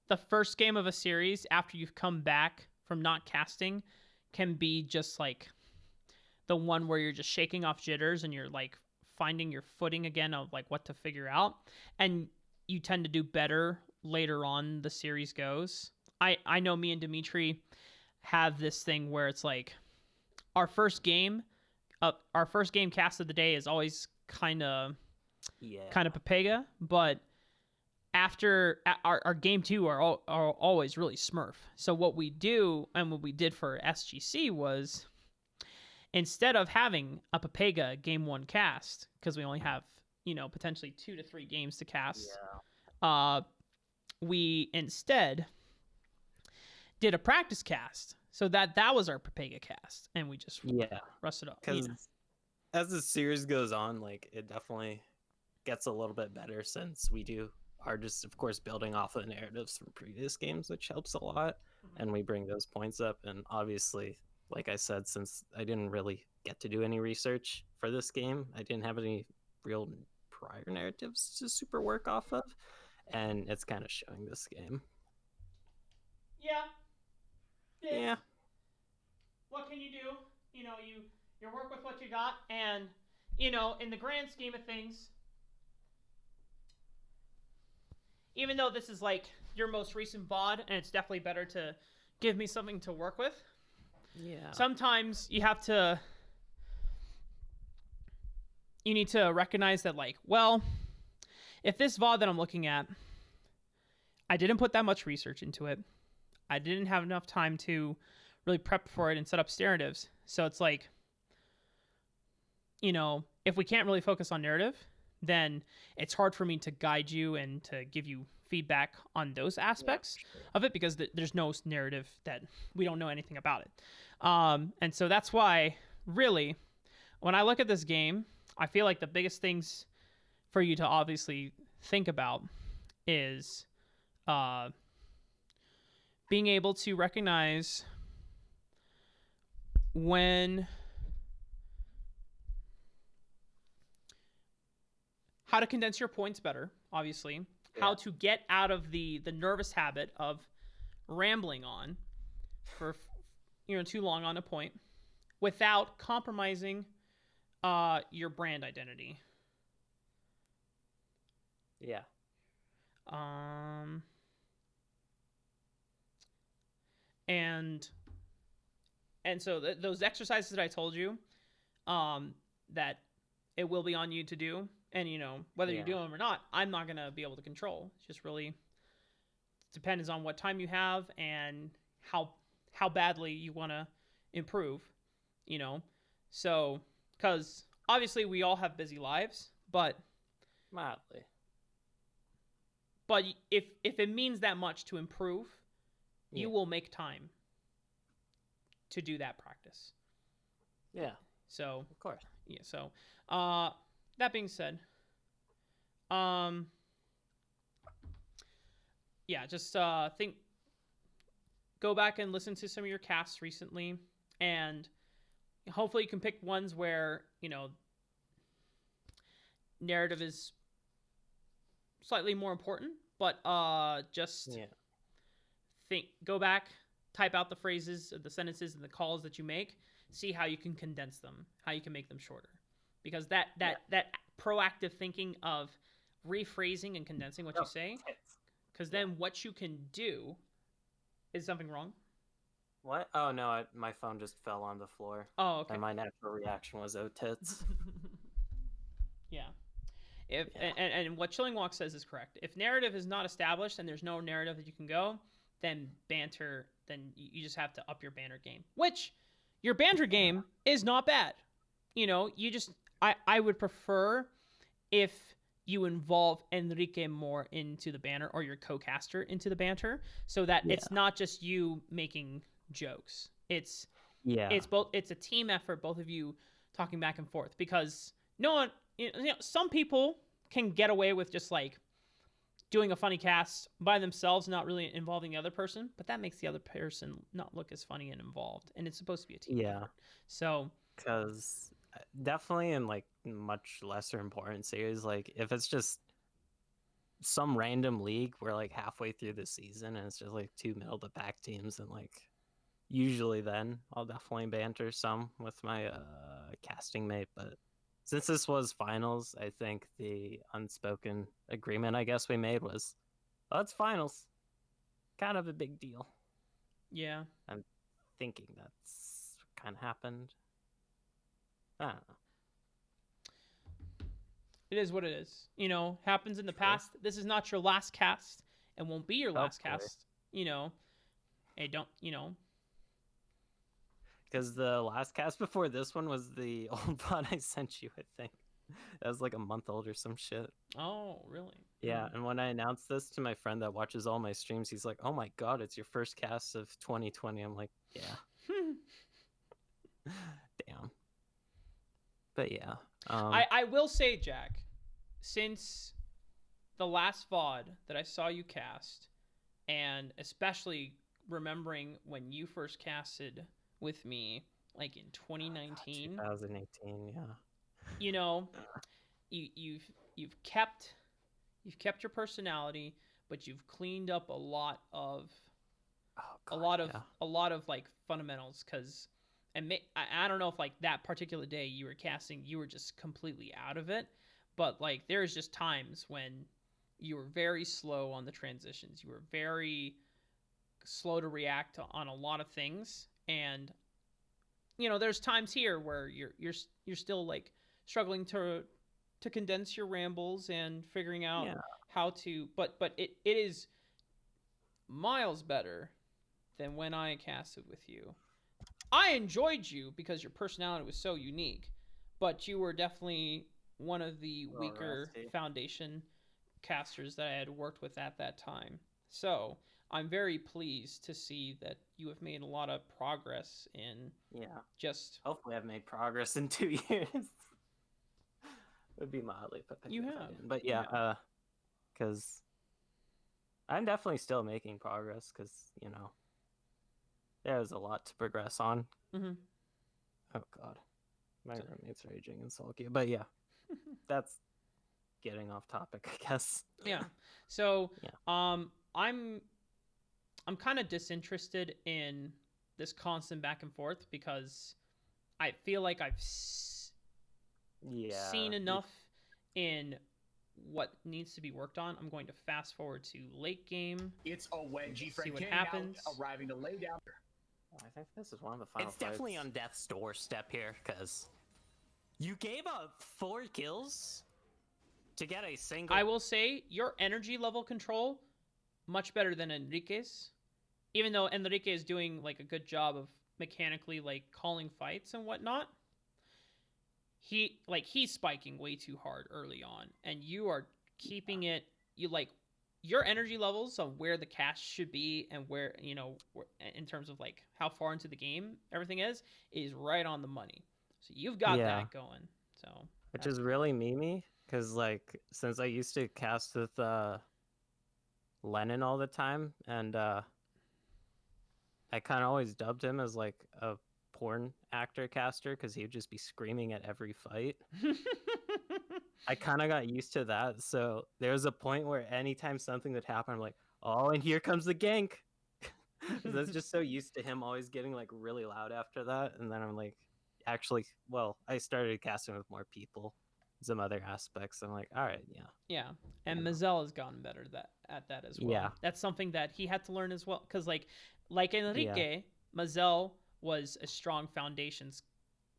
the first game of a series after you've come back from not casting can be just like the one where you're just shaking off jitters and you're like finding your footing again of like what to figure out, and you tend to do better later on the series goes. I know me and Dimitri have this thing where it's like our first game cast of the day is always kind of Papega, but after our game 2 are always really smurf. So what we do, and what we did for SGC, was instead of having a Papega game 1 cast, because we only have, potentially 2 to 3 games to cast, we instead did a practice cast. So that was our Papega cast, and we just rusted up. as the series goes on, like it definitely gets a little bit better since we are just of course building off of the narratives from previous games, which helps a lot. And we bring those points up. And obviously, like I said, since I didn't really get to do any research for this game, I didn't have any real prior narratives to super work off of, and it's kind of showing this game. Yeah. Yeah. What can you do? You know, you work with what you got, and you know, in the grand scheme of things, even though this is like your most recent VOD, and it's definitely better to give me something to work with. Yeah. Sometimes you need to recognize that, like, well, if this VOD that I'm looking at, I didn't put that much research into it. I didn't have enough time to really prep for it and set up narratives. So it's like, you know, if we can't really focus on narrative, then it's hard for me to guide you and to give you feedback on those aspects of it, because there's no narrative, that we don't know anything about it. And so that's why, really, when I look at this game, I feel like the biggest things for you to obviously think about is being able to recognize how to condense your points better, obviously, how to get out of the nervous habit of rambling on for too long on a point without compromising your brand identity. Yeah. And so those exercises that I told you, that it will be on you to do, and whether you do them or not, I'm not gonna be able to control. It's just really depends on what time you have and how badly you want to improve. So because obviously we all have busy lives, but mildly. But if it means that much to improve, you will make time to do that practice. Yeah. So of course. Yeah. So that being said, just go back and listen to some of your casts recently, and hopefully you can pick ones where narrative is slightly more important, but go back, type out the phrases, the sentences, and the calls that you make, see how you can condense them, how you can make them shorter, because that proactive thinking of rephrasing and condensing what you say, because then what you can do is something wrong. What? Oh no, my phone just fell on the floor. Oh, okay. And my natural reaction was, oh tits. Yeah. And what Chilling Walk says is correct. If narrative is not established and there's no narrative that you can go, then you just have to up your banter game. Which your banter game is not bad. I would prefer if you involve Enrique more into the banter, or your co-caster into the banter, so that it's not just you making jokes. It's a team effort, both of you talking back and forth, because no one, some people can get away with just like doing a funny cast by themselves, not really involving the other person, but that makes the other person not look as funny and involved, and it's supposed to be a team effort. So because definitely in like much lesser important series, like if it's just some random league where like halfway through the season and it's just like two middle to pack teams, and like usually then I'll definitely banter some with my casting mate. But since this was finals, I think the unspoken agreement I guess we made was, well, it's finals, kind of a big deal. Yeah, I'm thinking that's kind of happened. I don't know. It is what it is. Happens in the past. This is not your last cast, and won't be your last cast. Hey, don't. Because the last cast before this one was the old VOD I sent you, I think. That was like a month old or some shit. Oh, really? Yeah, and when I announced this to my friend that watches all my streams, he's like, oh my god, it's your first cast of 2020. I'm like, yeah. Damn. But yeah. I will say, Jack, since the last VOD that I saw you cast, and especially remembering when you first casted with me, like in 2019, 2018, yeah. you know, you've kept your personality, but you've cleaned up a lot of a lot of like fundamentals. Because I don't know if like that particular day you were casting, you were just completely out of it, but like there's just times when you were very slow on the transitions, you were very slow to react on a lot of things, and you know there's times here where you're still like struggling to condense your rambles and figuring out how to, but it is miles better than when I casted with you. I enjoyed you because your personality was so unique, but you were definitely one of the weaker foundation casters that I had worked with at that time. So I'm very pleased to see that you have made a lot of progress in just... Hopefully I've made progress in 2 years. Would be mildly put. You have. But yeah, because I'm definitely still making progress because, you know, there's a lot to progress on. Mm-hmm. Oh, God. My roommate's raging and sulky. But yeah, that's getting off topic, I guess. Yeah. So, I'm kind of disinterested in this constant back and forth because I feel like I've seen enough in what needs to be worked on. I'm going to fast forward to late game. It's a wedgie See what King happens. Arriving to lay down. I think this is one of the final It's definitely on death's doorstep here, because you gave up 4 kills to get a single... I will say, your energy level control, much better than Enrique's. Even though Enrique is doing like a good job of mechanically like calling fights and whatnot, he's spiking way too hard early on, and you are keeping it. You like your energy levels on where the cast should be and where, you know, in terms of like how far into the game everything is right on the money. So you've got that going. So which is really memey, because like since I used to cast with Lennon all the time, and I kind of always dubbed him as like a porn actor caster because he would just be screaming at every fight. I kind of got used to that, so there was a point where anytime something would happen, I'm like, oh, and here comes the gank. I was just so used to him always getting like really loud after that, and then I'm like, actually, well, I started casting with more people, some other aspects. I'm like, all right, yeah, and Mazel has gotten better at that as well. Yeah, that's something that he had to learn as well, because like Enrique, Mazel was a strong foundations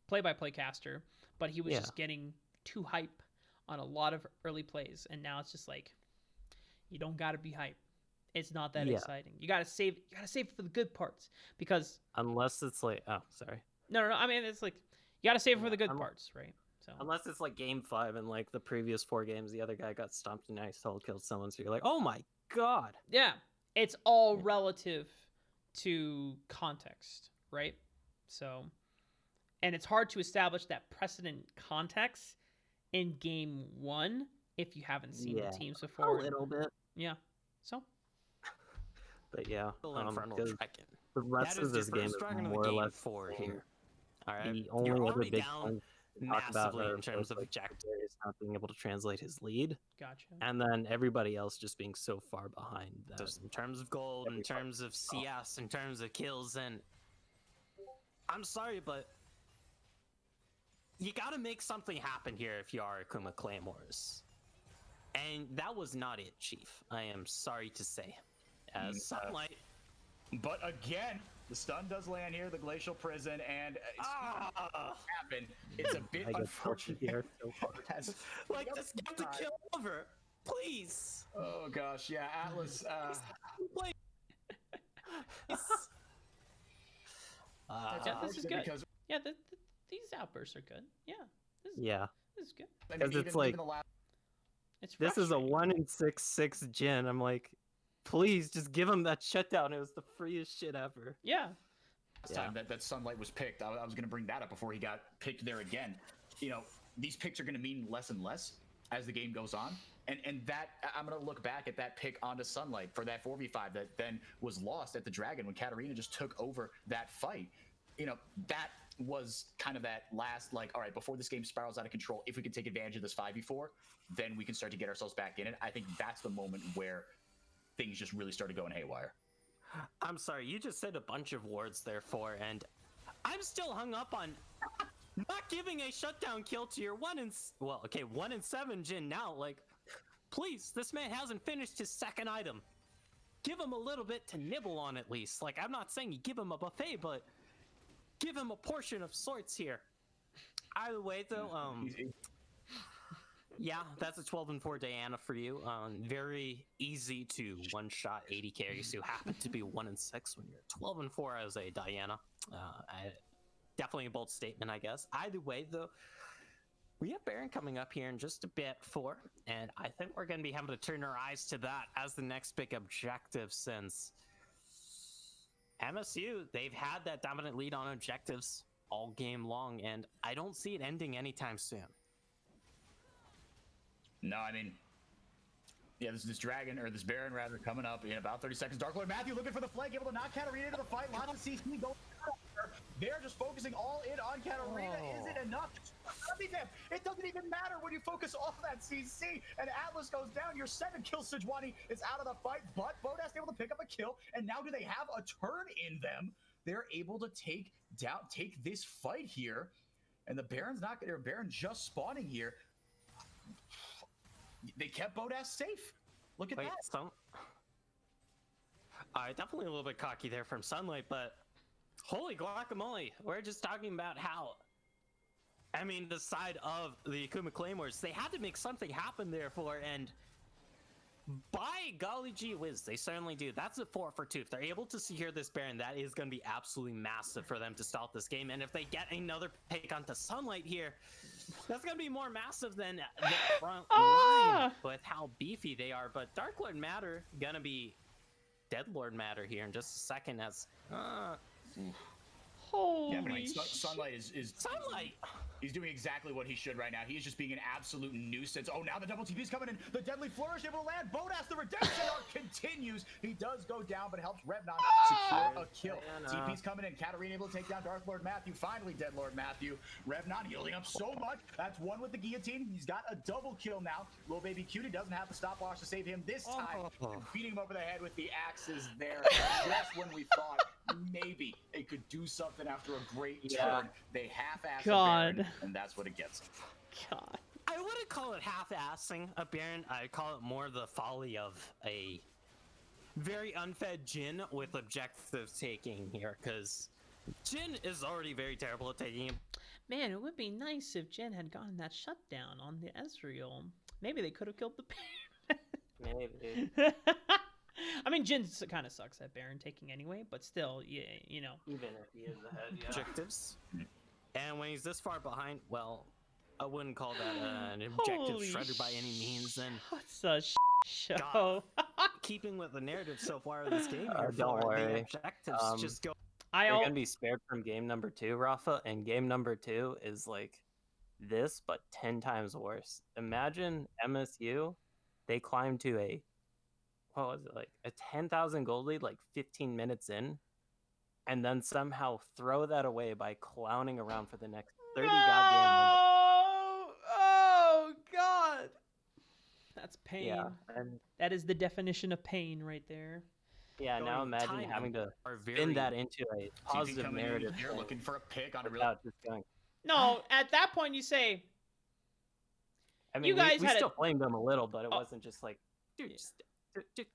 play-by-play caster, but he was just getting too hype on a lot of early plays, and now it's just like, you don't gotta be hype. It's not that exciting. You gotta save for the good parts, because unless it's like, oh, sorry. No. I mean, it's like you gotta save it for the good parts, right? So unless it's like game 5 and like the previous 4 games, the other guy got stomped and I still killed someone, so you're like, oh my god. Yeah, it's all relative to context, right? So, and it's hard to establish that precedent context in game 1 if you haven't seen the teams before. A little bit. Yeah. So. But yeah, the rest of this game is more or less 4 here. All right, the only you're other already big down thing talk about massively in terms of like Jack. Darius not being able to translate his lead. Gotcha. And then everybody else just being so far behind that. Just in terms of gold, in terms of CS, in terms of kills, and I'm sorry, but you gotta make something happen here if you are Akuma Claymores. And that was not it, Chief. I am sorry to say. As Sunlight. But again, the stun does land here, the Glacial Prison, and happen. It's a bit unfortunate. Here so hard. Like, just get the kill over, please. Oh gosh, yeah, Atlas. This is good. Yeah, these outbursts are good. Yeah. This is good. Because it's like, this is a 1 in 6/6 Jin. I'm like, please just give him that shutdown. It was the freest shit ever. Yeah. Last time that Sunlight was picked, I was going to bring that up before he got picked there again. these picks are going to mean less and less as the game goes on. And that I'm going to look back at that pick onto Sunlight for that 4v5 that then was lost at the Dragon when Katarina just took over that fight. That was kind of that last, like, all right, before this game spirals out of control, if we can take advantage of this 5v4, then we can start to get ourselves back in it. I think that's the moment where things just really started going haywire. I'm sorry, you just said a bunch of words there, and I'm still hung up on not giving a shutdown kill to your 1-7 Jin now. Like, please, this man hasn't finished his second item. Give him a little bit to nibble on at least. Like, I'm not saying you give him a buffet, but give him a portion of sorts here. Either way, though, yeah, that's a 12-4 Diana for you. Very easy to one-shot 80 carries who happen to be 1-6 when you're 12-4 as a Diana. Definitely a bold statement, I guess. Either way, though, we have Baron coming up here in just a bit, and I think we're going to be having to turn our eyes to that as the next big objective, since MSU, they've had that dominant lead on objectives all game long, and I don't see it ending anytime soon. No, I mean, yeah, this Dragon, or this Baron rather, coming up in about 30 seconds. Dark Lord Matthew looking for the flank, able to knock Katarina into the fight. Lots of CC going. They're just focusing all in on Katarina. Is it enough? It doesn't even matter when you focus all that CC, and Atlas goes down. Your second kill, Sejuani, is out of the fight, but Bodas able to pick up a kill, and now do they have a turn in them? They're able to take this fight here, and the Baron's not gonna, Baron just spawning here. They kept Bodas safe. Look at that. Definitely a little bit cocky there from Sunlight, but holy guacamole, we're just talking about how, I mean, the side of the Akuma Claymores, they had to make something happen there and by golly gee whiz, they certainly do. That's a 4 for 2. If they're able to secure this Baron, that is going to be absolutely massive for them to start this game. And if they get another pick onto Sunlight here, that's going to be more massive than the front line with how beefy they are. But Dark Lord Matter going to be Dead Lord Matter here in just a second as... Holy Sunlight is Sunlight. He's doing exactly what he should right now. He's just being an absolute nuisance. Oh, now the double TP's coming in. The Deadly Flourish able to land. Bodas, the redemption arc continues. He does go down, but helps Revnon secure a kill. TP's coming in. Katarina able to take down Dark Lord Matthew. Finally, Dead Lord Matthew. Revnon healing up so much. That's one with the guillotine. He's got a double kill now. Little baby Cutie doesn't have the stopwatch to save him this time. Beating him over the head with the axes there. Just when we thought maybe it could do something after a great turn, they half-assed Baron, and that's what it gets. God. I wouldn't call it half-assing a Baron. I'd call it more the folly of a very unfed Jin with objective taking here, because Jin is already very terrible at taking him. Man, it would be nice if Jin had gotten that shutdown on the Ezreal. Maybe they could have killed the Baron. Maybe. I mean, Jin kind of sucks at Baron taking anyway, but still, you know. Even if he is ahead, yeah. Objectives. And when he's this far behind, well, I wouldn't call that an objective shredder by any means. And what's a show? Keeping with the narrative so far of this game, don't worry. Objectives just go. You're gonna be spared from game number 2, Rafa, and game number 2 is like this, but 10 times worse. Imagine MSU, they climbed to a, what was it, like a 10,000 gold lead like 15 minutes in, and then somehow throw that away by clowning around for the next 30 goddamn minutes. Oh God, that's pain. Yeah, and that is the definition of pain right there. yeah, now imagine having to spin that into a positive narrative. You're looking for a pick on a without just going. No, at that point you say. I mean, you guys we still blamed them a little, but it wasn't just like, dude, just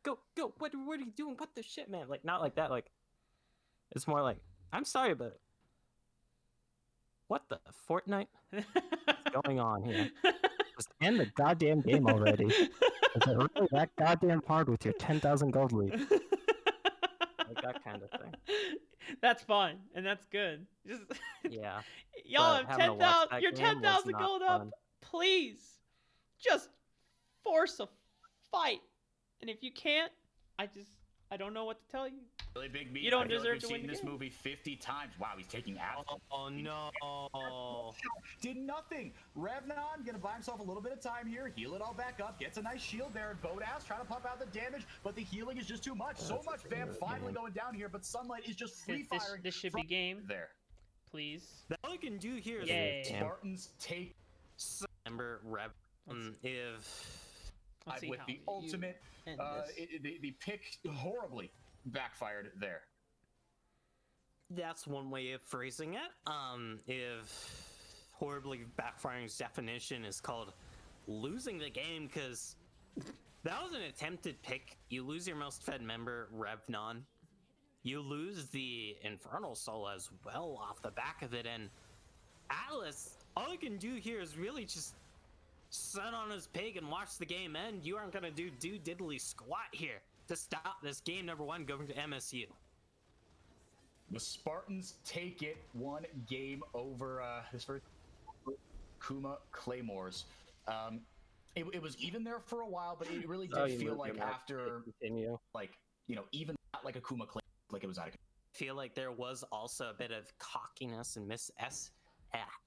go. What are you doing? What the shit, man? Like, not like that. Like, it's more like, I'm sorry, but what the Fortnite is going on here? Just end the goddamn game already. Is it really that goddamn hard with your 10,000 gold lead? Like that kind of thing. That's fine, and that's good. Just yeah. Y'all have 10,000. You're 10,000 gold up. Please, just force a fight. And if you can't, I don't know what to tell you. Really big meat. You don't I feel deserve like to we've win seen the this game. movie 50 times. Wow, he's taking absolute. Oh no! Did nothing. Revnon gonna buy himself a little bit of time here, heal it all back up, gets a nice shield there. Bodass trying to pump out the damage, but the healing is just too much. So much Vamp finally going down here, but Sunlight is just free firing. This should be game. There. Please. All you can do here is Yay. Spartans take remember Rev. If Let's see with how the you ultimate. end this. The pick horribly backfired there. that's one way of phrasing it. If horribly backfiring's definition is called losing the game, because that was an attempted pick. You lose your most fed member, Revnon. You lose the Infernal Soul as well off the back of it, and Atlas, all you can do here is really just sit on his pig and watch the game end. You aren't gonna do diddly squat here to stop this game number one going to MSU. The Spartans take it 1 game over this first Kuma Claymores. It was even there for a while, but it really did feel like after continue. like, even not like a Kuma Claymore, like it was out of control. I feel like there was also a bit of cockiness and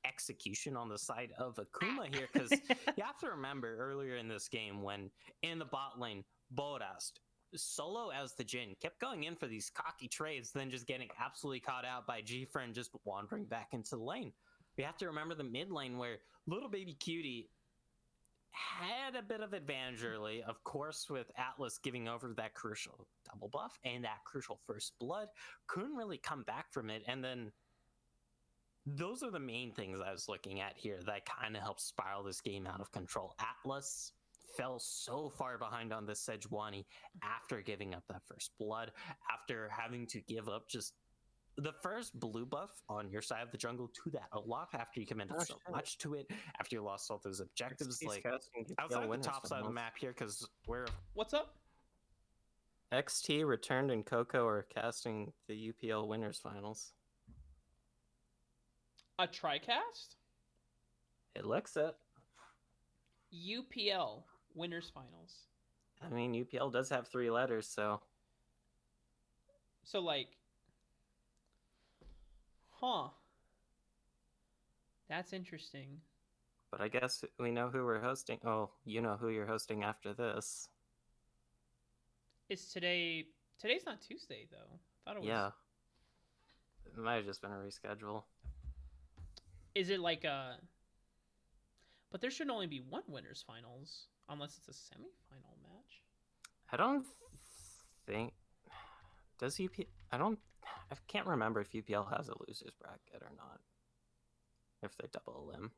execution on the side of Akuma here, because you have to remember earlier in this game when in the bot lane, Bodast, solo as the Jhin, kept going in for these cocky trades, then just getting absolutely caught out by G-Friend just wandering back into the lane. We have to remember the mid lane where little baby Cutie had a bit of advantage early, of course, with Atlas giving over that crucial double buff and that crucial first blood. Couldn't really come back from it, and then those are the main things I was looking at here that kind of helped spiral this game out of control. Atlas fell so far behind on this Sejuani after giving up that first blood, after having to give up just the first blue buff on your side of the jungle to that Olaf, after you committed so much to it, after you lost all those objectives. Like, outside the top side of the map here, because we're... What's up? XT, Returned, and Coco are casting the UPL Winners Finals. A TriCast? It looks it. UPL Winners Finals. I mean, UPL does have 3 letters, so... So, like... Huh. That's interesting. But I guess we know who we're hosting. Oh, you know who you're hosting after this. Is today... Today's not Tuesday, though. I thought it was... Yeah. It might have just been a reschedule. Is it like a... But there should only be one Winners Finals, unless it's a semi-final match. I don't think... Does UPL... I can't remember if UPL has a loser's bracket or not. If they're double elim.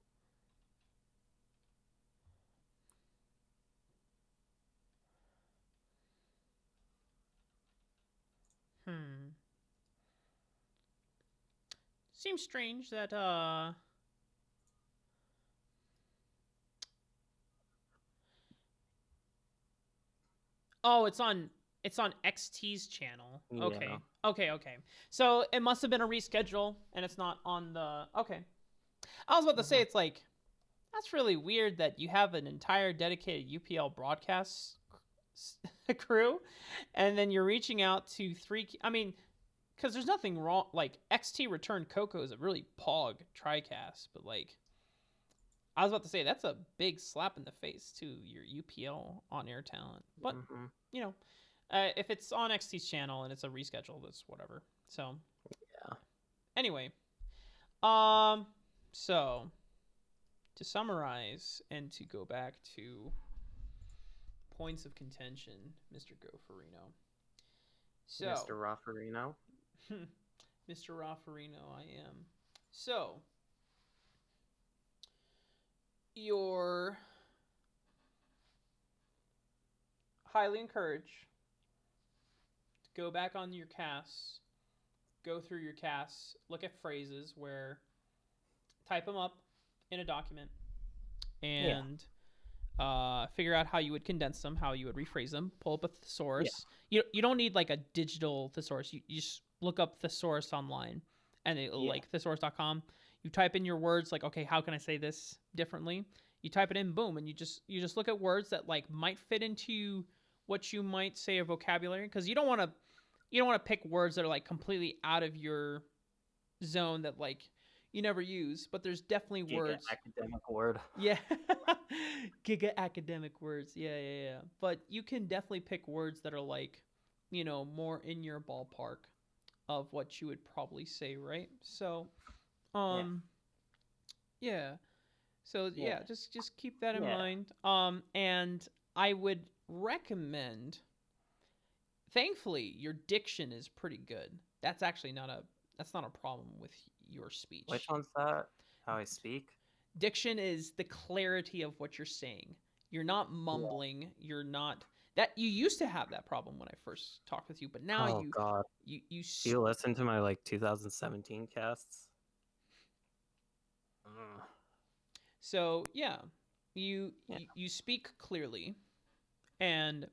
Seems strange that Oh, it's on XT's channel. Okay. Yeah. Okay. So it must have been a reschedule and it's not on the... Okay. I was about to say, it's like, that's really weird that you have an entire dedicated UPL broadcast crew and then you're reaching out to 3... I mean, because there's nothing wrong... Like, XT Return Coco is a really pog TriCast, but like... I was about to say, that's a big slap in the face to your UPL on-air talent. But, you know, if it's on XT's channel and it's a reschedule, that's whatever. So, yeah. Anyway, so, to summarize and to go back to points of contention, Mr. Goferino. So, Mr. Raffarino. Mr. Raffarino, I am. So... You're highly encouraged to go back on your casts, go through your casts, look at phrases where type them up in a document and figure out how you would condense them, how you would rephrase them, pull up a thesaurus. You don't need like a digital thesaurus. You just look up thesaurus online and like thesaurus.com. You type in your words like, okay, how can I say this differently? You type it in, boom, and you just look at words that like might fit into what you might say a vocabulary, because you don't want to pick words that are like completely out of your zone that like you never use, but there's definitely Giga words. academic word. Yeah. Giga academic words. Yeah. But you can definitely pick words that are like, more in your ballpark of what you would probably say, right? So, yeah. So yeah, just keep that in mind. And I would recommend. Thankfully, your diction is pretty good. That's actually not a problem with your speech. Which one's that? How I speak? Diction is the clarity of what you're saying. You're not mumbling. You're not that you used to have that problem when I first talked with you, but now God. you Do you listen to my like 2017 casts? So yeah, you speak clearly, and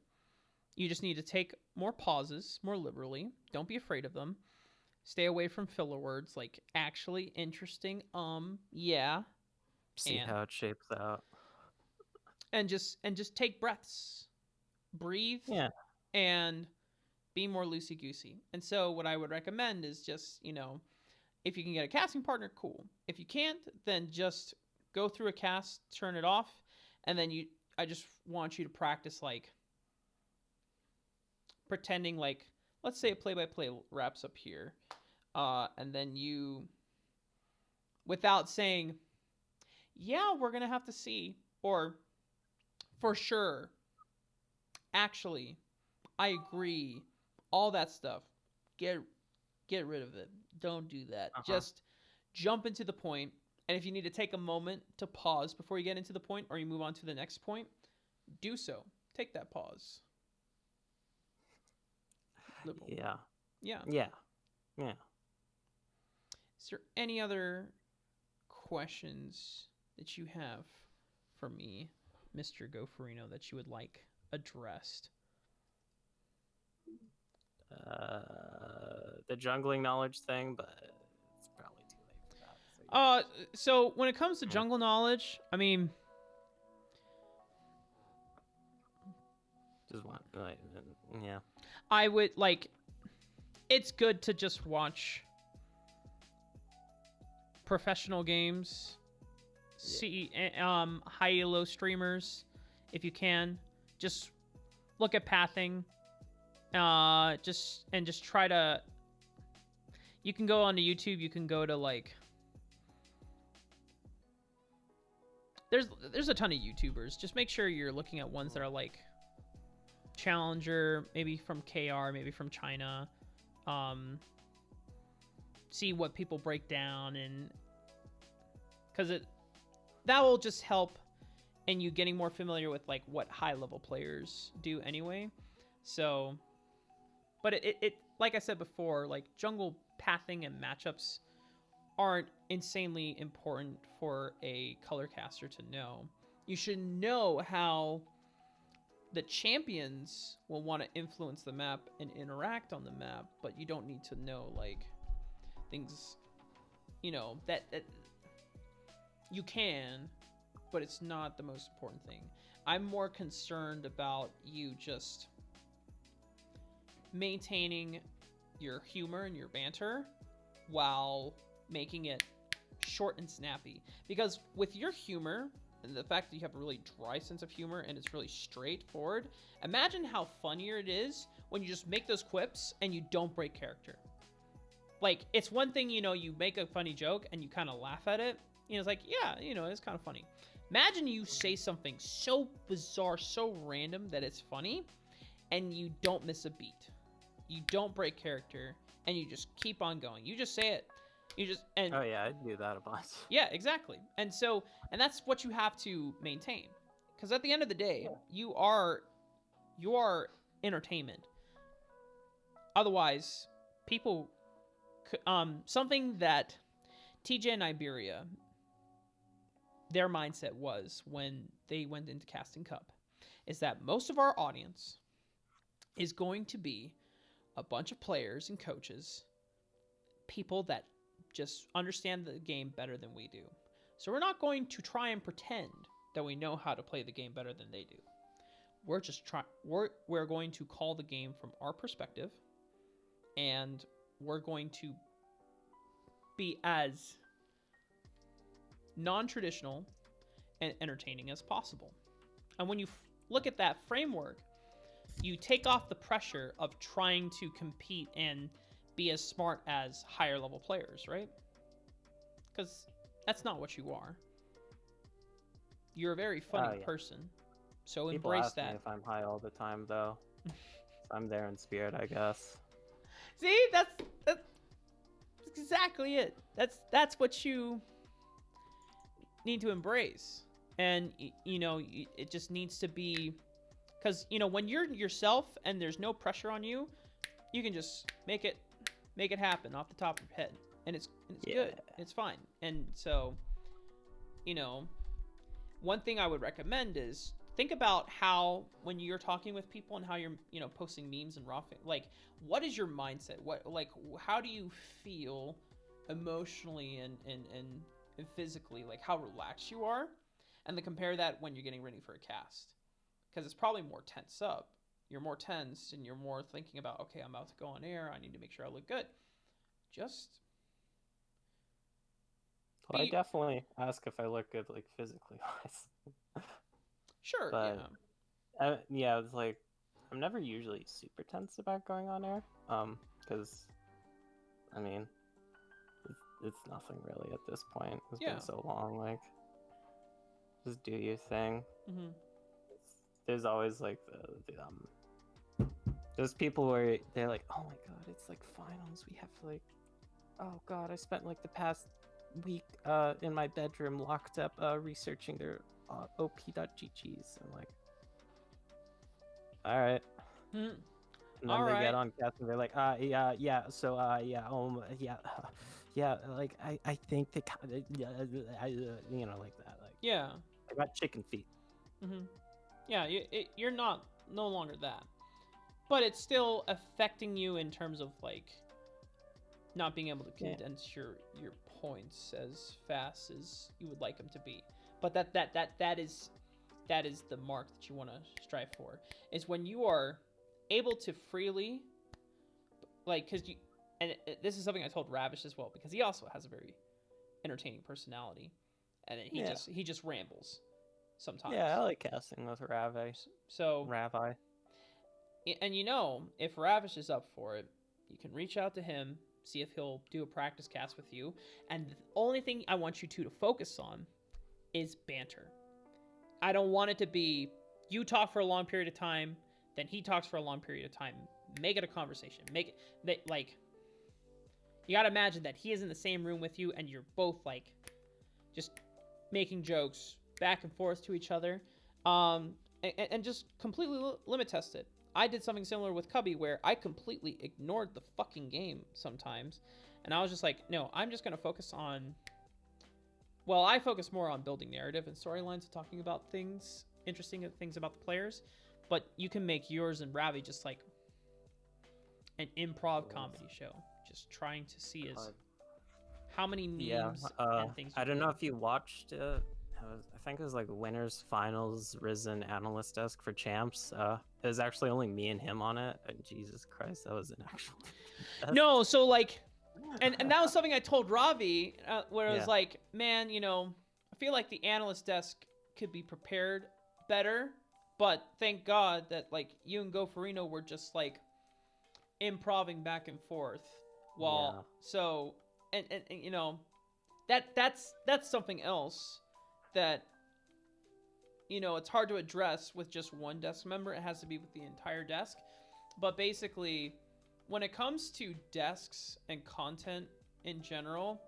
you just need to take more pauses more liberally. Don't be afraid of them. Stay away from filler words like actually, interesting, yeah. See how it shapes out. And just take breaths. Breathe. Yeah. And be more loosey goosey. And so what I would recommend is just, if you can get a casting partner, cool. If you can't, then just go through a cast, turn it off, and then I just want you to practice like pretending like, let's say a play-by-play wraps up here, and then you, without saying, yeah, we're gonna have to see, or for sure, actually, I agree, all that stuff, get rid of it. Don't do that. Just jump into the point, and if you need to take a moment to pause before you get into the point, or you move on to the next point, do so. Take that pause. Liberal. Yeah. Is there any other questions that you have for me, Mr. Goferino, that you would like addressed? The jungling knowledge thing, but it's probably too late for that. So when it comes to jungle knowledge, I mean, just one, like, yeah. I would like. It's good to just watch professional games, see high elo streamers if you can. Just look at pathing. Just try to. You can go onto YouTube. You can go to like. There's a ton of YouTubers. Just make sure you're looking at ones that are like Challenger, maybe from KR, maybe from China. See what people break down, and because that will just help in you getting more familiar with like what high level players do anyway. So, but it like I said before, like jungle pathing and matchups aren't insanely important for a color caster to know. You should know how the champions will want to influence the map and interact on the map, but you don't need to know like things, that you can, but it's not the most important thing. I'm more concerned about you just maintaining your humor and your banter while making it short and snappy. Because with your humor and the fact that you have a really dry sense of humor and it's really straightforward, imagine how funnier it is when you just make those quips and you don't break character. Like, it's one thing, you make a funny joke and you kind of laugh at it. It's like, yeah, it's kind of funny. Imagine you say something so bizarre, so random that it's funny, and you don't miss a beat. You don't break character, and you just keep on going. You just say it. Oh yeah, I do that a bunch. Yeah, exactly. And that's what you have to maintain. Because at the end of the day, you are entertainment. Otherwise, people something that TJ and Iberia, their mindset was when they went into Casting Cup, is that most of our audience is going to be a bunch of players and coaches, people that just understand the game better than we do. So we're not going to try and pretend that we know how to play the game better than they do. we're going to call the game from our perspective, and we're going to be as non-traditional and entertaining as possible. And when you look at that framework, you take off the pressure of trying to compete and be as smart as higher level players, right? Because that's not what you are. You're a very funny person, so People embrace ask that. me if I'm high all the time, though. So I'm there in spirit, I guess. See, that's exactly it. That's what you need to embrace, and it just needs to be, because when you're yourself and there's no pressure on you, you can just make it happen off the top of your head, and it's good, it's fine. And so, one thing I would recommend is think about how, when you're talking with people and how you're posting memes and like, what is your mindset? How do you feel emotionally and physically, like how relaxed you are, and then compare that when you're getting ready for a cast, because it's probably more tense up. You're more tense and you're more thinking about, okay, I'm about to go on air, I need to make sure I look good. I definitely ask if I look good, like physically wise. Sure. But, it's like I'm never usually super tense about going on air, because I mean, it's nothing really at this point. It's been so long. Like, just do your thing. Mm-hmm. There's always like there's people where they're like, oh my god, it's like finals. We have to like, oh god, I spent like the past week in my bedroom locked up researching their op.ggs. I'm like, all right. Mm. And then they get on cast and they're like, like I think they kind of, like that. Like, yeah, I got chicken feet. Mm-hmm. Yeah, you're no longer that, but it's still affecting you in terms of like not being able to condense your points as fast as you would like them to be. But that is the mark that you want to strive for, is when you are able to freely, like, because you, and this is something I told Ravish as well, because he also has a very entertaining personality, and he just rambles sometimes. Yeah, I like casting with Ravi. So Ravi. And if Ravish is up for it, you can reach out to him, see if he'll do a practice cast with you. And the only thing I want you two to focus on is banter. I don't want it to be you talk for a long period of time, then he talks for a long period of time. Make it a conversation. Make it that, like, you gotta imagine that he is in the same room with you and you're both like just making jokes back and forth to each other, and just completely limit test it. I did something similar with Cubby where I completely ignored the fucking game sometimes, and I was just like, no, I'm just gonna focus on, well, I focus more on building narrative and storylines and talking about things, interesting things about the players, but you can make yours and Ravi just like an improv comedy show, just trying to see how many memes and things. I don't know if you watched I think it was like winners finals Risen analyst desk for champs. It was actually only me and him on it, and Jesus Christ, that was an actual no, so like, and that was something I told Ravi, where it was like, man, I feel like the analyst desk could be prepared better, but thank God that like you and Goferino were just like improving back and forth so and that's something else that it's hard to address with just one desk member. It has to be with the entire desk. But basically, when it comes to desks and content in general,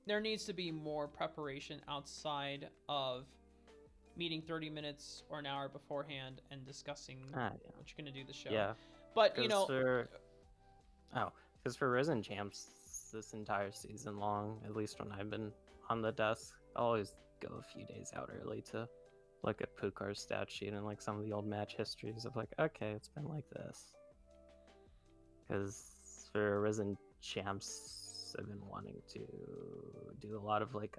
there needs to be more preparation outside of meeting 30 minutes or an hour beforehand and discussing what you're going to do the show. Yeah. But, because for Risen Champs this entire season long, at least when I've been on the desk, I'll always go a few days out early to look at Pukar's stat sheet and like some of the old match histories of like, okay, it's been like this. Because for Risen Champs, I've been wanting to do a lot of like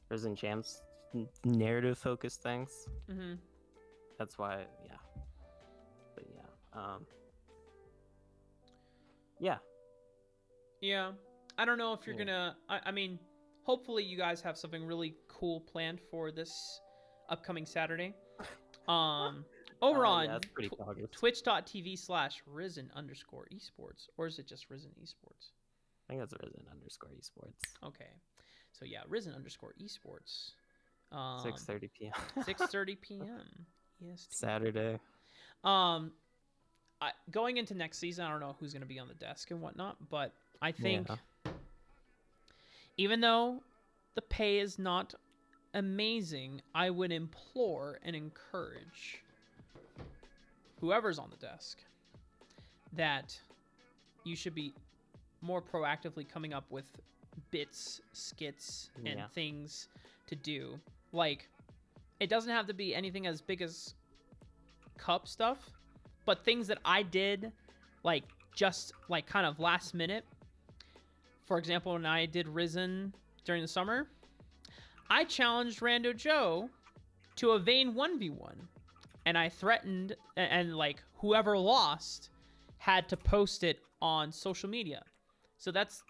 Risen Champs narrative focused things. Mm-hmm. That's why, yeah. But yeah. Yeah. I don't know if you're Yeah. gonna. I mean, hopefully you guys have something really cool planned for this upcoming Saturday. Over on yeah, it's pretty August. twitch.tv/risen_esports, or is it just risen esports? I think it's risen_esports. Okay, so yeah, risen_esports. 6:30 p.m. 6:30 p.m. EST. Saturday. Going into next season, I don't know who's going to be on the desk and whatnot, but I think even though the pay is not amazing, I would implore and encourage whoever's on the desk that you should be more proactively coming up with bits, skits, and things to do. Like, it doesn't have to be anything as big as cup stuff, but things that I did, like, just, like, kind of last minute. For example, when I did Risen during the summer, I challenged Rando Joe to a Vayne 1v1. And I threatened, and like, whoever lost had to post it on social media. So that's,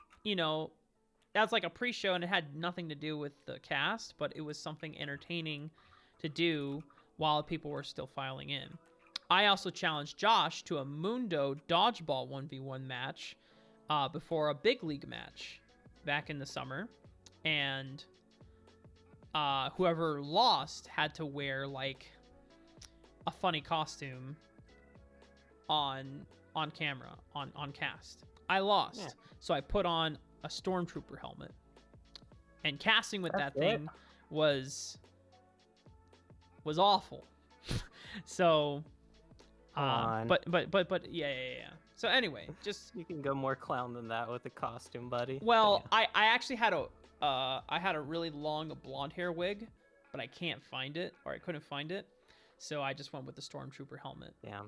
that's like a pre-show, and it had nothing to do with the cast, but it was something entertaining to do while people were still filing in. I also challenged Josh to a Mundo Dodgeball 1v1 match before a big league match back in the summer. And whoever lost had to wear, like, a funny costume on camera, on cast. I lost, so I put on a stormtrooper helmet. And casting with that thing was awful. So but yeah. So anyway, just you can go more clown than that with a costume, buddy. Well, I actually had a really long blonde hair wig, but I can't find it, or I couldn't find it. So I just went with the stormtrooper helmet. Yeah.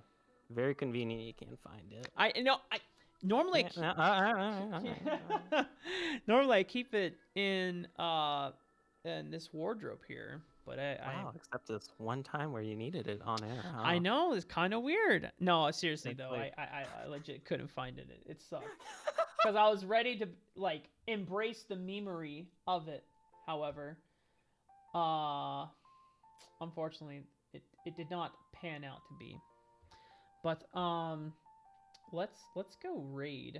Very convenient you can't find it. Normally normally I keep it in this wardrobe here, but except this one time where you needed it on air. Huh? I know, it's kind of weird. No, seriously though, I legit couldn't find it. It sucked because I was ready to, like, embrace the memery of it. However, unfortunately, it did not pan out to be. But let's go raid.